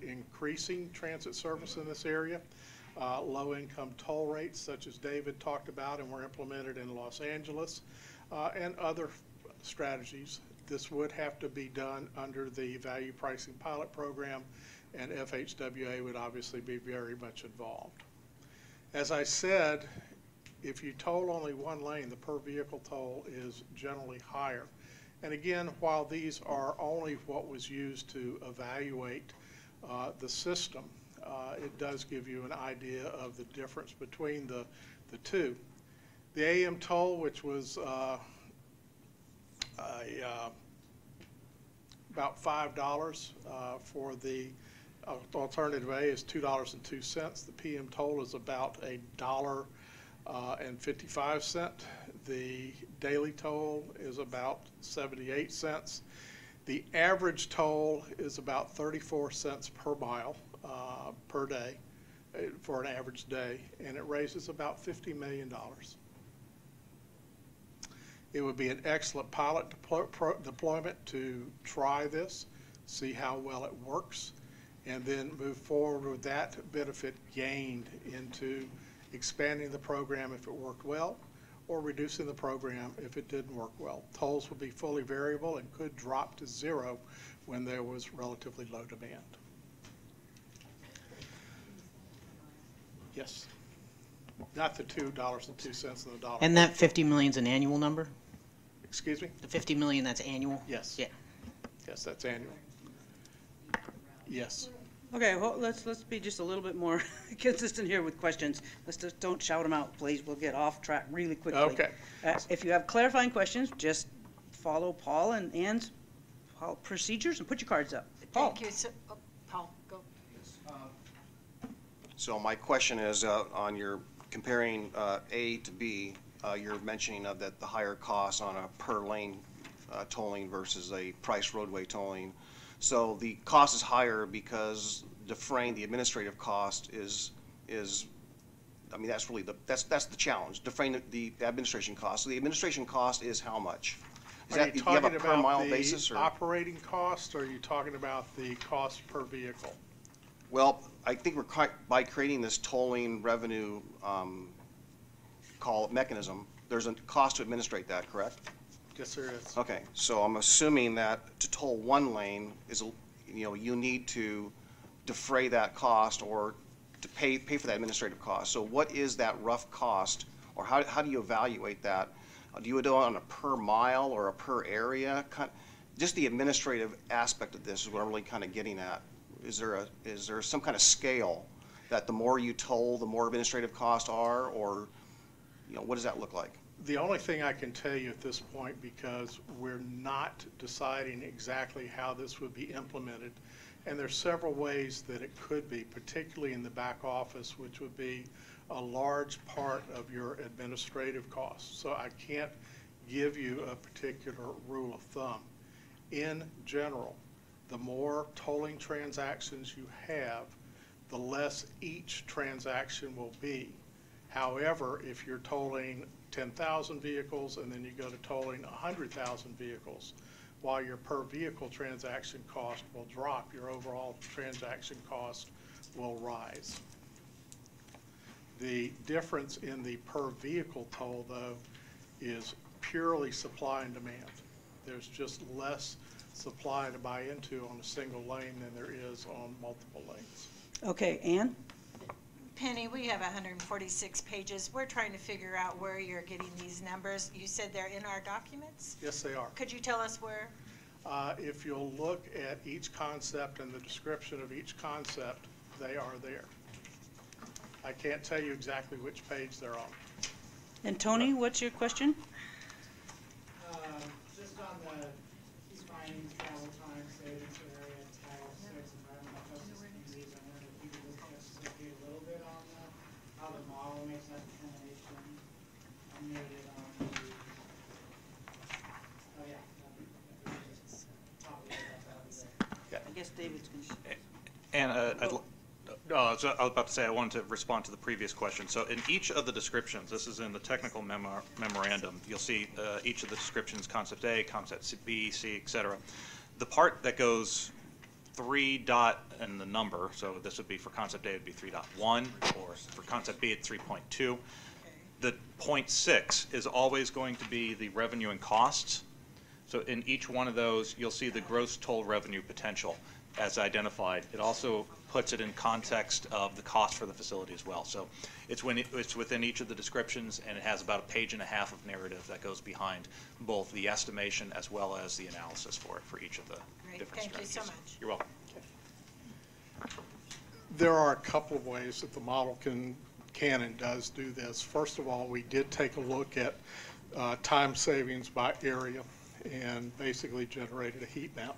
increasing transit service in this area. Low-income toll rates, such as David talked about and were implemented in Los Angeles, and other strategies. This would have to be done under the value pricing pilot program, and FHWA would obviously be very much involved. As I said, if you toll only one lane, the per vehicle toll is generally higher. And again, while these are only what was used to evaluate the system, it does give you an idea of the difference between the two. The AM toll, which was about $5 for the alternative A, is $2.02. The PM toll is about $1.55. The daily toll is about 78 cents. The average toll is about 34 cents per mile per day for an average day, and it raises about $50 million. It would be an excellent pilot deployment to try this, see how well it works, and then move forward with that benefit gained into expanding the program if it worked well, or reducing the program if it didn't work well. Tolls would be fully variable and could drop to zero when there was relatively low demand. Yes. Not the $2.02 and the dollar. And that 50 million is an annual number? Excuse me? The 50 million, that's annual? Yes. Yeah. Yes, that's annual. Yes. Okay, well, let's be just a little bit more consistent here with questions. Let's just don't shout them out, please. We'll get off track really quickly. Okay. If you have clarifying questions, just follow Paul and Ann's procedures and put your cards up. Paul. Thank you. So, Paul, go. So my question is on your comparing A to B, you're mentioning that the higher cost on a per lane tolling versus a price roadway tolling. So the cost is higher because defraying the administrative cost is I mean, that's really that's the challenge, defraying the administration cost. So the administration cost is how much? Is Are that, you do you have a talking per about mile the basis, or? operating cost, or are you talking about the cost per vehicle? Well, I think we're by creating this tolling revenue mechanism, there's a cost to administrate that, correct? Yes, there is. Okay, so I'm assuming that to toll one lane is, you need to defray that cost or to pay for that administrative cost. So what is that rough cost, or how do you evaluate that? Do you do it on a per mile or a per area? Just the administrative aspect of this is what I'm really kind of getting at. Is there some kind of scale that the more you toll, the more administrative costs are, or what does that look like? The only thing I can tell you at this point, because we're not deciding exactly how this would be implemented, and there's several ways that it could be, particularly in the back office, which would be a large part of your administrative costs. So I can't give you a particular rule of thumb. In general, the more tolling transactions you have, the less each transaction will be. However, if you're tolling 10,000 vehicles and then you go to tolling 100,000 vehicles, while your per vehicle transaction cost will drop, your overall transaction cost will rise. The difference in the per vehicle toll, though, is purely supply and demand. There's just less supply to buy into on a single lane than there is on multiple lanes. Okay, Ann? Penny, we have 146 pages. We're trying to figure out where you're getting these numbers. You said they're in our documents? Yes, they are. Could you tell us where? If you'll look at each concept and the description of each concept, they are there. I can't tell you exactly which page they're on. And Tony, what's your question? Just on the key findings, travel time, savings area, Title 6, environmental justice communities, I wonder if you could just educate a little bit on how the model makes that determination. I made it on the, oh yeah. David's going to. And I was about to say, I wanted to respond to the previous question. So in each of the descriptions, this is in the technical memorandum, you'll see each of the descriptions, concept A, concept B, C, et cetera. The part that goes 3 dot and the number, so this would be for concept A, it would be 3.1, or for concept B, it's 3.2. The 0.6 is always going to be the revenue and costs. So in each one of those, you'll see the gross toll revenue potential as identified. It also puts it in context of the cost for the facility as well. So it's within each of the descriptions, and it has about a page and a half of narrative that goes behind both the estimation as well as the analysis for it for each of the different Thank you strategies. so much. You're welcome. There are a couple of ways that the model can and does do this. First of all, we did take a look at time savings by area and basically generated a heat map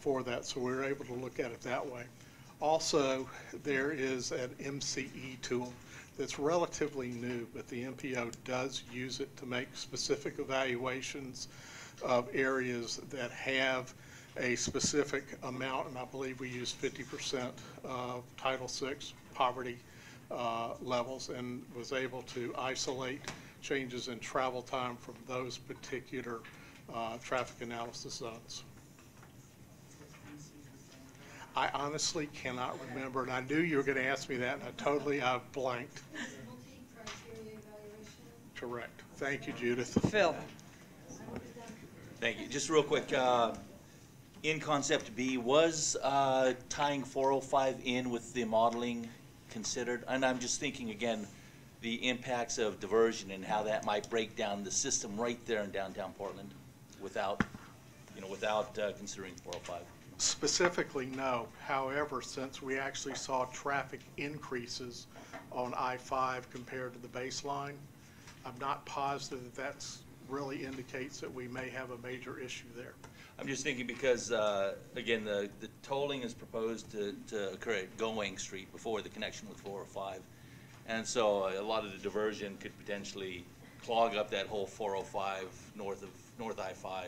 for that, so we were able to look at it that way. Also, there is an MCE tool that's relatively new, but the MPO does use it to make specific evaluations of areas that have a specific amount, and I believe we use 50% of Title VI poverty levels, and was able to isolate changes in travel time from those particular traffic analysis zones. I honestly cannot remember, and I knew you were going to ask me that, and I've blanked. Correct. Thank you, Judith. Phil. Thank you. Just real quick, in concept B, was tying 405 in with the modeling considered? And I'm just thinking again, the impacts of diversion and how that might break down the system right there in downtown Portland without considering 405. Specifically, no. However, since we actually saw traffic increases on I-5 compared to the baseline, I'm not positive that that's really indicates that we may have a major issue there. I'm just thinking because, again, the tolling is proposed to occur at Going Street before the connection with 405. And so a lot of the diversion could potentially clog up that whole 405 north I-5.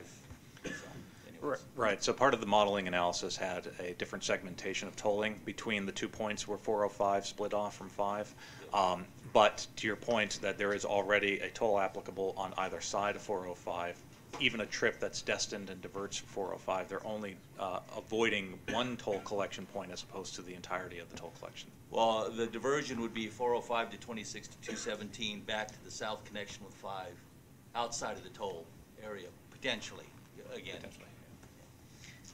So, right. So part of the modeling analysis had a different segmentation of tolling between the 2 points where 405 split off from 5. But to your point that there is already a toll applicable on either side of 405, even a trip that's destined and diverts from 405, they're only avoiding one toll collection point as opposed to the entirety of the toll collection. well, the diversion would be 405 to 26 to 217 back to the south connection with 5 outside of the toll area, potentially, again. Potentially.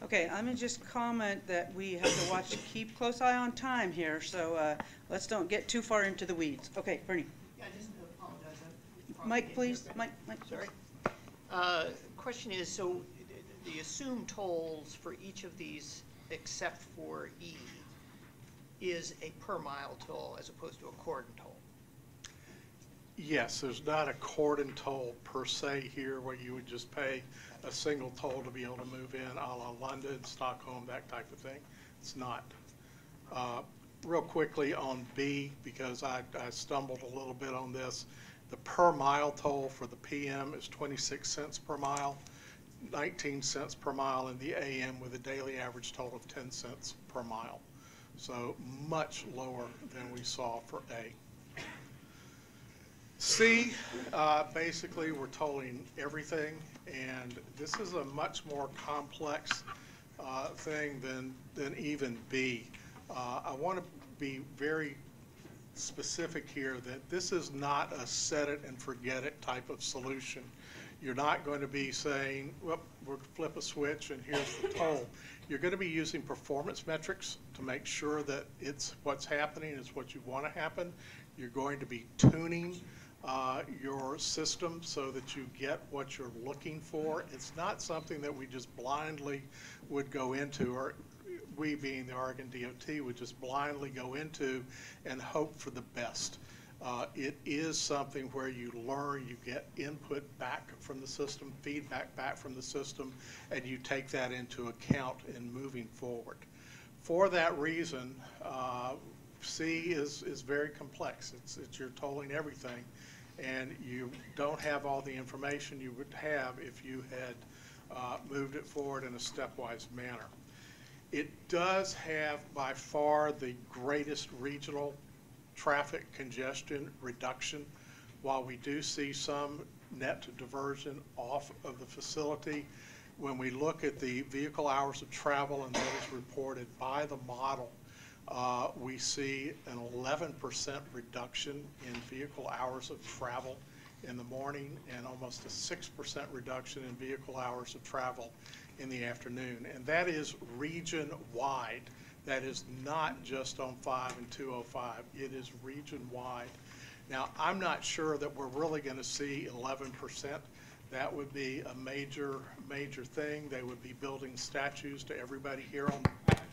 Okay, I'm going to just comment that we have to keep close eye on time here, so let's don't get too far into the weeds. Okay, Bernie. Yeah, I just apologize. Mike, please. Mike, sorry. Question is, so the assumed tolls for each of these, except for E, is a per mile toll as opposed to a cordon toll? Yes, there's not a cordon toll per se here where you would just pay a single toll to be able to move in, a la London, Stockholm, that type of thing. It's not. Real quickly on B, because I stumbled a little bit on this, the per mile toll for the PM is 26 cents per mile, 19 cents per mile in the AM, with a daily average toll of 10 cents per mile. So much lower than we saw for A. C, basically we're tolling everything, and this is a much more complex thing than even B. I want to be very specific here that this is not a set it and forget it type of solution. You're not going to be saying, well, we'll flip a switch and here's the toll. You're going to be using performance metrics to make sure that it's what's happening is what you want to happen. You're going to be tuning your system so that you get what you're looking for. It's not something that we just blindly would go into, or we being the Oregon DOT would just blindly go into and hope for the best. It is something where you learn, you get input back from the system, feedback back from the system, and you take that into account in moving forward. For that reason, C is very complex. It's you're tolling everything, and you don't have all the information you would have if you had moved it forward in a stepwise manner. It does have by far the greatest regional traffic congestion reduction. While we do see some net diversion off of the facility, when we look at the vehicle hours of travel and that is reported by the model, we see an 11% reduction in vehicle hours of travel in the morning and almost a 6% reduction in vehicle hours of travel in the afternoon. And that is region-wide. That is not just on 5 and 205. It is region-wide. Now, I'm not sure that we're really going to see 11%. That would be a major, major thing. They would be building statues to everybody here on the planet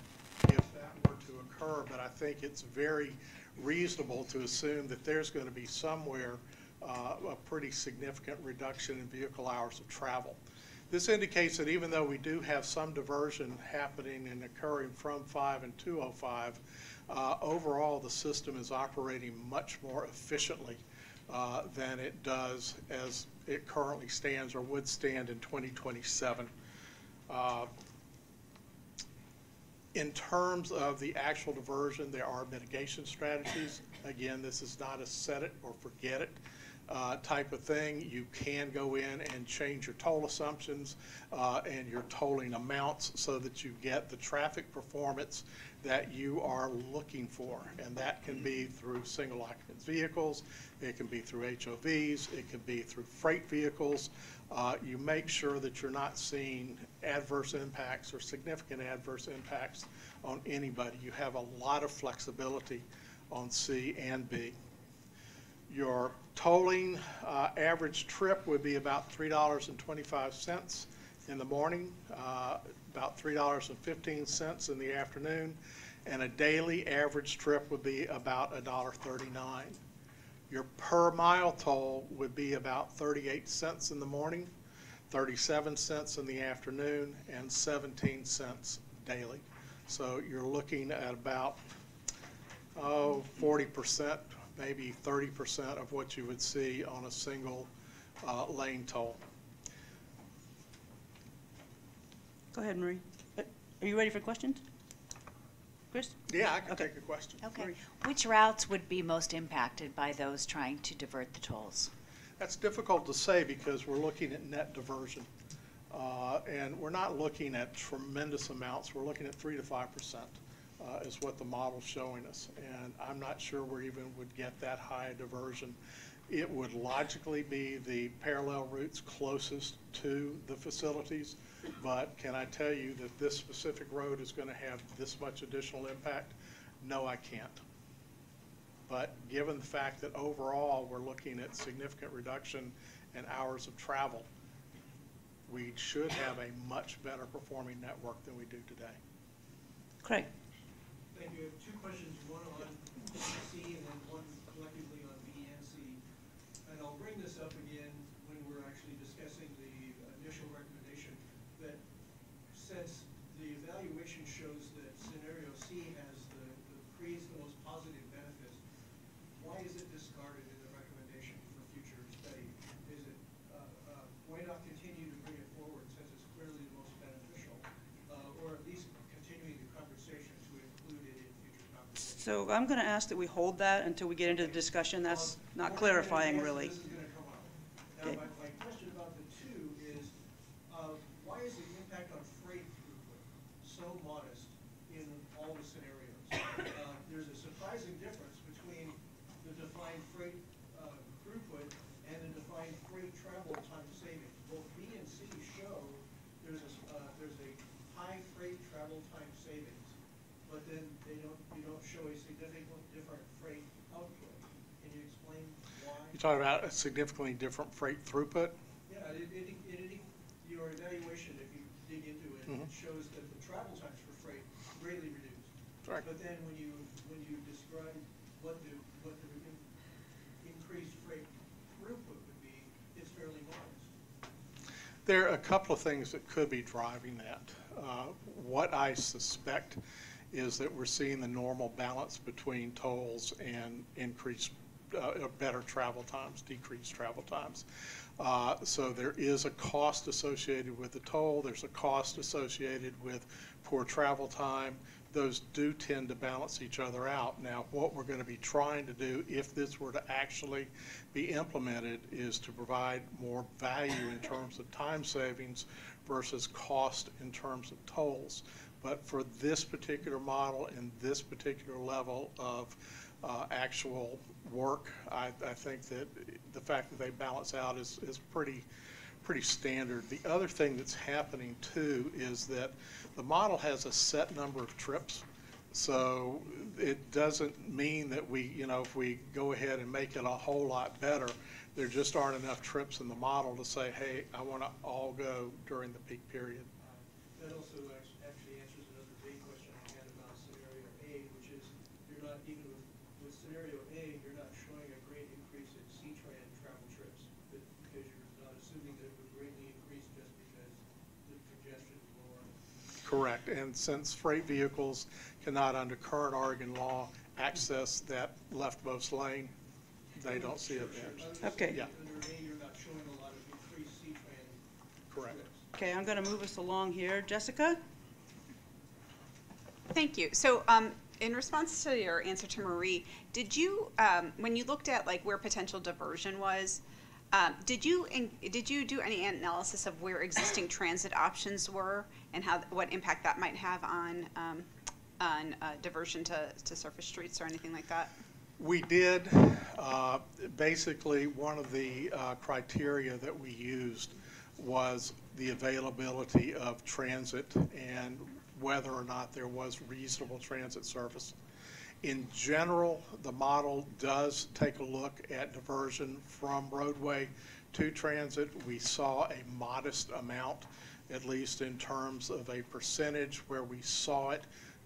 if that were to occur. But I think it's very reasonable to assume that there's going to be somewhere a pretty significant reduction in vehicle hours of travel. This indicates that even though we do have some diversion happening and occurring from 5 and 205, overall the system is operating much more efficiently than it does as it currently stands or would stand in 2027. In terms of the actual diversion, there are mitigation strategies. Again, this is not a set it or forget it type of thing. You can go in and change your toll assumptions and your tolling amounts so that you get the traffic performance that you are looking for. And that can be through single occupant vehicles, it can be through HOVs, it can be through freight vehicles. You make sure that you're not seeing adverse impacts or significant adverse impacts on anybody. You have a lot of flexibility on C and B. Your tolling average trip would be about $3.25 in the morning, about $3.15 in the afternoon, and a daily average trip would be about $1.39. Your per mile toll would be about 38 cents in the morning, 37 cents in the afternoon, and 17 cents daily. So you're looking at about 40%, maybe 30% of what you would see on a single lane toll. Go ahead, Marie. Are you ready for questions? Chris? Yeah, I can take a question. Okay. Which routes would be most impacted by those trying to divert the tolls? That's difficult to say because we're looking at net diversion. And we're not looking at tremendous amounts. We're looking at 3 to 5% is what the model's showing us. And I'm not sure we even would get that high a diversion. It would logically be the parallel routes closest to the facilities. But can I tell you that this specific road is going to have this much additional impact? No, I can't. But given the fact that overall we're looking at significant reduction in hours of travel, we should have a much better performing network than we do today. Craig. Thank you. I have two questions, one on C and then one collectively on B and C. And I'll bring this up again when we're actually discussing the initial recommendation, that since the evaluation shows that scenario C creates the most positive benefits, why is it discarded in the recommendation for future study? Is it, why not continue to bring it forward since it's clearly the most beneficial, or at least continuing the conversation to include it in future conversations? So I'm going to ask that we hold that until we get into the discussion. That's not clarifying, really. This is going to come out. Now, my question about the two is, why is the impact on freight throughput so modest in all the scenarios? There's a surprising difference between the defined freight throughput and the defined freight travel time savings. Both B and C show there's a high freight travel time savings, but then you don't show a significantly different freight output. Can you explain why? You're talking about a significantly different freight throughput? Yeah, your evaluation, if you dig into it, it shows that the travel times for freight greatly reduced. Right. But then when you describe what the increased freight throughput would be, it's fairly modest. There are a couple of things that could be driving that. What I suspect is that we're seeing the normal balance between tolls and increased better travel times, decreased travel times. So there is a cost associated with the toll. There's a cost associated with poor travel time. Those do tend to balance each other out. Now, what we're going to be trying to do, if this were to actually be implemented, is to provide more value in terms of time savings versus cost in terms of tolls. But for this particular model and this particular level of actual work, I think that the fact that they balance out is pretty standard. The other thing that's happening too is that the model has a set number of trips, so it doesn't mean that we, if we go ahead and make it a whole lot better, there just aren't enough trips in the model to say, hey, I want to all go during the peak period. That also actually answers another big question I had about scenario A, which is you're not, even with scenario A, you're not showing a great increase in C-Tran travel trips, because you're not assuming that it would greatly increase just because the congestion is lower. Correct, and since freight vehicles cannot, under current Oregon law, access that leftmost lane, they don't see it there. Okay. Yeah. Under A, you're not showing a lot of increased C-Tran Correct. trips. Okay, I'm going to move us along here. Jessica? Thank you. So in response to your answer to Marie, did you, when you looked at like where potential diversion was, did you do any analysis of where existing transit options were and what impact that might have on diversion to surface streets or anything like that? We did. Basically, one of the criteria that we used was the availability of transit and whether or not there was reasonable transit service. In general, the model does take a look at diversion from roadway to transit. We saw a modest amount, at least in terms of a percentage, where we saw it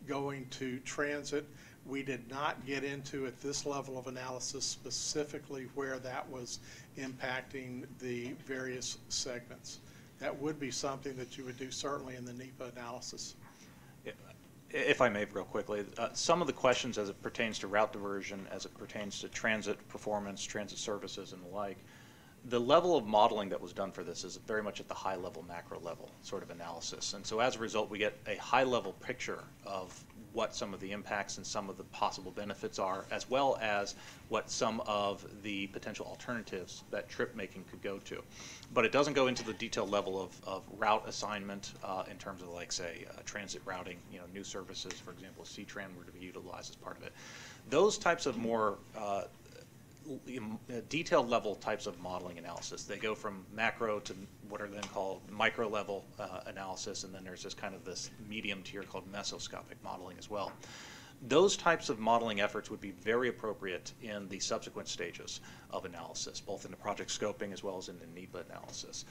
going to transit. We did not get into, at this level of analysis, specifically where that was impacting the various segments. That would be something that you would do certainly in the NEPA analysis. If I may, real quickly, some of the questions as it pertains to route diversion, as it pertains to transit performance, transit services, and the like, the level of modeling that was done for this is very much at the high level, macro level sort of analysis. And so as a result, we get a high level picture of what some of the impacts and some of the possible benefits are, as well as what some of the potential alternatives that trip making could go to. But it doesn't go into the detailed level of route assignment in terms of, like, say, transit routing, new services, for example, C-Tran were to be utilized as part of it. Those types of more detailed level types of modeling analysis. They go from macro to what are then called micro level analysis, and then there's this kind of this medium tier called mesoscopic modeling as well. Those types of modeling efforts would be very appropriate in the subsequent stages of analysis, both in the project scoping as well as in the NEPA analysis.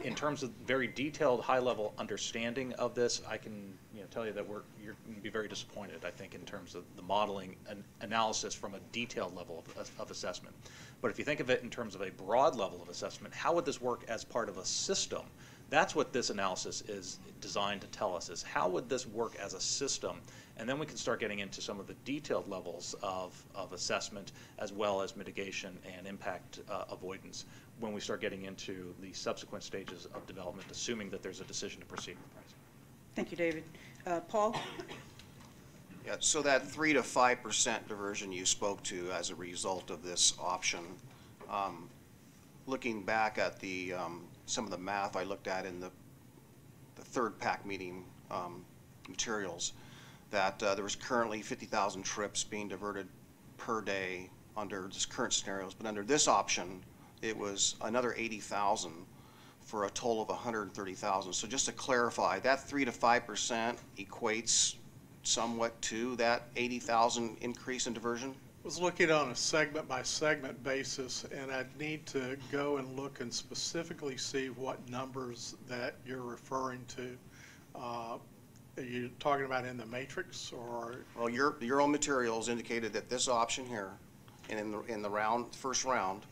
In terms of very detailed, high-level understanding of this, I can tell you that you're going to be very disappointed, I think, in terms of the modeling and analysis from a detailed level of assessment. But if you think of it in terms of a broad level of assessment, how would this work as part of a system? That's what this analysis is designed to tell us, is how would this work as a system? And then we can start getting into some of the detailed levels of assessment, as well as mitigation and impact avoidance, when we start getting into the subsequent stages of development, assuming that there's a decision to proceed with pricing. Thank you, David. Paul? Yeah, so that 3 to 5% diversion you spoke to as a result of this option, looking back at the some of the math I looked at in the third PAC meeting materials, that there was currently 50,000 trips being diverted per day under this current scenarios, but under this option, it was another 80,000 for a total of 130,000. So just to clarify, that 3 to 5% equates somewhat to that 80,000 increase in diversion? I was looking on a segment by segment basis, and I'd need to go and look and specifically see what numbers that you're referring to. Are you talking about in the matrix, or? Well, your own materials indicated that this option here, and in the first round,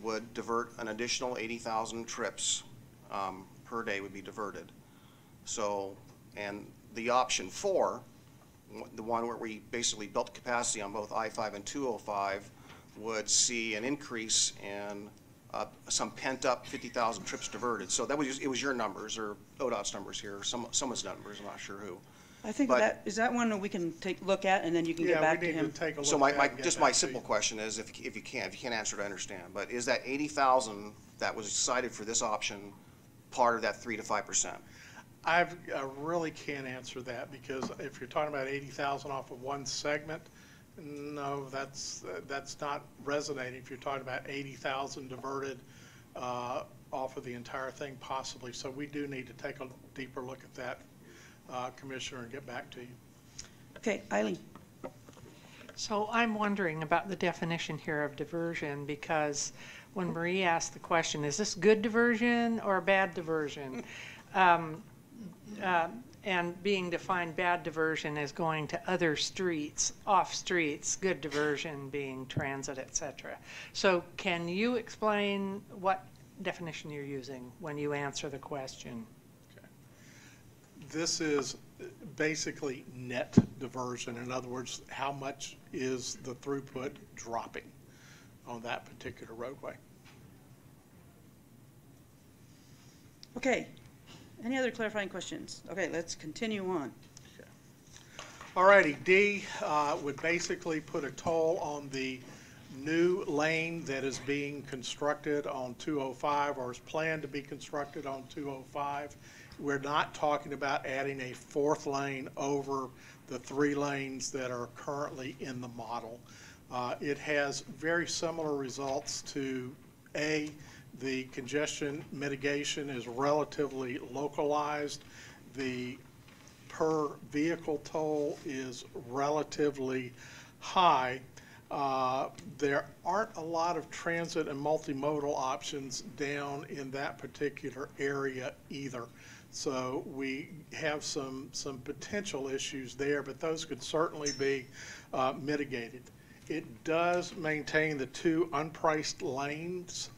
would divert an additional 80,000 trips per day would be diverted. So, and the option 4, the one where we basically built capacity on both I-5 and 205, would see an increase in some pent-up 50,000 trips diverted. So that was just, it was your numbers, or ODOT's numbers here, someone's numbers, I'm not sure who. I think But- is that one that we can look at, and then you can get back to him? So my simple question is, if you can't answer it, I understand, but is that 80,000 that was cited for this option part of that 3 to 5%? I really can't answer that, because if you're talking about 80,000 off of one segment, no, that's not resonating. If you're talking about 80,000 diverted off of the entire thing, possibly. So we do need to take a deeper look at that, Commissioner, and get back to you. Okay, Eileen. So I'm wondering about the definition here of diversion, because when Marie asked the question, is this good diversion or bad diversion? And being defined, bad diversion is going to other streets, off streets, good diversion being transit, etc. So can you explain what definition you're using when you answer the question? Okay. This is basically net diversion. In other words, how much is the throughput dropping on that particular roadway? Okay. Any other clarifying questions? Okay, let's continue on. Okay. All righty, D would basically put a toll on the new lane that is being constructed on 205, or is planned to be constructed on 205. We're not talking about adding a fourth lane over the 3 lanes that are currently in the model. It has very similar results to A. The congestion mitigation is relatively localized. The per vehicle toll is relatively high. There aren't a lot of transit and multimodal options down in that particular area either. So we have some potential issues there, but those could certainly be mitigated. It does maintain the 2 unpriced lanes,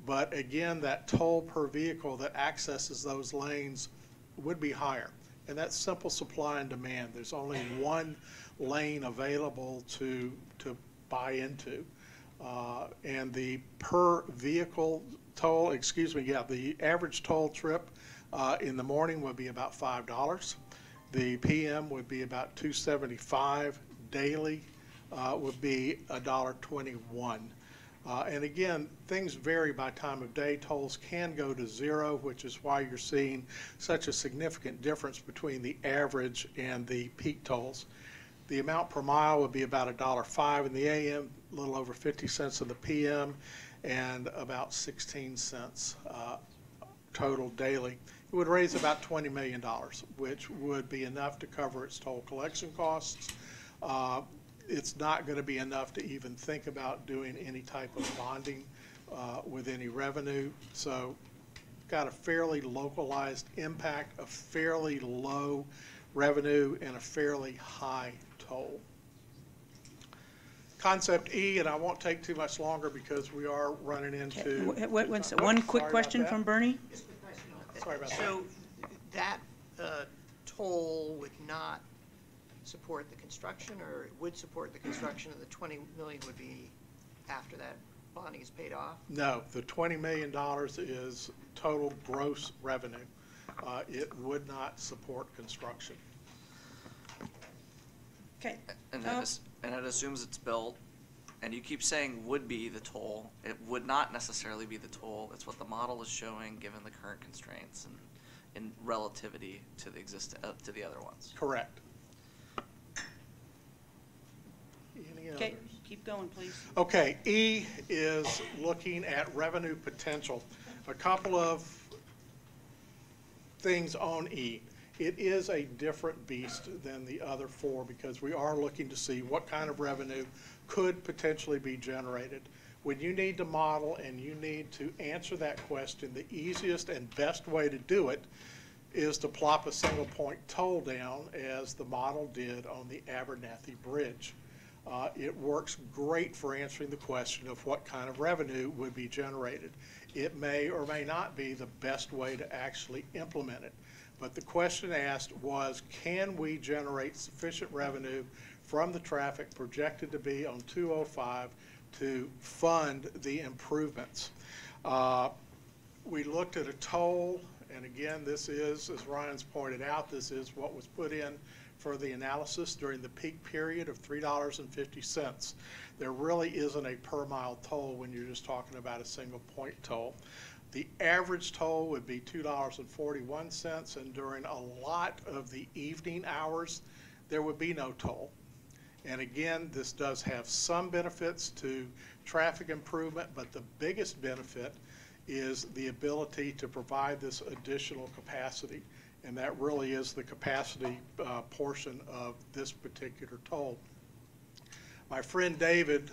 but again, that toll per vehicle that accesses those lanes would be higher. And that's simple supply and demand. There's only one lane available to buy into. And the per vehicle toll, the average toll trip in the morning would be about $5. The PM would be about $2.75. Daily would be $1.21. And again, things vary by time of day. Tolls can go to 0, which is why you're seeing such a significant difference between the average and the peak tolls. The amount per mile would be about $1.05 in the AM, a little over 50 cents in the PM, and about 16 cents total daily. It would raise about $20 million, which would be enough to cover its toll collection costs. It's not going to be enough to even think about doing any type of bonding with any revenue. So got a fairly localized impact, a fairly low revenue, and a fairly high toll. Concept E, and I won't take too much longer because we are running into... One quick question from Bernie. Sorry about that. So that toll would not support the construction, or it would support the construction, and the $20 million would be after that bonding is paid off? No, the $20 million is total gross revenue. It would not support construction. Okay. And it assumes it's built, and you keep saying would be the toll. It would not necessarily be the toll. It's what the model is showing given the current constraints and in relativity to the other ones. Correct. Okay, keep going, please. Okay, E is looking at revenue potential. A couple of things on E. It is a different beast than the other 4 because we are looking to see what kind of revenue could potentially be generated. When you need to model and you need to answer that question, the easiest and best way to do it is to plop a single point toll down, as the model did on the Abernathy Bridge. It works great for answering the question of what kind of revenue would be generated. It may or may not be the best way to actually implement it. But the question asked was, can we generate sufficient revenue from the traffic projected to be on 205 to fund the improvements? We looked at a toll, and again, this is, as Ryan's pointed out, this is what was put in for the analysis during the peak period of $3.50. There really isn't a per mile toll when you're just talking about a single point toll. The average toll would be $2.41, and during a lot of the evening hours, there would be no toll. And again, this does have some benefits to traffic improvement, but the biggest benefit is the ability to provide this additional capacity. And that really is the capacity portion of this particular toll. My friend David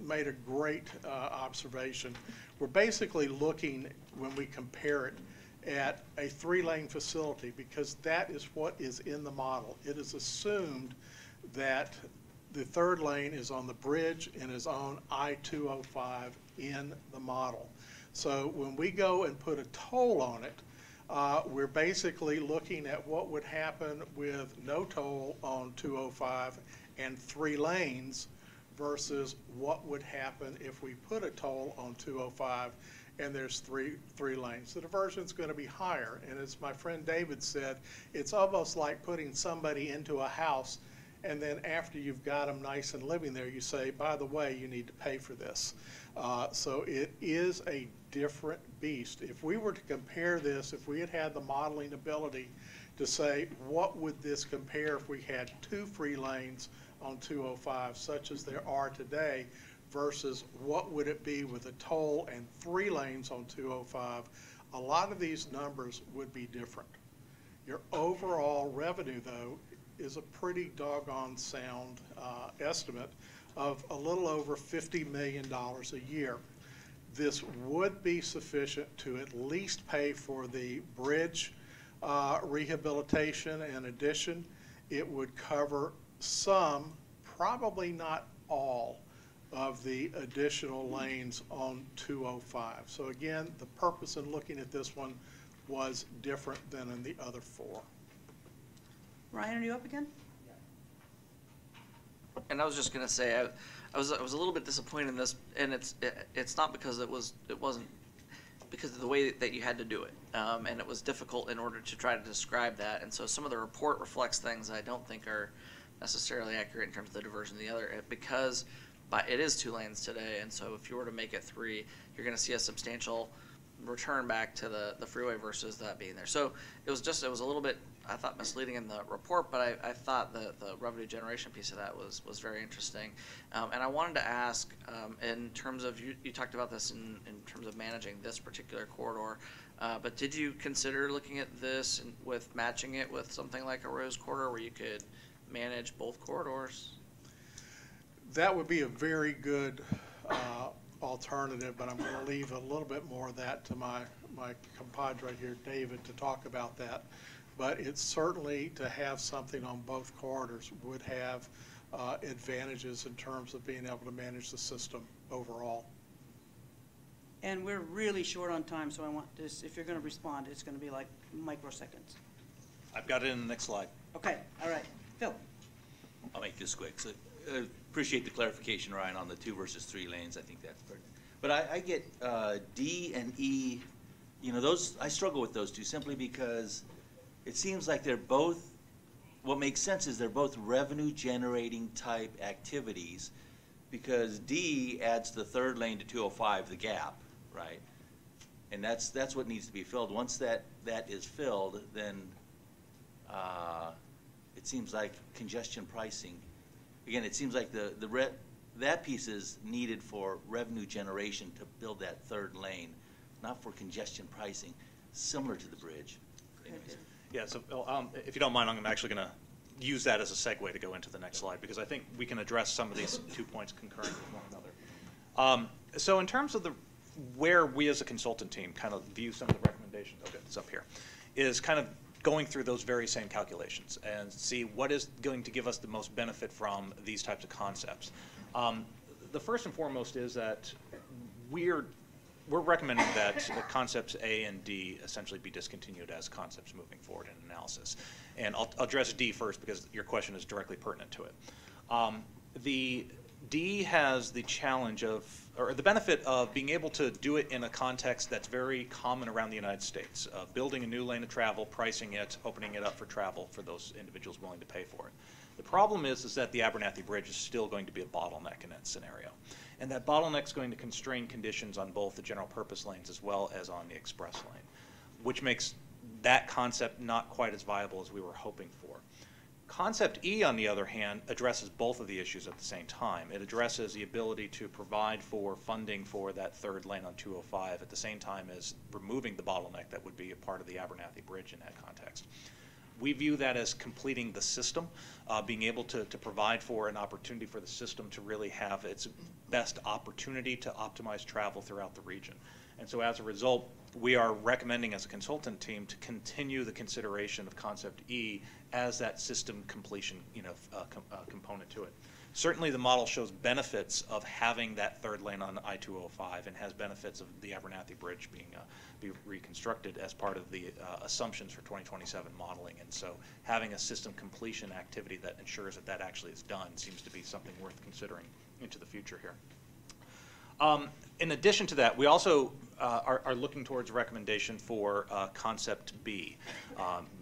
made a great observation. We're basically looking, when we compare it, at a 3-lane facility, because that is what is in the model. It is assumed that the 3rd lane is on the bridge and is on I-205 in the model. So when we go and put a toll on it, we're basically looking at what would happen with no toll on 205 and 3 lanes versus what would happen if we put a toll on 205 and there's three lanes. The diversion is going to be higher, and as my friend David said, it's almost like putting somebody into a house, and then after you've got them nice and living there, you say, by the way, you need to pay for this. So it is a different beast. If we were to compare this, if we had had the modeling ability to say, what would this compare if we had 2 free lanes on 205, such as there are today, versus what would it be with a toll and 3 lanes on 205, a lot of these numbers would be different. Your overall revenue, though, is a pretty doggone sound estimate of a little over $50 million a year. This would be sufficient to at least pay for the bridge rehabilitation and addition. It would cover some, probably not all, of the additional lanes on 205. So again, the purpose in looking at this one was different than in the other 4. Ryan, are you up again? And I was just going to say, I was a little bit disappointed in this, and it's not because it wasn't because of the way that you had to do it, and it was difficult in order to try to describe that. And so some of the report reflects things I don't think are necessarily accurate in terms of the diversion of the other, because it is 2 lanes today, and so if you were to make it 3, you're going to see a substantial return back to the freeway versus that being there. So it was a little bit, I thought, misleading in the report, but I thought the revenue generation piece of that was very interesting. And I wanted to ask, in terms of, you talked about this in terms of managing this particular corridor, but did you consider looking at this with matching it with something like a Rose Corridor where you could manage both corridors? That would be a very good alternative, but I'm going to leave a little bit more of that to my compadre here, David, to talk about that. But it's certainly, to have something on both corridors would have advantages in terms of being able to manage the system overall. And we're really short on time, so I want this, if you're going to respond, it's going to be like microseconds. I've got it in the next slide. Okay, all right. Phil. I'll make this quick. So, appreciate the clarification, Ryan, on the 2 versus 3 lanes. I think that's pertinent. But I get D and E, those, I struggle with those 2 simply because it seems like they're both, what makes sense is they're both revenue generating type activities, because D adds the 3rd lane to 205, the gap, right? And that's what needs to be filled. Once that is filled, then it seems like congestion pricing. Again, it seems like that piece is needed for revenue generation to build that 3rd lane, not for congestion pricing, similar to the bridge. Anyways. Yeah, so if you don't mind, I'm actually going to use that as a segue to go into the next slide, because I think we can address some of these 2 points concurrent with one another. So in terms of where we as a consultant team kind of view some of the recommendations, okay, it's up here, is kind of going through those very same calculations and see what is going to give us the most benefit from these types of concepts. The first and foremost is that we're recommending that concepts A and D essentially be discontinued as concepts moving forward in analysis. And I'll address D first because your question is directly pertinent to it. The D has the challenge of, or the benefit of being able to do it in a context that's very common around the United States, building a new lane of travel, pricing it, opening it up for travel for those individuals willing to pay for it. The problem is that the Abernathy Bridge is still going to be a bottleneck in that scenario. And that bottleneck is going to constrain conditions on both the general purpose lanes as well as on the express lane, which makes that concept not quite as viable as we were hoping for. Concept E, on the other hand, addresses both of the issues at the same time. It addresses the ability to provide for funding for that third lane on 205 at the same time as removing the bottleneck that would be a part of the Abernathy Bridge in that context. We view that as completing the system, being able to provide for an opportunity for the system to really have its best opportunity to optimize travel throughout the region. And so as a result, we are recommending as a consultant team to continue the consideration of Concept E as that system completion component to it. Certainly the model shows benefits of having that third lane on I-205 and has benefits of the Abernathy Bridge being be reconstructed as part of the assumptions for 2027 modeling. And so having a system completion activity that ensures that that actually is done seems to be something worth considering into the future here. In addition to that, we also are looking towards a recommendation for Concept B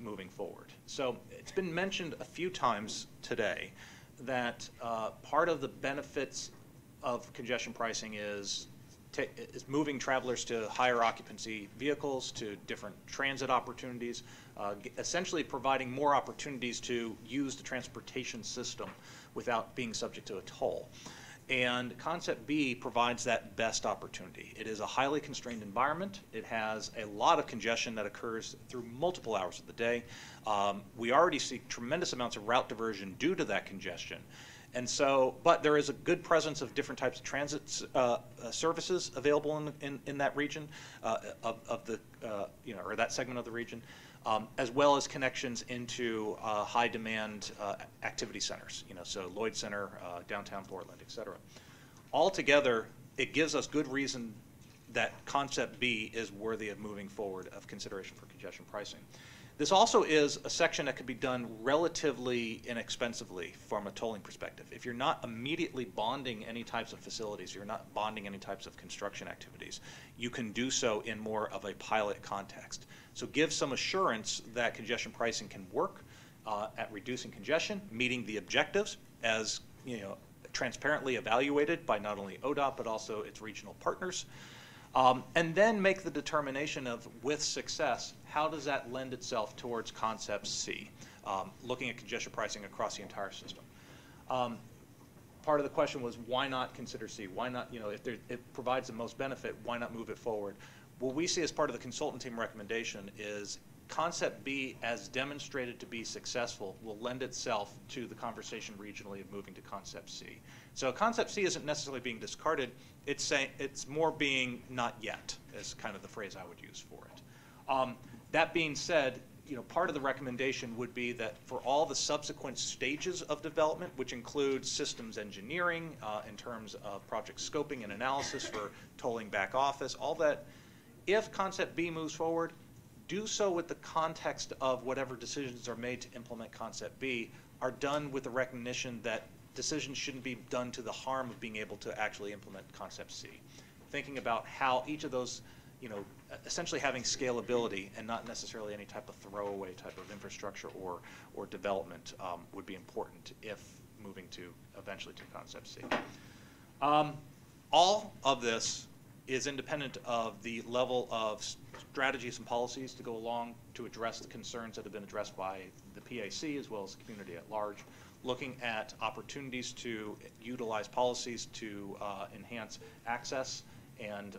moving forward. So it's been mentioned a few times today that part of the benefits of congestion pricing is moving travelers to higher occupancy vehicles, to different transit opportunities, essentially providing more opportunities to use the transportation system without being subject to a toll. And Concept B provides that best opportunity. It is a highly constrained environment. It has a lot of congestion that occurs through multiple hours of the day. We already see tremendous amounts of route diversion due to that congestion. And so, but there is a good presence of different types of transit services available in that region of the, or that segment of the region. As well as connections into high-demand activity centers, so Lloyd Center, downtown Portland, et cetera. Altogether, it gives us good reason that Concept B is worthy of moving forward of consideration for congestion pricing. This also is a section that could be done relatively inexpensively from a tolling perspective. If you're not immediately bonding any types of facilities, you're not bonding any types of construction activities, you can do so in more of a pilot context. So give some assurance that congestion pricing can work at reducing congestion, meeting the objectives as transparently evaluated by not only ODOT but also its regional partners. And then make the determination of, with success, how does that lend itself towards Concept C, looking at congestion pricing across the entire system. Part of the question was, why not consider C? Why not, if it provides the most benefit, why not move it forward? What we see as part of the consultant team recommendation is Concept B, as demonstrated to be successful, will lend itself to the conversation regionally of moving to Concept C. So Concept C isn't necessarily being discarded. It's more being not yet, is kind of the phrase I would use for it. That being said, part of the recommendation would be that for all the subsequent stages of development, which include systems engineering in terms of project scoping and analysis for tolling back office, all that, if Concept B moves forward, do so with the context of whatever decisions are made to implement Concept B are done with the recognition that decisions shouldn't be done to the harm of being able to actually implement Concept C. Thinking about how each of those, essentially having scalability and not necessarily any type of throwaway type of infrastructure or development would be important if moving to eventually to Concept C. All of this is independent of the level of strategies and policies to go along to address the concerns that have been addressed by the PAC as well as the community at large, looking at opportunities to utilize policies to enhance access and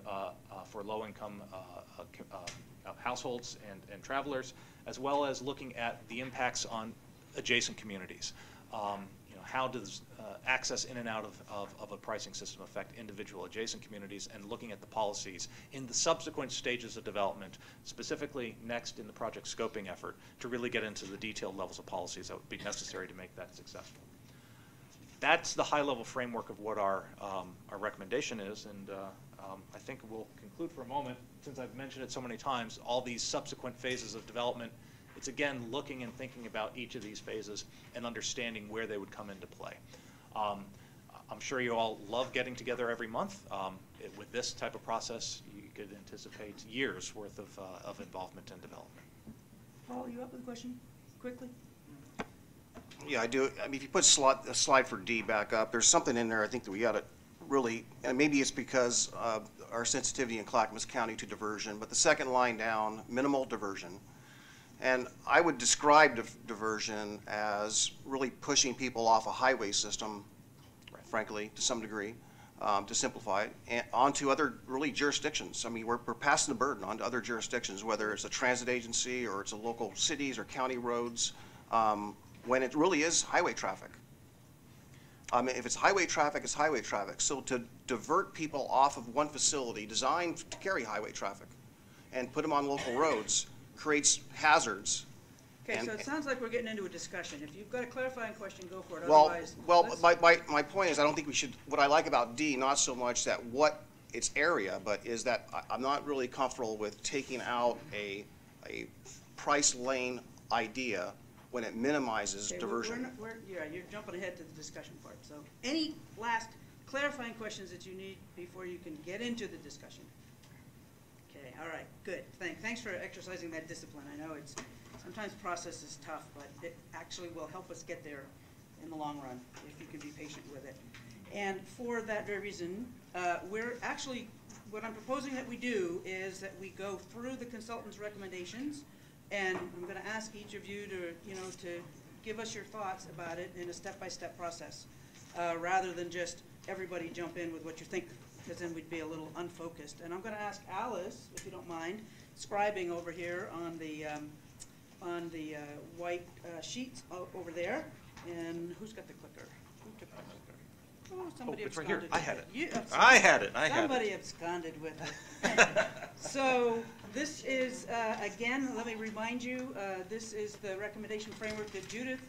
for low-income households and travelers, as well as looking at the impacts on adjacent communities. How does access in and out of a pricing system affect individual adjacent communities, and looking at the policies in the subsequent stages of development, specifically next in the project scoping effort, to really get into the detailed levels of policies that would be necessary to make that successful. That's the high-level framework of what our recommendation is, and I think we'll conclude for a moment. Since I've mentioned it so many times, all these subsequent phases of development, it's again looking and thinking about each of these phases and understanding where they would come into play. I'm sure you all love getting together every month. With this type of process, you could anticipate years worth of involvement and development. Paul, you up with a question? Quickly. Yeah, I do. I mean, if you put a slide for D back up, there's something in there I think that we got to really, and maybe it's because of our sensitivity in Clackamas County to diversion, but the second line down, minimal diversion. And I would describe diversion as really pushing people off a highway system, frankly, to some degree, to simplify it, and onto other really jurisdictions. I mean, we're passing the burden onto other jurisdictions, whether it's a transit agency or it's a local cities or county roads, when it really is highway traffic. If it's highway traffic, it's highway traffic. So to divert people off of one facility designed to carry highway traffic and put them on local roads creates hazards. Okay, so it sounds like we're getting into a discussion. If you've got a clarifying question, go for it. Well, Otherwise, my point is I don't think we should, what I like about D, not so much that what its area, but is that I'm not really comfortable with taking out a price lane idea when it minimizes okay, diversion. Yeah, you're jumping ahead to the discussion part. So any last clarifying questions that you need before you can get into the discussion? Okay, all right, good. Thanks for exercising that discipline. I know it's sometimes process is tough, but it actually will help us get there in the long run if you can be patient with it. And for that very reason, we're actually, what I'm proposing that we do is that we go through the consultant's recommendations, and I'm going to ask each of you to give us your thoughts about it in a step-by-step process, rather than just everybody jump in with what you think, because then we'd be a little unfocused. And I'm going to ask Alice, if you don't mind, scribing over here on the white sheets over there. And who's got the clicker? Who took the clicker? Oh, somebody it's right here. absconded I with had it. I had it. Somebody absconded with it. So this is, again, let me remind you, this is the recommendation framework that Judith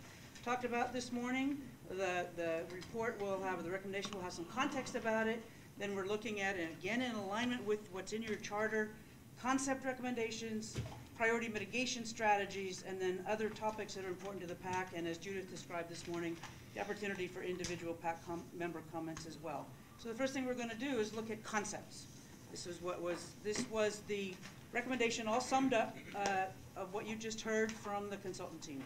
talked about this morning. The report will have, the recommendation will have some context about it. Then we're looking at, and again in alignment with what's in your charter, concept recommendations, priority mitigation strategies, and then other topics that are important to the PAC, and as Judith described this morning, the opportunity for individual PAC member comments as well. So the first thing we're going to do is look at concepts. This was the recommendation all summed up of what you just heard from the consultant team.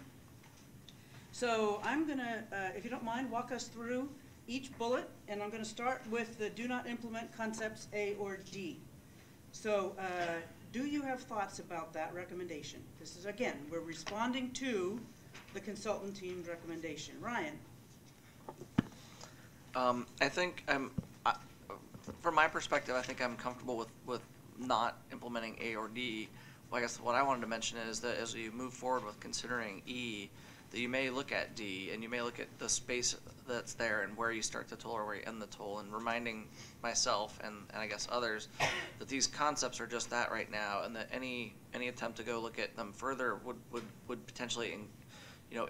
So I'm going to, if you don't mind, walk us through each bullet, and I'm going to start with the do not implement concepts A or D. So do you have thoughts about that recommendation? This is, again, we're responding to the consultant team's recommendation. Ryan? I think from my perspective, I think I'm comfortable with not implementing A or D. Well, I guess what I wanted to mention is that as you move forward with considering E, that you may look at D, and you may look at the space that's there and where you start the toll or where you end the toll, and reminding myself and I guess others that these concepts are just that right now, and that any attempt to go look at them further would potentially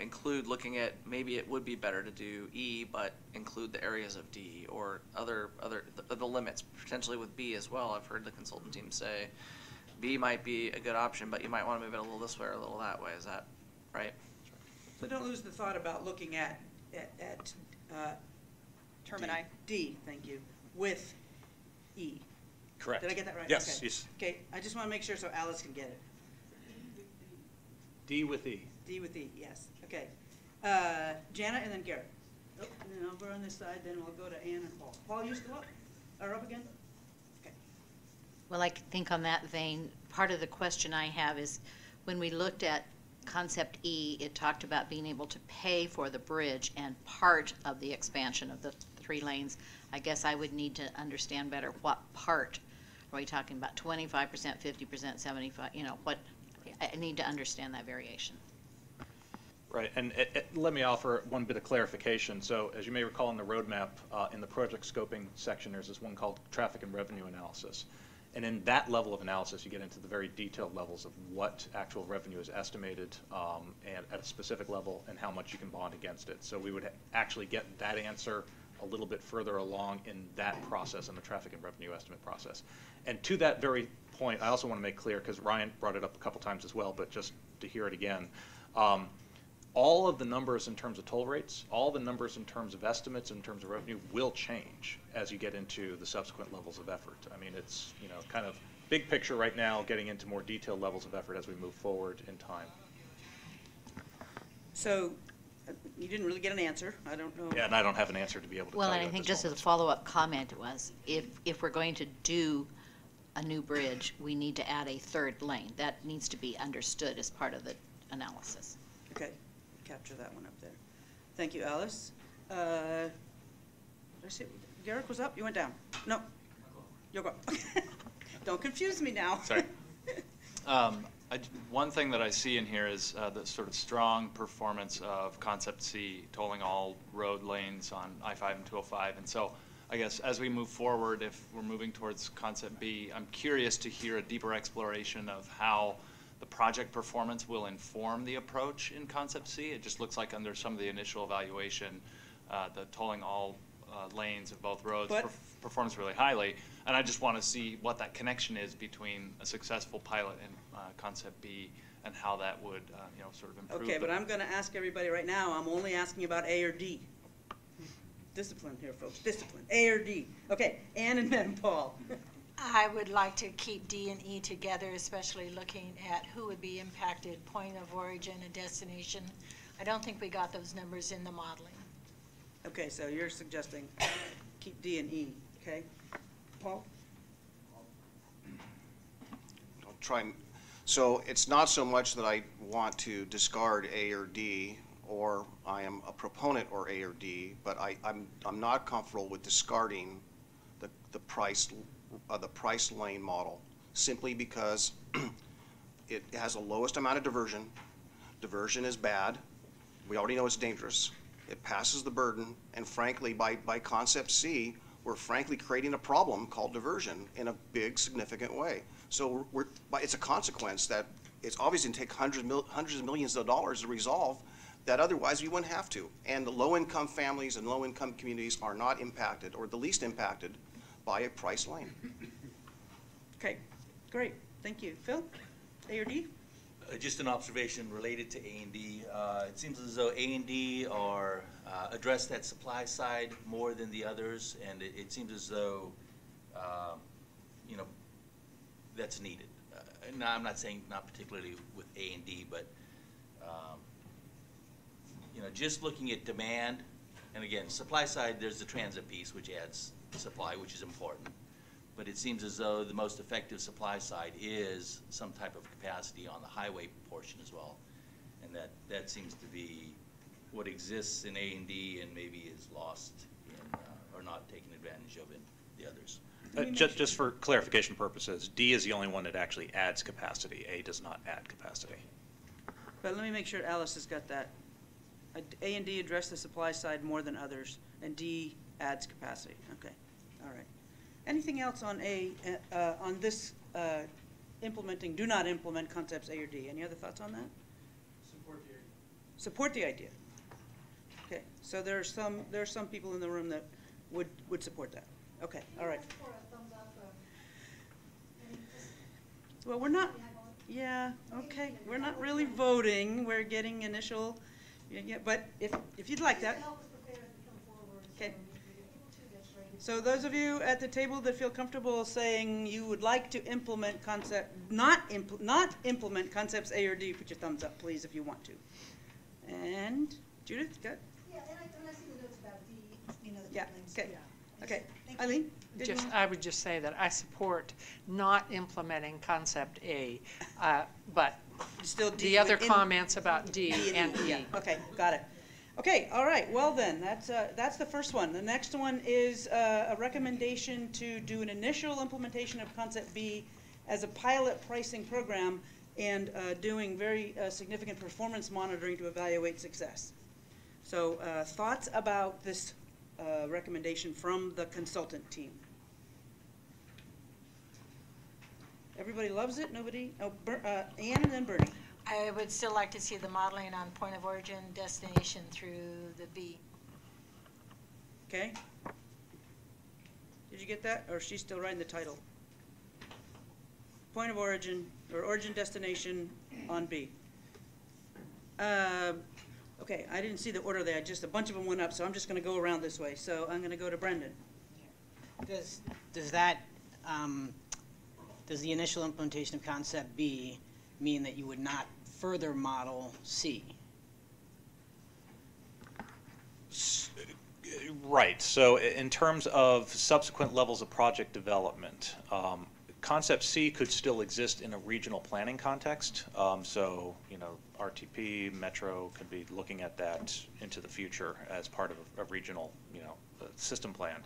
include looking at maybe it would be better to do E but include the areas of D or the limits, potentially with B as well. I've heard the consultant team say B might be a good option, but you might want to move it a little this way or a little that way. Is that right? So don't lose the thought about looking at Termini. D, thank you, with E. Correct. Did I get that right? Yes. Okay. Yes. Okay, I just want to make sure so Alice can get it. D with E. D with E, yes. Okay. Jana and then Garrett. Oh, and then over on this side, then we'll go to Ann and Paul. Paul, you still up? Or up again? Okay. Well, I think on that vein, part of the question I have is when we looked at concept E, it talked about being able to pay for the bridge and part of the expansion of the 3 lanes. I guess I would need to understand better what part. Are we talking about 25%, 50%, 75, what? I need to understand that variation. Right, and let me offer one bit of clarification. So as you may recall in the roadmap, in the project scoping section, there's this one called traffic and revenue analysis. And in that level of analysis, you get into the very detailed levels of what actual revenue is estimated and at a specific level and how much you can bond against it. So we would actually get that answer a little bit further along in that process, in the traffic and revenue estimate process. And to that very point, I also want to make clear, because Ryan brought it up a couple times as well, but just to hear it again, all of the numbers in terms of toll rates, all the numbers in terms of estimates, in terms of revenue will change as you get into the subsequent levels of effort. I mean, it's, you know, kind of big picture right now, getting into more detailed levels of effort as we move forward in time. So you didn't really get an answer. I don't know. Yeah, and I don't have an answer to be able to Well, tell and you I at think this just as a moment. follow-up comment was, if we're going to do a new bridge, we need to add a third lane. That needs to be understood as part of the analysis. Okay, capture that one up there. Thank you, Alice. I see, Garrick was up, you went down. No, you'll go. Don't confuse me now. Sorry. One thing that I see in here is the sort of strong performance of Concept C, tolling all road lanes on I-5 and 205. And so I guess as we move forward, if we're moving towards Concept B, I'm curious to hear a deeper exploration of how the project performance will inform the approach in Concept C. It just looks like under some of the initial evaluation, the tolling all lanes of both roads performs really highly. And I just want to see what that connection is between a successful pilot and Concept B and how that would you know, sort of improve. Okay, but I'm going to ask everybody right now, I'm only asking about A or D. Discipline here, folks, discipline. A or D. Okay, Ann and then Paul. I would like to keep D and E together, especially looking at who would be impacted, point of origin and destination. I don't think we got those numbers in the modeling. Okay, so you're suggesting keep D and E, okay? Paul? I'll try. So it's not so much that I want to discard A or D, or I am a proponent or A or D, but I'm not comfortable with discarding the price lane model, simply because it has the lowest amount of diversion. Diversion is bad. We already know it's dangerous. It passes the burden, and frankly, by Concept C, we're frankly creating a problem called diversion in a big, significant way. So it's a consequence that it's obviously going to take hundreds of millions of dollars to resolve that otherwise we wouldn't have to. And the low-income families and low-income communities are not impacted, or the least impacted, by a price lane. Okay, great, thank you. Phil, A or D? Just an observation related to A and D. It seems as though A and D are address that supply side more than the others, and it seems as though you know, that's needed. Now, I'm not saying not particularly with A and D, but you know, just looking at demand, and again, supply side, there's the transit piece which adds supply, which is important. But it seems as though the most effective supply side is some type of capacity on the highway portion as well. And that seems to be what exists in A and D and maybe is lost in, or not taken advantage of in the others. Just for clarification purposes, D is the only one that actually adds capacity. A does not add capacity. But let me make sure Alice has got that. A and D address the supply side more than others, and D adds capacity. Okay, all right. Anything else on A, on this implementing, do not implement concepts A or D? Any other thoughts on that? Support the idea. Support the idea. Okay, so there are some people in the room that would support that. Okay, all right. Well, we're not, yeah, okay, we're not really voting, we're getting initial, yeah, but if you'd like that. Okay. So those of you at the table that feel comfortable saying you would like to implement not implement concepts A or D, put your thumbs up, please, if you want to. And Judith, got? Yeah, and I see the notes about D, you know, the Yeah, links. okay. Yeah. Okay, Eileen? I would just say that I support not implementing concept A, but still D the other within comments about D and E. Yeah, okay, got it. Okay, all right, well then, that's the first one. The next one is a recommendation to do an initial implementation of concept B as a pilot pricing program and doing very significant performance monitoring to evaluate success. So thoughts about this recommendation from the consultant team? Everybody loves it, nobody? Oh, Ann and then Bernie. I would still like to see the modeling on point of origin, destination through the B. Okay. Did you get that? Or is she still writing the title? Point of origin, or origin destination on B. Okay, I didn't see the order there, just a bunch of them went up, so I'm just gonna go around this way. So I'm gonna go to Brendan. Does that, does the initial implementation of concept B mean that you would not further model C? Right. So in terms of subsequent levels of project development, Concept C could still exist in a regional planning context. So, RTP, Metro could be looking at that into the future as part of a regional, system plan.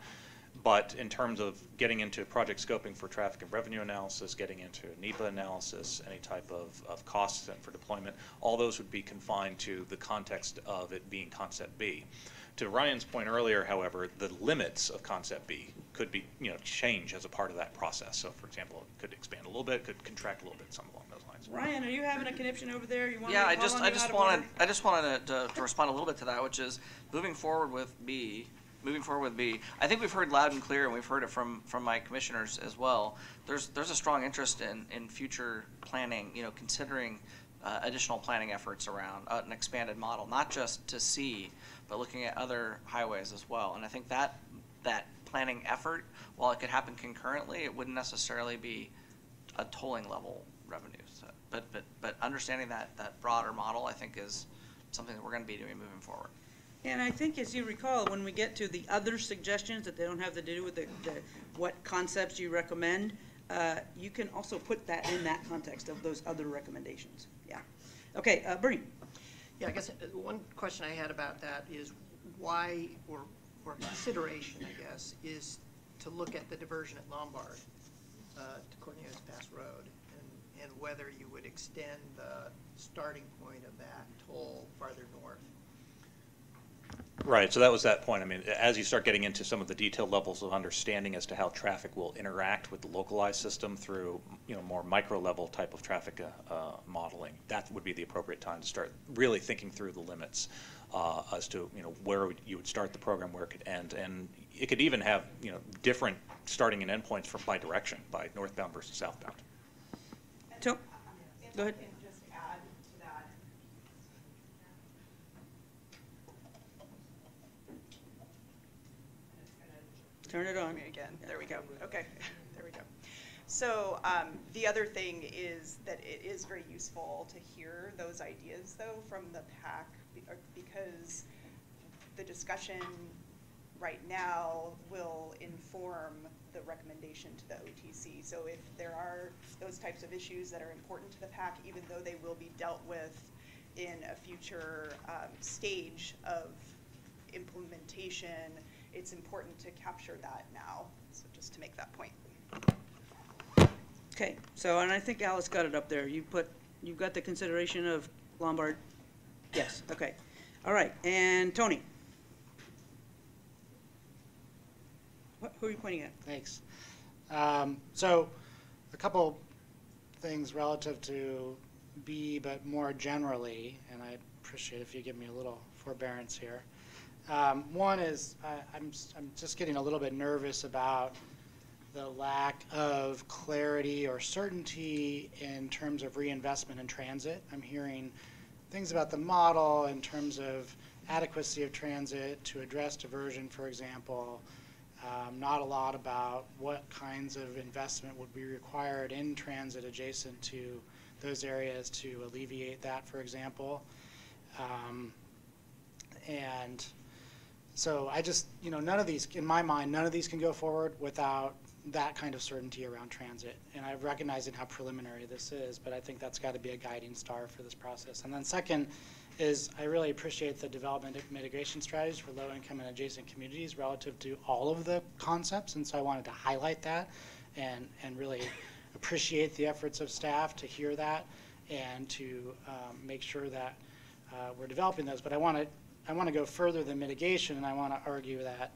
But in terms of getting into project scoping for traffic and revenue analysis, getting into NEPA analysis, any type of costs for deployment, all those would be confined to the context of it being Concept B. To Ryan's point earlier, however, the limits of Concept B could be, change as a part of that process. So, for example, it could expand a little bit, could contract a little bit, something along those lines. Ryan, are you having a conniption over there? You want Yeah, me to call on you out of order? I just wanted to respond a little bit to that, which is moving forward with B. I think we've heard loud and clear, and we've heard it from my commissioners as well. There's a strong interest in future planning, considering additional planning efforts around an expanded model, not just to C, but looking at other highways as well. And I think that planning effort, while it could happen concurrently, it wouldn't necessarily be a tolling level revenue. So, but understanding that broader model, I think, is something that we're going to be doing moving forward. And I think, as you recall, when we get to the other suggestions that they don't have to do with what concepts you recommend, you can also put that in that context of those other recommendations. Yeah. Okay, Bernie. Yeah, I guess one question I had about that is why, or consideration, I guess, is to look at the diversion at Lombard to Cornelius Pass Road, and whether you would extend the starting point of that toll farther north. Right, so that was that point. I mean, as you start getting into some of the detailed levels of understanding as to how traffic will interact with the localized system through, more micro-level type of traffic modeling, that would be the appropriate time to start really thinking through the limits as to, where you would start the program, where it could end. And it could even have, different starting and end points by direction, by northbound versus southbound. So, go ahead. Turn it on. Again, there we go. Okay, there we go. So the other thing is that it is very useful to hear those ideas, though, from the PAC, because the discussion right now will inform the recommendation to the OTC. So if there are those types of issues that are important to the PAC, even though they will be dealt with in a future stage of implementation, it's important to capture that now. So just to make that point. Okay, so, and I think Alice got it up there. You've got the consideration of Lombard? Yes, okay. All right, and Tony? Who are you pointing at? Thanks. So a couple things relative to B, but more generally, and I appreciate if you give me a little forbearance here. One is I'm just getting a little bit nervous about the lack of clarity or certainty in terms of reinvestment in transit. I'm hearing things about the model in terms of adequacy of transit to address diversion, for example. Not a lot about what kinds of investment would be required in transit adjacent to those areas to alleviate that, for example. And so I just, none of these, in my mind, none of these can go forward without that kind of certainty around transit. And I recognize how preliminary this is, but I think that's got to be a guiding star for this process. And then second is I really appreciate the development of mitigation strategies for low-income and adjacent communities relative to all of the concepts. And so I wanted to highlight that and really appreciate the efforts of staff to hear that and to make sure that we're developing those. But I want to go further than mitigation, and I want to argue that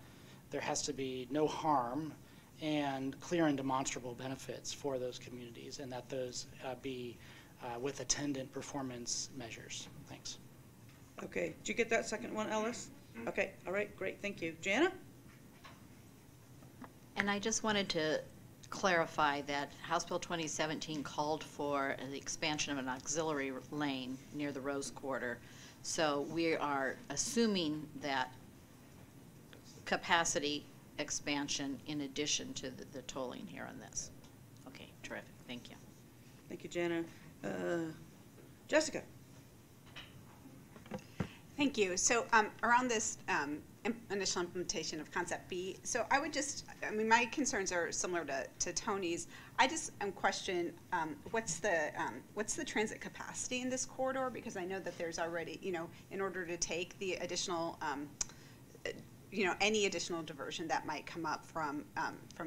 there has to be no harm and clear and demonstrable benefits for those communities, and that those be with attendant performance measures. Thanks. Okay, did you get that second one, Ellis? Okay, all right, great, thank you. Jana? And I just wanted to clarify that House Bill 2017 called for the expansion of an auxiliary lane near the Rose Quarter. So we are assuming that capacity expansion in addition to the tolling here on this. Okay, terrific. Thank you. Thank you, Jana. Jessica. Thank you. So around this initial implementation of Concept B, so I would just, I mean, my concerns are similar to Tony's. I just question what's the transit capacity in this corridor, because I know that there's already, you know, in order to take the additional, you know, any additional diversion that might come up from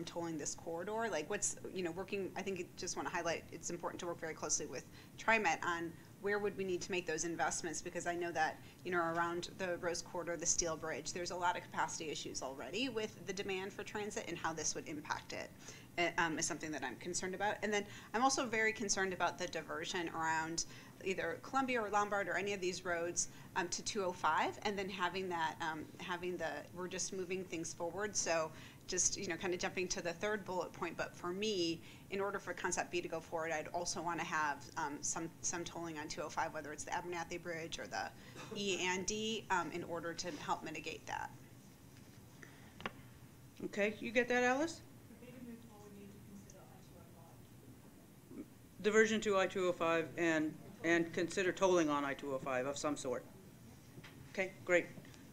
tolling this corridor, like what's, you know, working, I think I just want to highlight, it's important to work very closely with TriMet on where would we need to make those investments, because I know that, you know, around the Rose Quarter, the Steel Bridge, there's a lot of capacity issues already with the demand for transit, and how this would impact it is something that I'm concerned about. And then I'm also very concerned about the diversion around either Columbia or Lombard or any of these roads to 205, and then having that, we're just moving things forward. So just, you know, kind of jumping to the third bullet point, but for me, in order for Concept B to go forward, I'd also want to have some tolling on 205, whether it's the Abernathy Bridge or the E and D, in order to help mitigate that. Okay, you get that, Alice? Diversion to I-205 and consider tolling on I-205 of some sort. Okay, great.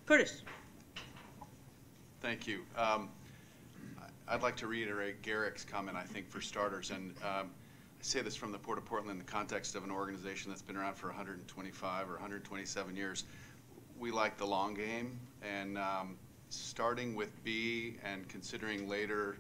Curtis. Thank you. I'd like to reiterate Garrick's comment, I think, for starters. And I say this from the Port of Portland in the context of an organization that's been around for 125 or 127 years. We like the long game, and starting with B and considering later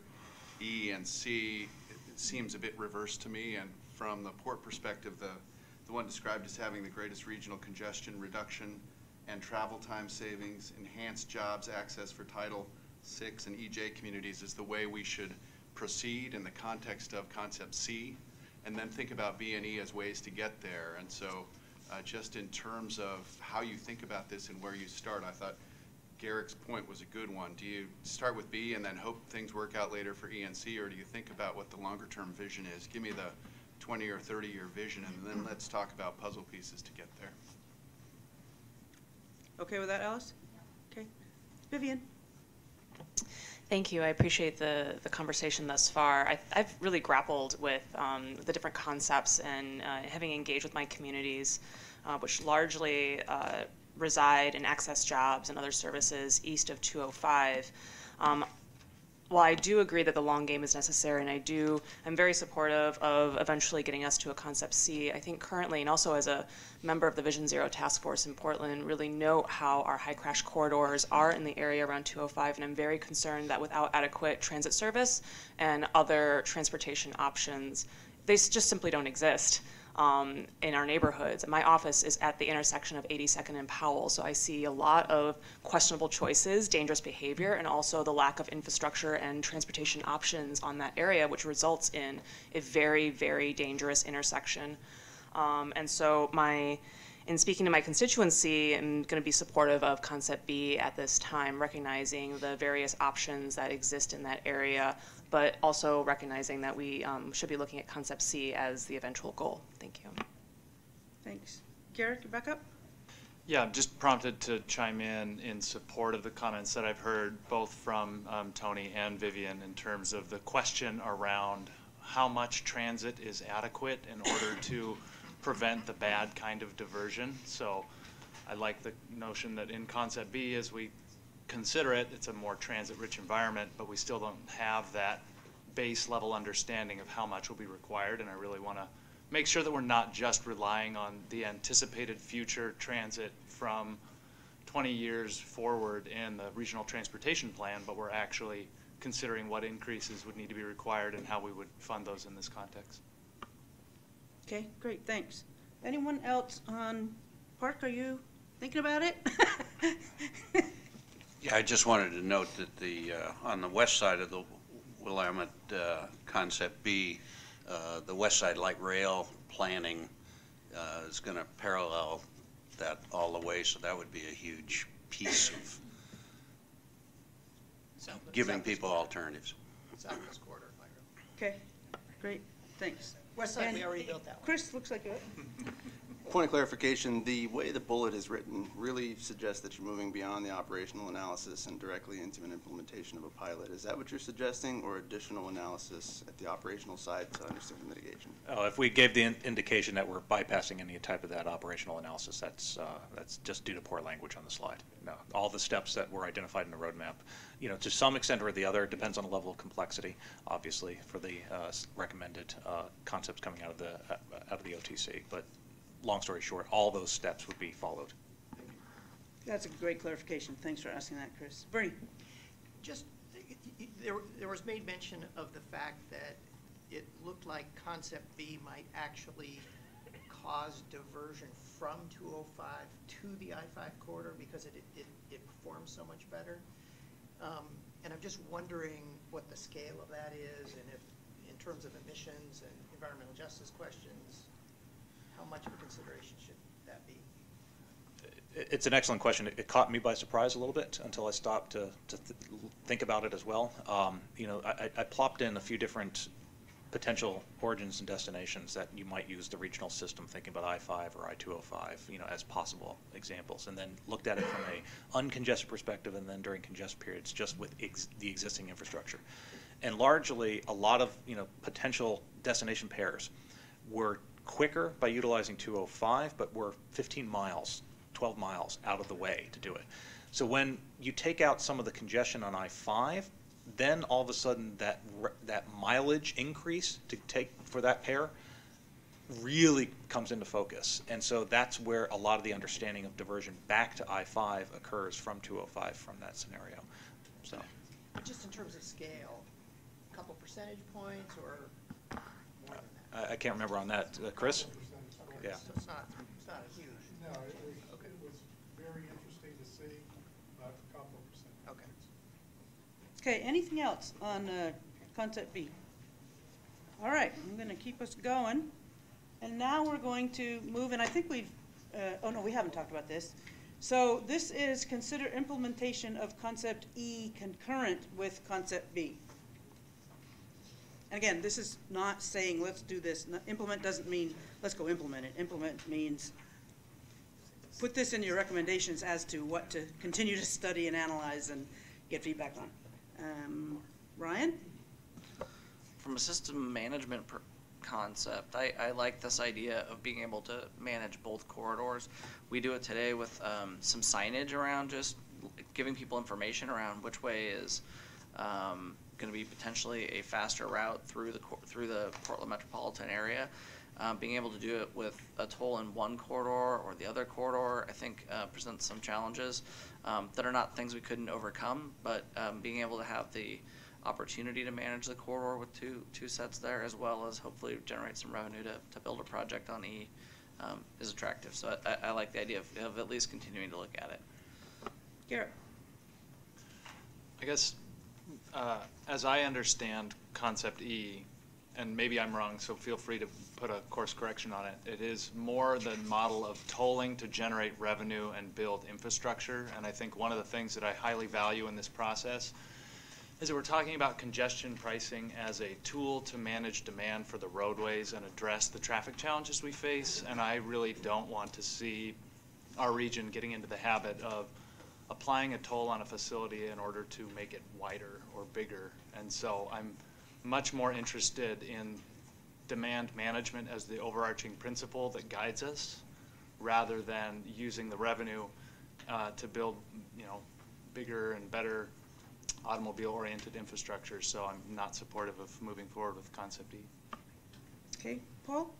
E and C, it seems a bit reverse to me. And from the port perspective, the one described as having the greatest regional congestion reduction and travel time savings, enhanced jobs, access for Title VI and EJ communities is the way we should proceed in the context of Concept C, and then think about B and E as ways to get there. And so just in terms of how you think about this and where you start, I thought Garrick's point was a good one. Do you start with B and then hope things work out later for E and C, or do you think about what the longer term vision is? Give me the 20 or 30 year vision, and then let's talk about puzzle pieces to get there. Okay with that, Alice? Okay. Vivian. Thank you. I appreciate the conversation thus far. I've really grappled with the different concepts and having engaged with my communities, which largely reside in access jobs and other services east of 205. While I do agree that the long game is necessary, and I'm very supportive of eventually getting us to a Concept C, I think currently, and also as a member of the Vision Zero Task Force in Portland, really note how our high crash corridors are in the area around 205, and I'm very concerned that without adequate transit service and other transportation options, they just simply don't exist in our neighborhoods. My office is at the intersection of 82nd and Powell, so I see a lot of questionable choices, dangerous behavior, and also the lack of infrastructure and transportation options on that area, which results in a very, very dangerous intersection. And so in speaking to my constituency, I'm going to be supportive of Concept B at this time, recognizing the various options that exist in that area, but also recognizing that we should be looking at Concept C as the eventual goal. Thank you. Thanks. Garrick, you back up? Yeah, I'm just prompted to chime in support of the comments that I've heard both from Tony and Vivian in terms of the question around how much transit is adequate in order to prevent the bad kind of diversion. So I like the notion that in Concept B, as we consider it, it's a more transit-rich environment, but we still don't have that base level understanding of how much will be required, and I really want to make sure that we're not just relying on the anticipated future transit from 20 years forward in the regional transportation plan, but we're actually considering what increases would need to be required and how we would fund those in this context. Okay, great, thanks. Anyone else on Park, are you thinking about it? Yeah, I just wanted to note that on the west side of the Willamette Concept B, the west side light rail planning is going to parallel that all the way, so that would be a huge piece of giving people alternatives. Southwest corridor light rail. Okay, great, thanks. West Side, And we already built that one. Chris, looks like it. Point of clarification, the way the bullet is written really suggests that you're moving beyond the operational analysis and directly into an implementation of a pilot. Is that what you're suggesting, or additional analysis at the operational side to understand the mitigation? Oh, if we gave the indication that we're bypassing any type of that operational analysis, that's just due to poor language on the slide. No, all the steps that were identified in the roadmap, you know, to some extent or the other, it depends on the level of complexity, obviously, for the recommended concepts coming out of the OTC. But long story short, all those steps would be followed. That's a great clarification. Thanks for asking that, Chris. Bernie? Just, there was made mention of the fact that it looked like concept B might actually cause diversion from 205 to the I-5 corridor because it performs so much better. And I'm just wondering what the scale of that is, and if, in terms of emissions and environmental justice questions, how much of a consideration should that be? It's an excellent question. It caught me by surprise a little bit until I stopped to think about it as well. You know, I plopped in a few different potential origins and destinations that you might use the regional system, thinking about I-5 or I-205, you know, as possible examples, and then looked at it from a uncongested perspective, and then during congested periods, just with the existing infrastructure. And largely, a lot of, you know, potential destination pairs were quicker by utilizing 205, but we're 15 miles, 12 miles out of the way to do it. So when you take out some of the congestion on I-5, then all of a sudden that mileage increase to take for that pair really comes into focus. And so that's where a lot of the understanding of diversion back to I-5 occurs from 205 from that scenario. So, But just in terms of scale, a couple percentage points or more than that? I can't remember on that. Chris? Okay, Yeah. so it's not a huge. No, it was very interesting to see, but a couple of percent. Okay. Okay, anything else on concept B? All right, I'm going to keep us going. And now we're going to move, and I think we've, oh no, we haven't talked about this. So this is consider implementation of concept E concurrent with concept B. And again, this is not saying let's do this. Implement doesn't mean let's go implement it. Implement means put this in your recommendations as to what to continue to study and analyze and get feedback on. Ryan? From a system management concept, I like this idea of being able to manage both corridors. We do it today with some signage around, just giving people information around which way is going to be potentially a faster route through the Portland metropolitan area. Being able to do it with a toll in one corridor or the other corridor, I think presents some challenges that are not things we couldn't overcome, but being able to have the opportunity to manage the corridor with two sets there, as well as hopefully generate some revenue to build a project on E, is attractive. So I like the idea of at least continuing to look at it. Garrett? I guess as I understand concept E, and maybe I'm wrong, so feel free to put a course correction on it, it is more the model of tolling to generate revenue and build infrastructure. And I think one of the things that I highly value in this process is that we're talking about congestion pricing as a tool to manage demand for the roadways and address the traffic challenges we face. And I really don't want to see our region getting into the habit of applying a toll on a facility in order to make it wider or bigger. And so I'm much more interested in demand management as the overarching principle that guides us, rather than using the revenue to build, you know, bigger and better automobile-oriented infrastructure. So I'm not supportive of moving forward with concept E. Okay, Paul?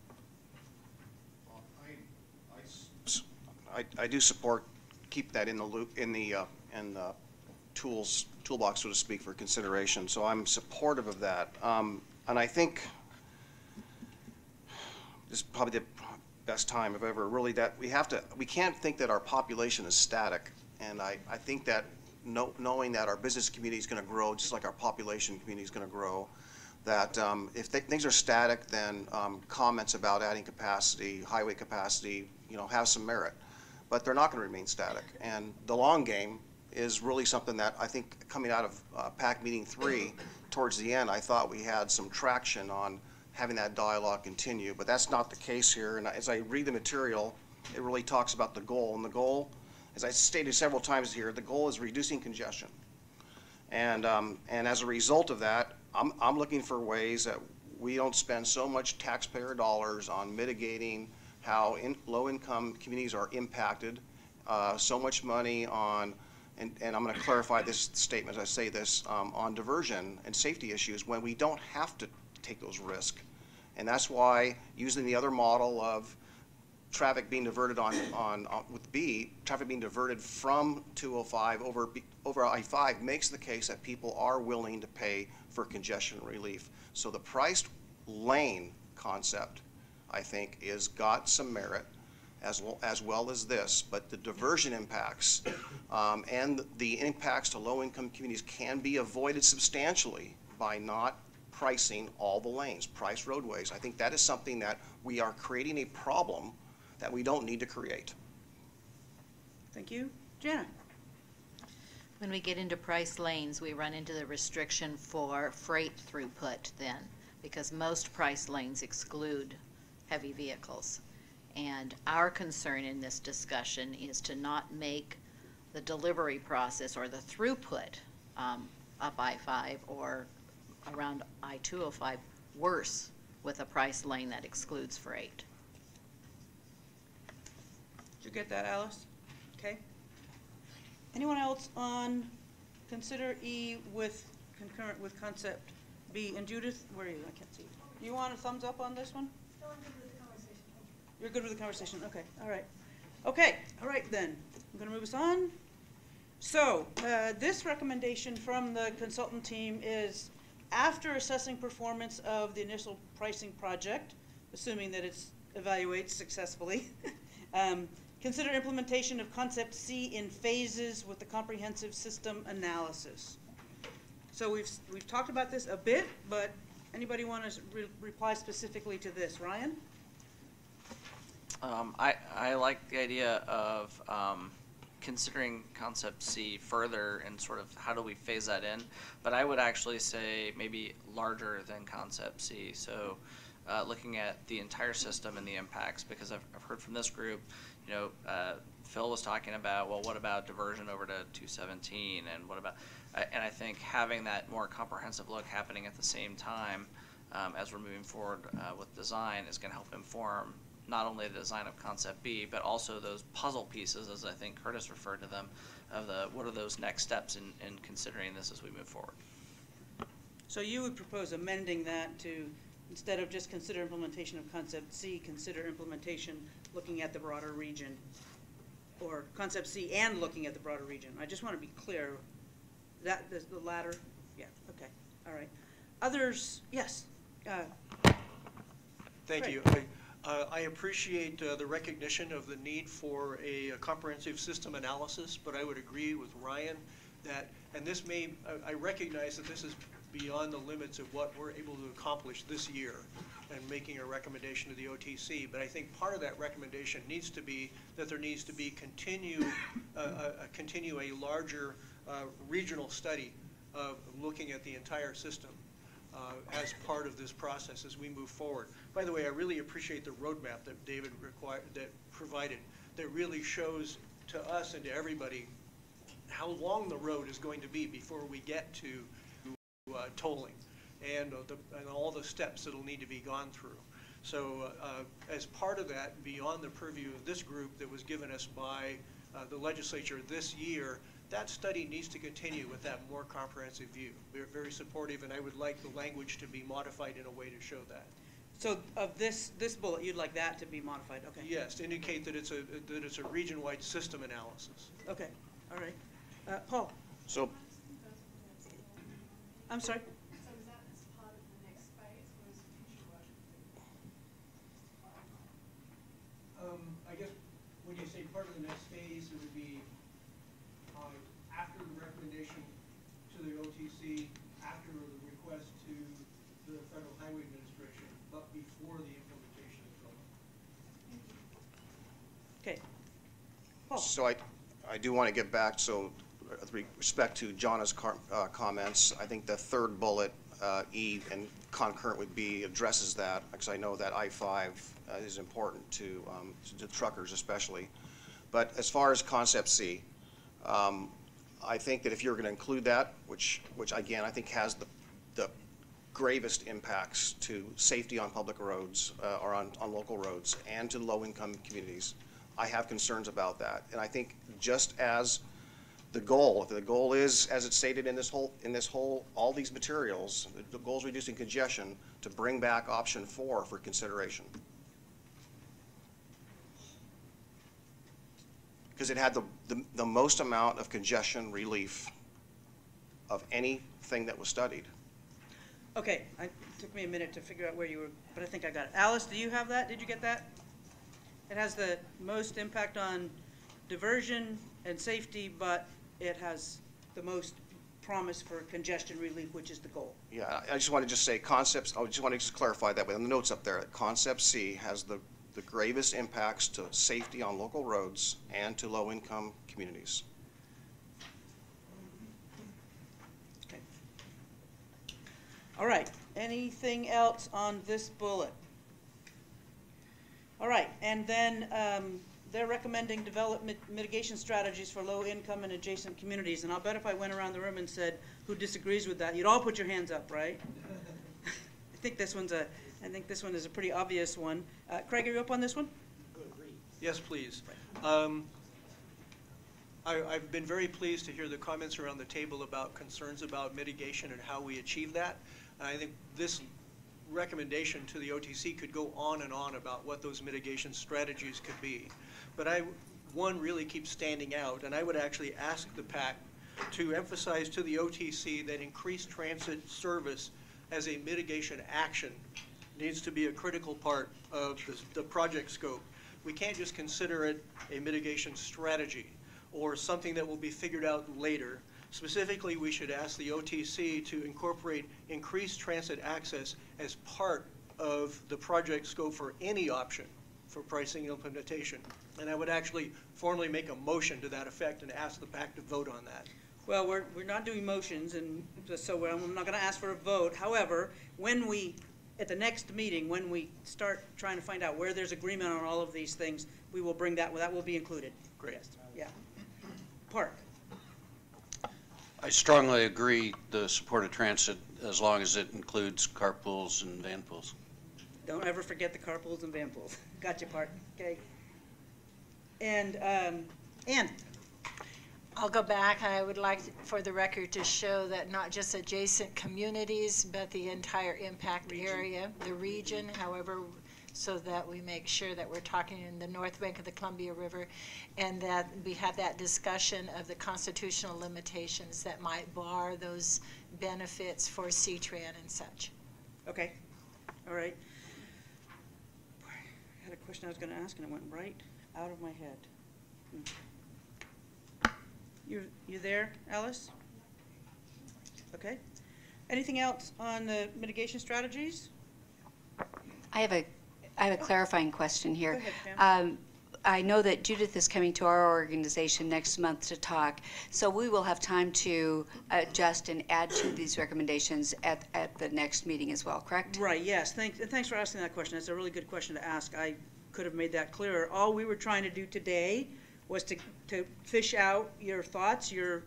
I do support keep that in the loop in the toolbox, so to speak, for consideration. So I'm supportive of that, and I think this is probably the best time of ever. Really, that we can't think that our population is static, and I think that knowing that our business community is going to grow just like our population community is going to grow, that if things are static, then comments about adding capacity, highway capacity, you know, have some merit. But they're not going to remain static. And the long game is really something that I think coming out of PAC meeting 3, towards the end, I thought we had some traction on having that dialogue continue, but that's not the case here. And as I read the material, it really talks about the goal. And the goal, as I stated several times here, the goal is reducing congestion. And as a result of that, I'm looking for ways that we don't spend so much taxpayer dollars on mitigating how low-income communities are impacted, so much money on, and I'm going to clarify this statement as I say this, on diversion and safety issues when we don't have to take those risks. And that's why using the other model of traffic being diverted with B, traffic being diverted from 205 over I-5 makes the case that people are willing to pay for congestion relief. So the priced lane concept, I think, is got some merit as well as this, but the diversion impacts and the impacts to low-income communities can be avoided substantially by not pricing all the lanes, price roadways. I think that is something that we are creating a problem that we don't need to create. Thank you. Janet? When we get into price lanes, we run into the restriction for freight throughput then, because most price lanes exclude heavy vehicles. And our concern in this discussion is to not make the delivery process or the throughput up I-5 or around I-205 worse with a price lane that excludes freight. Did you get that, Alice? Okay. Anyone else on consider E with concurrent with concept B? And Judith, where are you? I can't see you. You want a thumbs up on this one? No, I'm good with the conversation. Thank you. You're good with the conversation? Okay. All right. Okay. All right then. I'm going to move us on. So this recommendation from the consultant team is after assessing performance of the initial pricing project, assuming that it evaluates successfully, consider implementation of concept C in phases with the comprehensive system analysis. So we've talked about this a bit, but anybody want to reply specifically to this? Ryan? I like the idea of considering concept C further and sort of how do we phase that in, but I would actually say maybe larger than concept C. So looking at the entire system and the impacts, because I've heard from this group, you know, Phil was talking about, well, what about diversion over to 217, and what about, and I think having that more comprehensive look happening at the same time as we're moving forward with design is going to help inform not only the design of concept B, but also those puzzle pieces, as I think Curtis referred to them, of the what are those next steps in considering this as we move forward. So you would propose amending that to, instead of just consider implementation of concept C, consider implementation looking at the broader region, or concept C and looking at the broader region. I just want to be clear. That is the latter? Yeah, okay, all right. Others, yes. Thank you. I appreciate the recognition of the need for a comprehensive system analysis, but I would agree with Ryan that, and this may, I recognize that this is beyond the limits of what we're able to accomplish this year and making a recommendation to the OTC, but I think part of that recommendation needs to be that there needs to be continue a larger regional study of looking at the entire system as part of this process as we move forward. By the way, I really appreciate the roadmap that David provided that really shows to us and to everybody how long the road is going to be before we get to tolling and all the steps that will need to be gone through. So as part of that, beyond the purview of this group that was given us by the legislature this year, that study needs to continue with that more comprehensive view. We're very supportive, and I would like the language to be modified in a way to show that. So of this bullet, you'd like that to be modified? Okay. Yes, to indicate that it's a region-wide system analysis. Okay. All right. Paul. So. I'm sorry. So is that as part of the next phase, or is it future work? I guess when you say part of the next phase, it would be after the recommendation to the OTC, after the request to the Federal Highway Administration, but before the implementation of the Okay. Paul. So I do want to get back, so with respect to Jana's comments, I think the third bullet, E, and concurrent with B, addresses that, because I know that I-5 is important to truckers especially. But as far as concept C, I think that if you're going to include that, which again I think has the gravest impacts to safety on public roads or on local roads and to low-income communities, I have concerns about that. And I think just as the goal, if the goal is, as it's stated in this whole, all these materials, the goal is reducing congestion, to bring back option 4 for consideration. Because it had the most amount of congestion relief of anything that was studied. Okay, it took me a minute to figure out where you were, but I think I got it. Alice, do you have that? Did you get that? It has the most impact on diversion and safety, but it has the most promise for congestion relief, which is the goal. Yeah, I just want to say concepts, I just want to clarify that way on the notes up there. Concept C has the gravest impacts to safety on local roads and to low-income communities. Okay. All right, anything else on this bullet? All right, and then they're recommending development mitigation strategies for low-income and adjacent communities. And I'll bet if I went around the room and said, who disagrees with that, you'd all put your hands up, right? I think this one is a pretty obvious one. Craig, are you up on this one? Yes, please. I've been very pleased to hear the comments around the table about concerns about mitigation and how we achieve that. I think this recommendation to the OTC could go on and on about what those mitigation strategies could be. But one really keeps standing out, and I would actually ask the PAC to emphasize to the OTC that increased transit service as a mitigation action needs to be a critical part of the project scope. We can't just consider it a mitigation strategy or something that will be figured out later. Specifically, we should ask the OTC to incorporate increased transit access as part of the project scope for any option for pricing and implementation. And I would actually formally make a motion to that effect and ask the PAC to vote on that. Well, we're not doing motions, and so I'm not going to ask for a vote. However, at the next meeting, when we start trying to find out where there's agreement on all of these things, we will bring that will be included. Great. Yes. Yeah. Park. I strongly agree the support of transit as long as it includes carpools and van pools. Don't ever forget the carpools and van pools. Gotcha, Park. Okay. And Ann. I'll go back. I would like for the record to show that not just adjacent communities, but the entire impact area, the region, however, so that we make sure that we're talking in the north bank of the Columbia River, and that we have that discussion of the constitutional limitations that might bar those benefits for C-Tran and such. Okay. All right. I had a question I was going to ask, and it went right out of my head. You there, Alice? Okay. Anything else on the mitigation strategies? I have a clarifying question here. Go ahead, Pam. I know that Judith is coming to our organization next month to talk, so we will have time to adjust and add to these recommendations at the next meeting as well, correct? Right, yes. Thanks for asking that question. That's a really good question to ask. I could have made that clearer. All we were trying to do today was to fish out your thoughts, your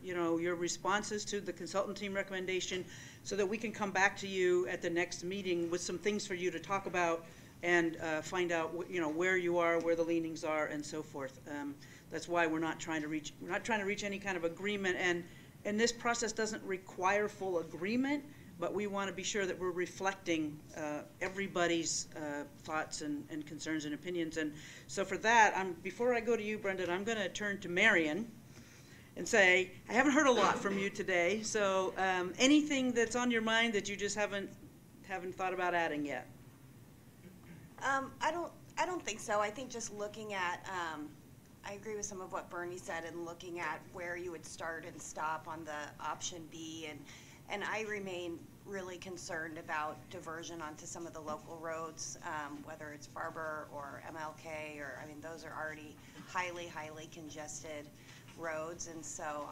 responses to the consultant team recommendation, so that we can come back to you at the next meeting with some things for you to talk about and find out where you are, where the leanings are, and so forth. That's why we're not trying to reach any kind of agreement, and this process doesn't require full agreement, but we want to be sure that we're reflecting everybody's thoughts and concerns and opinions. And so for that, before I go to you, Brendan, I'm going to turn to Marion and say, I haven't heard a lot from you today, so anything that's on your mind that you just haven't thought about adding yet? I don't think so. I think just looking at, I agree with some of what Bernie said, and looking at where you would start and stop on the option B, and I remain really concerned about diversion onto some of the local roads, whether it's Barber or MLK, or those are already highly congested. roads, and so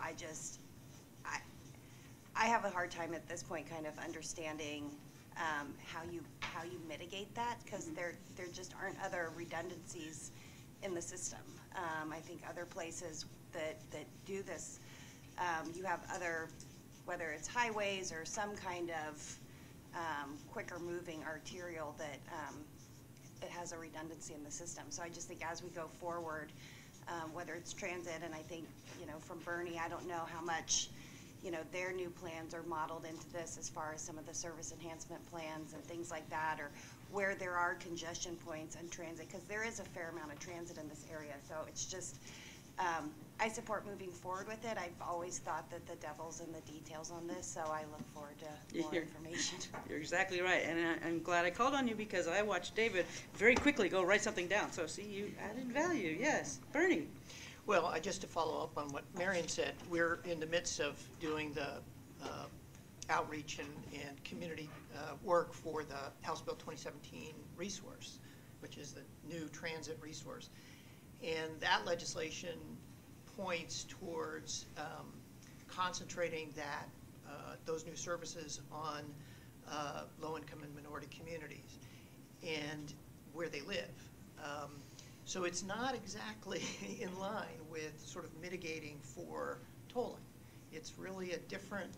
I have a hard time at this point kind of understanding how you mitigate that, because there just aren't other redundancies in the system. I think other places that do this, you have other, whether it's highways or some kind of quicker moving arterial that it has a redundancy in the system. So I just think as we go forward, whether it's transit, and I think, from Bernie, I don't know how much, their new plans are modeled into this as far as some of the service enhancement plans and things like that, or where there are congestion points on transit, because there is a fair amount of transit in this area. So it's just, I support moving forward with it. I've always thought that the devil's in the details on this, so I look forward to more information. You're exactly right, and I'm glad I called on you, because I watched David very quickly go write something down. So see, you added value. Yes, Bernie. Well, just to follow up on what Marion said, we're in the midst of doing the outreach and community work for the House Bill 2017 resource, which is the new transit resource. And that legislation points towards concentrating those new services on low-income and minority communities and where they live. So it's not exactly in line with sort of mitigating for tolling. It's really a different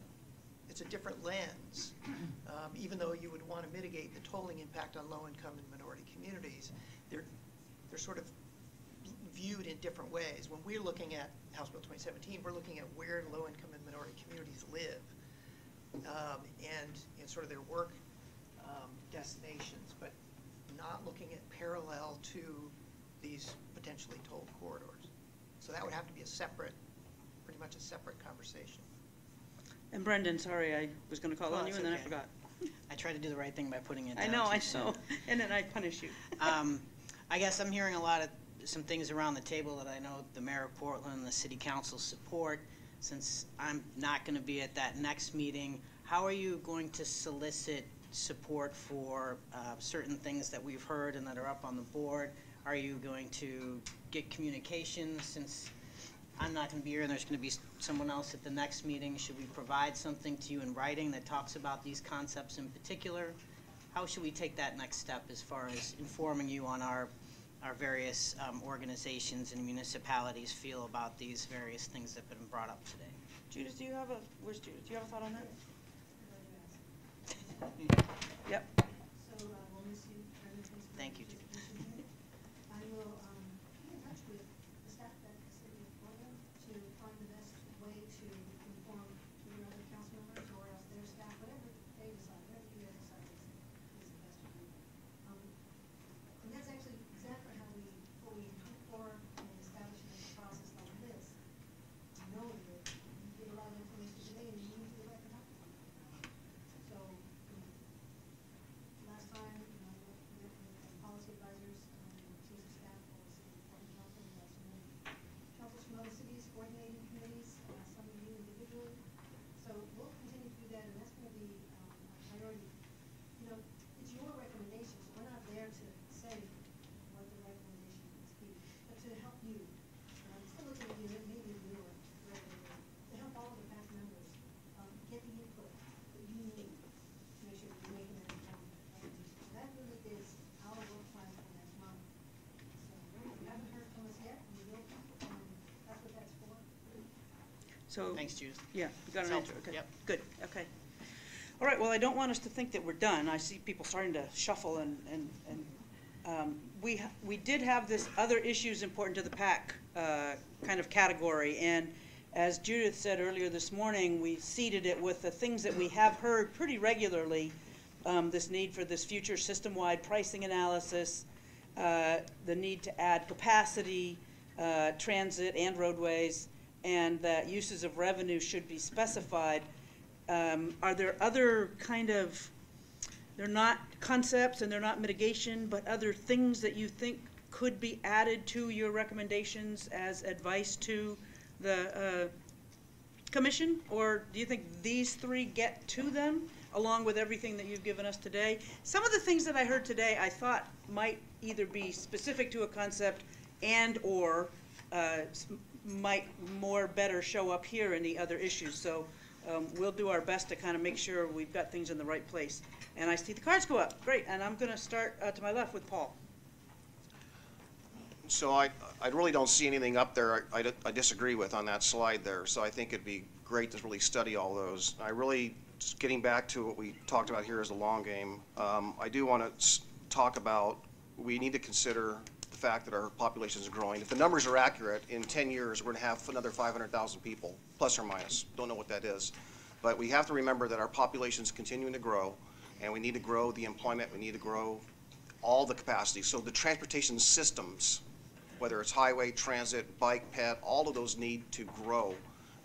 lens. Even though you would want to mitigate the tolling impact on low-income and minority communities, they're sort of viewed in different ways. When we're looking at House Bill 2017, we're looking at where low-income and minority communities live and sort of their work destinations, but not looking at parallel to these potentially tolled corridors. So that would have to be pretty much a separate conversation. And Brendan, sorry, I was going to call on you, and then I forgot. I try to do the right thing by putting it down. I know, and then I punish you. I guess I'm hearing some things around the table that I know the Mayor of Portland and the City Council support. Since I'm not going to be at that next meeting, how are you going to solicit support for certain things that we've heard and that are up on the board? Are you going to get communications, since I'm not going to be here and there's going to be someone else at the next meeting? Should we provide something to you in writing that talks about these concepts in particular? How should we take that next step as far as informing you on our various organizations and municipalities feel about these various things that have been brought up today? Judith, where's Judith? Do you have a thought on that? Yep. So we'll miss you. Thank you, Judith. I will be in touch with the staff at the City of Portland to find the best way to inform your other council members or else their staff, whatever they decide, whatever you guys decide is the best to do. And that's actually exactly how what we hope for in establishing a process like this, knowing that you get a lot of information today and you need to go back and talk to them. So last time, the policy advisors and chiefs of staff for the City of Portland Council, we have some councils from other cities, coordinating committees, some of you individually. So we'll continue to do that, and that's going to be a priority. It's your recommendations. We're not there to say what the recommendation must be, but to help you. I'm still looking at you, and maybe you are to help all of the PAC members get the input that you need to make sure you're making that informed recommendation. So that really is our work plan for next month. So if you haven't heard from us yet, you will. That's what that's for. So Thanks, Judith. Yeah, you got an answer. Okay. Yep. Good. Okay. All right. Well, I don't want us to think that we're done. I see people starting to shuffle, and we did have this other issues important to the PAC kind of category, and as Judith said earlier this morning, we seeded it with the things that we have heard pretty regularly. This need for this future system-wide pricing analysis, the need to add capacity, transit and roadways, and that uses of revenue should be specified. Are there other they're not concepts and they're not mitigation, but other things that you think could be added to your recommendations as advice to the commission? Or do you think these three get to them along with everything that you've given us today? Some of the things that I heard today I thought might either be specific to a concept and or might more better show up here in the other issues. So we'll do our best to kind of make sure we've got things in the right place. And I see the cards go up. Great. And I'm going to start to my left with Paul. So I really don't see anything up there I disagree with on that slide there. So I think it'd be great to really study all those. I really, just getting back to what we talked about here as a long game, I do want to talk about, we need to consider the fact that our population is growing. If the numbers are accurate, in 10 years we're going to have another 500,000 people, plus or minus. Don't know what that is. But we have to remember that our population is continuing to grow, and we need to grow the employment, we need to grow all the capacity. So the transportation systems, whether it's highway, transit, bike, pet, all of those need to grow.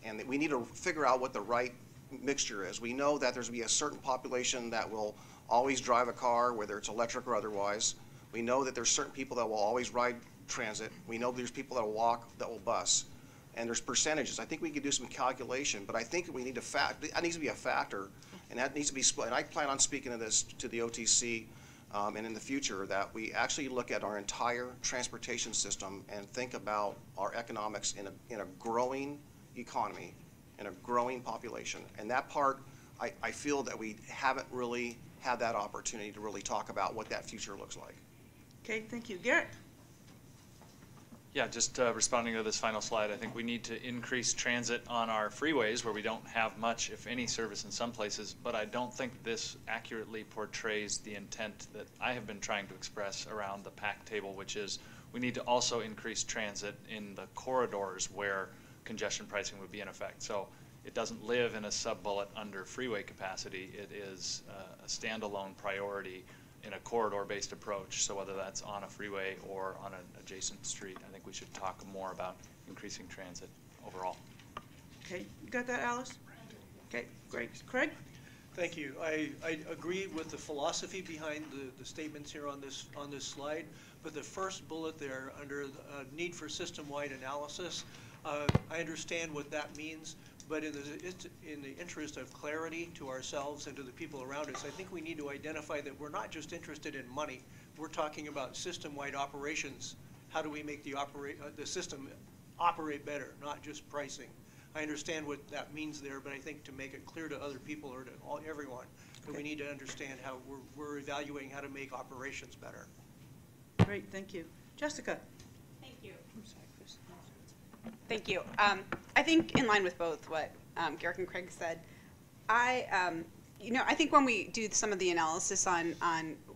And we need to figure out what the right mixture is. We know that there's going to be a certain population that will always drive a car, whether it's electric or otherwise. We know that there's certain people that will always ride transit. We know there's people that will walk, that will bus. And there's percentages. I think we could do some calculation, but I think we need to that needs to be a factor, and that needs to be split. And I plan on speaking to this to the OTC and in the future, that we actually look at our entire transportation system and think about our economics in a growing economy, in a growing population. And that part, I feel that we haven't really had that opportunity to really talk about what that future looks like. Okay, thank you. Garrett? Yeah, just responding to this final slide, I think we need to increase transit on our freeways where we don't have much, if any, service in some places, but I don't think this accurately portrays the intent that I have been trying to express around the PAC table, which is we need to also increase transit in the corridors where congestion pricing would be in effect. So it doesn't live in a sub-bullet under freeway capacity. It is a standalone priority in a corridor-based approach. So whether that's on a freeway or on an adjacent street, I think we should talk more about increasing transit overall. Okay, you got that, Alice? Okay, great. Craig? Thank you. I agree with the philosophy behind the statements here on this slide, but the first bullet there under the need for system-wide analysis, I understand what that means, but in the interest of clarity to ourselves and to the people around us, I think we need to identify that we're not just interested in money. We're talking about system-wide operations. How do we make the system operate better, not just pricing? I understand what that means there, but I think to make it clear to other people or to everyone, that we need to understand how we're evaluating how to make operations better. Great, thank you. Jessica? Thank you. I'm sorry, Chris. Thank you. I think in line with both what Garrick and Craig said, I think when we do some of the analysis on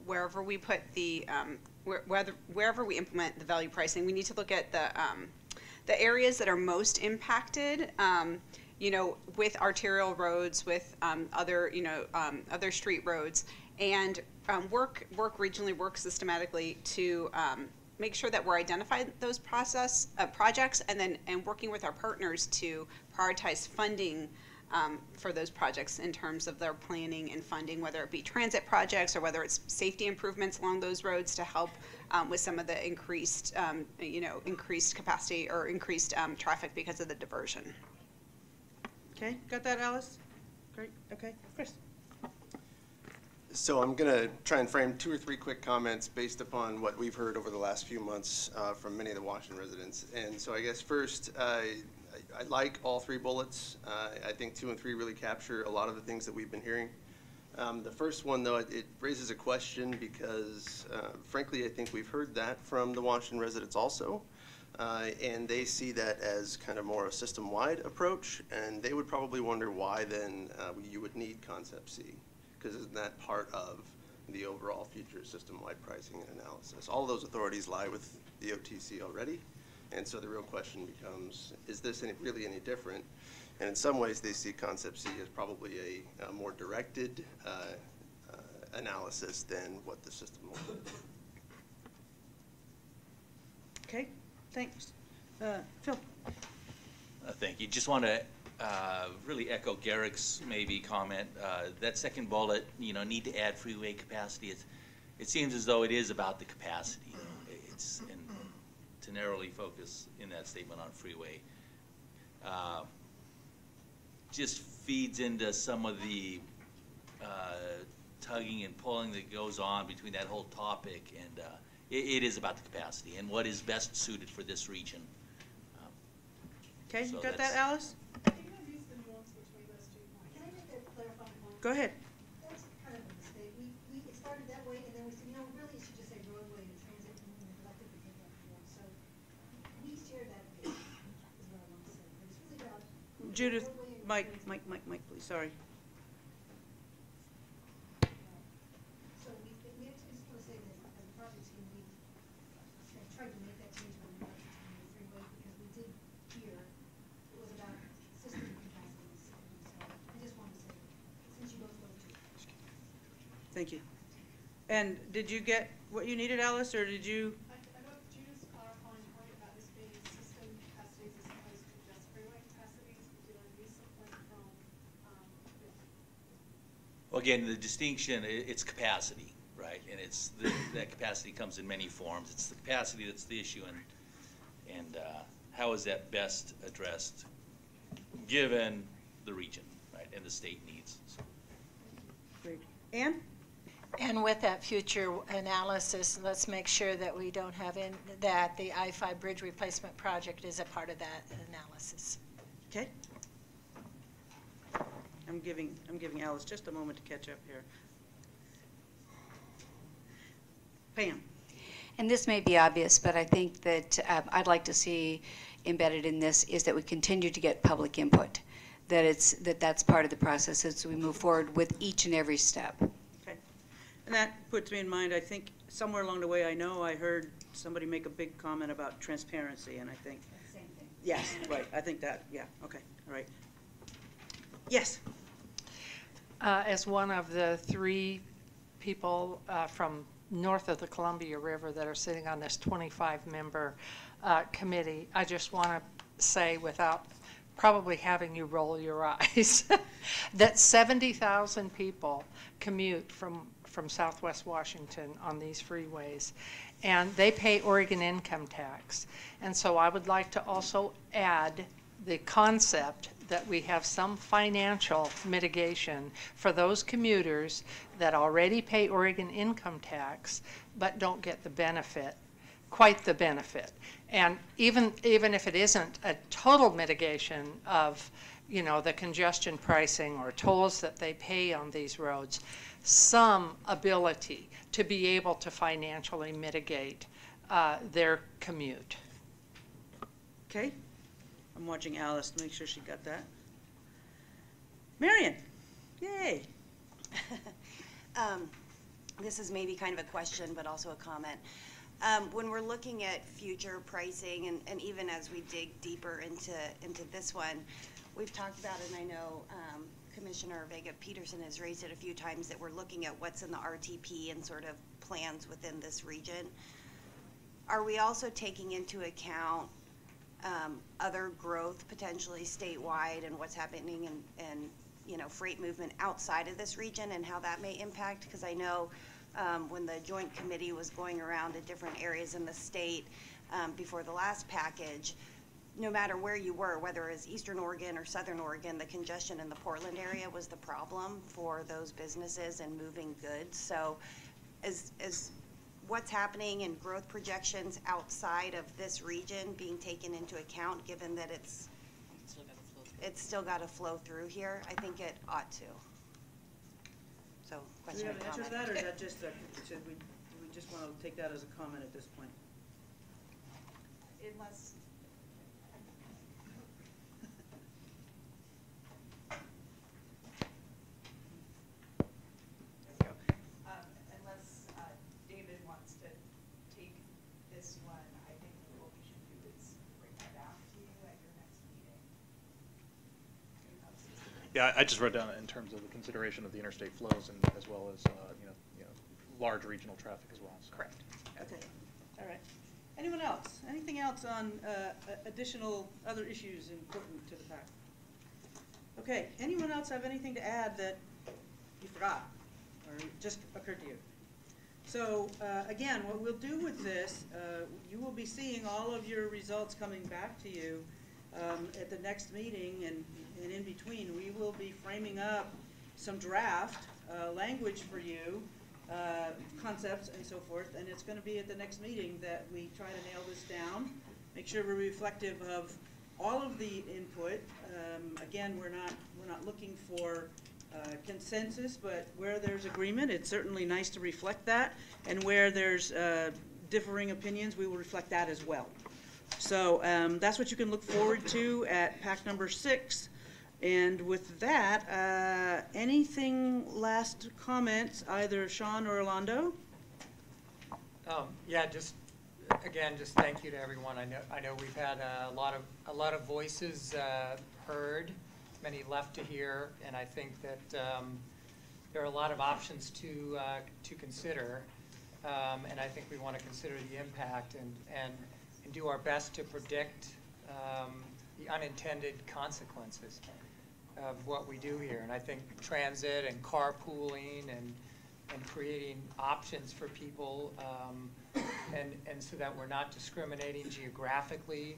wherever we put the wherever we implement the value pricing, we need to look at the areas that are most impacted. With arterial roads, with other street roads, and work regionally, work systematically to make sure that we're identifying those projects, and working with our partners to prioritize funding for those projects in terms of their planning and funding, whether it be transit projects or whether it's safety improvements along those roads to help with some of the increased capacity or increased traffic because of the diversion. Okay, got that, Alice? Great, okay. Chris? So I'm going to try and frame 2 or 3 quick comments based upon what we've heard over the last few months from many of the Washington residents. And so I guess first, I like all 3 bullets. I think 2 and 3 really capture a lot of the things that we've been hearing. The first one, though, it raises a question because, frankly, I think we've heard that from the Washington residents also. And they see that as kind of more a system-wide approach, and they would probably wonder why then you would need Concept C, because isn't that part of the overall future system-wide pricing and analysis? All of those authorities lie with the OTC already, and so the real question becomes, is this really any different? And in some ways, they see Concept C as probably a more directed analysis than what the system will do. Okay, thanks. Phil? Thank you. Just want to really echo Garrick's comment. That second bullet, need to add freeway capacity. It seems as though it is about the capacity. And to narrowly focus in that statement on freeway just feeds into some of the tugging and pulling that goes on between that whole topic, and it is about the capacity and what is best suited for this region. Okay, So you got that's- that, Alice? Can I just clarify one? Go ahead. That's kind of a mistake. It started that way, and then we said, really, it should just say roadway and transit, and we collectively take that form. So we share that vision, is what I want to say. But it's really about Judith, roadway and Mike, transit. Mike, please, sorry. So we have to just want to say that as a project team, we have tried to make that change when we got to the freeway, because we did hear it was about system capacities. So I just wanted to say, since you both spoke to it. Thank you. And did you get what you needed, Alice, or did you? I got Judith's clarifying point about this being system capacities as opposed to just freeway capacities. Did I miss a point from Well, again, the distinction, it's capacity, right? And it's that capacity comes in many forms. It's the capacity that's the issue, and how is that best addressed given the region, right, and the state needs. So. Great. Ann? And with that future analysis, let's make sure that we don't have that the I-5 bridge replacement project is a part of that analysis. Okay. I'm giving Alice just a moment to catch up here. Pam? And this may be obvious, but I think that I'd like to see embedded in this is that we continue to get public input, that's part of the process as we move forward with each and every step. Okay. And that puts me in mind, I think somewhere along the way, I heard somebody make a big comment about transparency, and I think. Same thing. Yes, right, I think that, yeah, okay, all right. Yes? As one of the 3 people from north of the Columbia River that are sitting on this 25-member committee, I just want to say, without probably having you roll your eyes, that 70,000 people commute from Southwest Washington on these freeways, and they pay Oregon income tax. And so I would like to also add the concept that we have some financial mitigation for those commuters that already pay Oregon income tax but don't get the benefit, quite the benefit. And even if it isn't a total mitigation of, the congestion pricing or tolls that they pay on these roads, some ability to be able to financially mitigate their commute. Okay. I'm watching Alice to make sure she got that. Marion, yay. This is maybe kind of a question, but also a comment. When we're looking at future pricing, and even as we dig deeper into this one, we've talked about, and I know Commissioner Vega-Peterson has raised it a few times, that we're looking at what's in the RTP and sort of plans within this region. Are we also taking into account other growth potentially statewide and what's happening in freight movement outside of this region and how that may impact? Because I know when the joint committee was going around to different areas in the state before the last package, no matter where you were, whether it was Eastern Oregon or Southern Oregon, the congestion in the Portland area was the problem for those businesses and moving goods. So is what's happening in growth projections outside of this region being taken into account, given that it's still got to flow through here? I think it ought to. So, question or Do we have an answer to comment? that, or is that just do we just want to take that as a comment at this point? Unless. Unless David wants to take this one, I think what we should do is bring that back to you at your next meeting. Yeah, I just wrote down in terms of the consideration of the interstate flows, and as well as large regional traffic as well. So. Correct. Okay. All right. Anyone else? Anything else on additional other issues important to the pack? Okay. Anyone else have anything to add that you forgot or just occurred to you? So again, what we'll do with this, you will be seeing all of your results coming back to you at the next meeting, and in between, we will be framing up some draft language for you, concepts and so forth, and it's going to be at the next meeting that we try to nail this down, make sure we're reflective of all of the input. Again, we're not looking for consensus, but where there's agreement, it's certainly nice to reflect that. And where there's differing opinions, we will reflect that as well. So that's what you can look forward to at PAC number 6. And with that, anything last comments, either Sean or Orlando? Yeah, just again, just thank you to everyone. I know we've had a lot of voices heard, many left to hear, and I think that there are a lot of options to consider, and I think we want to consider the impact and do our best to predict the unintended consequences of what we do here. And I think transit and carpooling and creating options for people, and so that we're not discriminating geographically,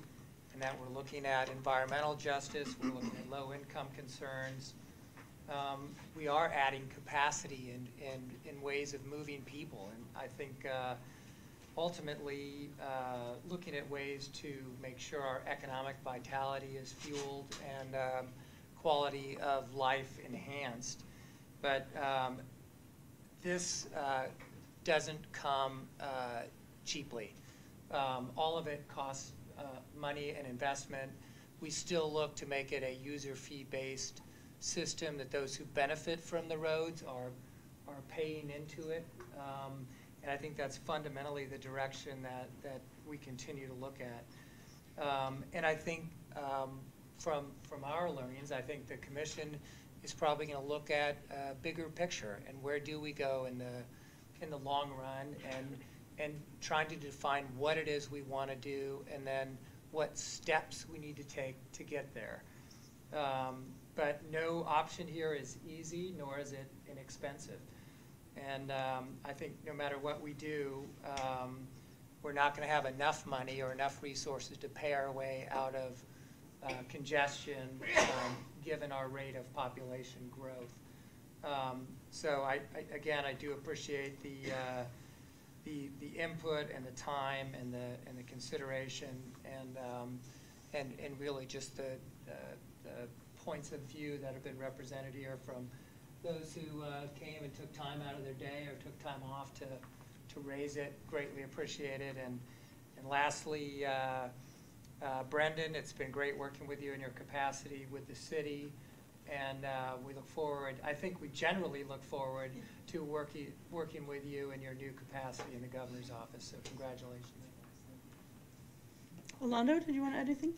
and that we're looking at environmental justice, we're looking at low-income concerns. We are adding capacity in ways of moving people, and I think ultimately looking at ways to make sure our economic vitality is fueled and quality of life enhanced. But this doesn't come cheaply. All of it costs money and investment. We still look to make it a user fee-based system that those who benefit from the roads are paying into it. And I think that's fundamentally the direction that we continue to look at. And I think from our learnings, I think the Commission is probably going to look at a bigger picture and where do we go in the long run, and trying to define what it is we want to do and then what steps we need to take to get there. But no option here is easy, nor is it inexpensive. And I think no matter what we do, we're not going to have enough money or enough resources to pay our way out of congestion, given our rate of population growth. So again, I do appreciate the input and the time and the consideration and really just the points of view that have been represented here from those who came and took time out of their day or took time off to raise it. Greatly appreciated. And lastly, Brendan, it's been great working with you in your capacity with the city, and we look forward, I think we generally look forward to working with you in your new capacity in the governor's office, so congratulations. Orlando, did you want to add anything?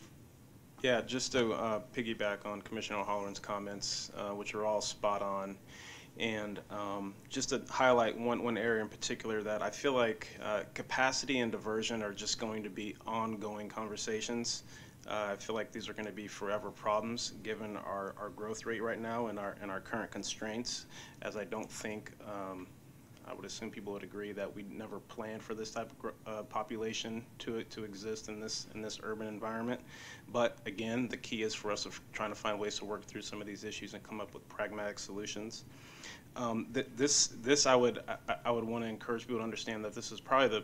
Yeah, just to piggyback on Commissioner O'Halloran's comments, which are all spot on, and just to highlight one area in particular that I feel like capacity and diversion are just going to be ongoing conversations. I feel like these are going to be forever problems given our growth rate right now and our current constraints, as I don't think I would assume people would agree that we never planned for this type of population to exist in this urban environment. But again, the key is for us of trying to find ways to work through some of these issues and come up with pragmatic solutions. This I would want to encourage people to understand that this is probably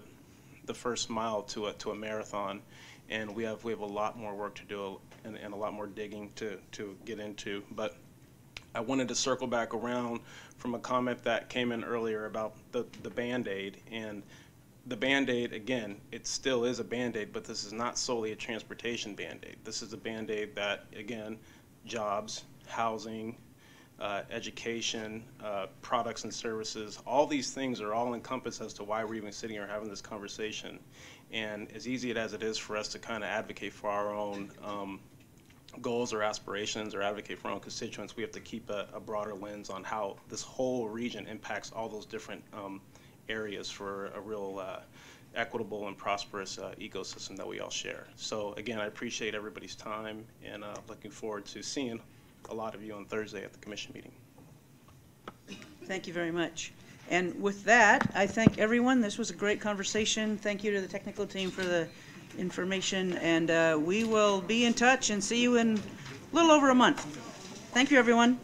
the first mile to a marathon, and we have a lot more work to do and a lot more digging to get into. But I wanted to circle back around from a comment that came in earlier about the Band-Aid. And the Band-Aid, again, it still is a Band-Aid, but this is not solely a transportation Band-Aid. This is a Band-Aid that, again, jobs, housing, education, products and services, all these things are all encompassed as to why we're even sitting here having this conversation. And as easy as it is for us to kind of advocate for our own goals or aspirations or advocate for our own constituents, we have to keep a broader lens on how this whole region impacts all those different areas for a real equitable and prosperous ecosystem that we all share. So again, I appreciate everybody's time, and looking forward to seeing a lot of you on Thursday at the commission meeting. Thank you very much. And with that, I thank everyone. This was a great conversation. Thank you to the technical team for the information, and we will be in touch and see you in a little over a month. Thank you, everyone.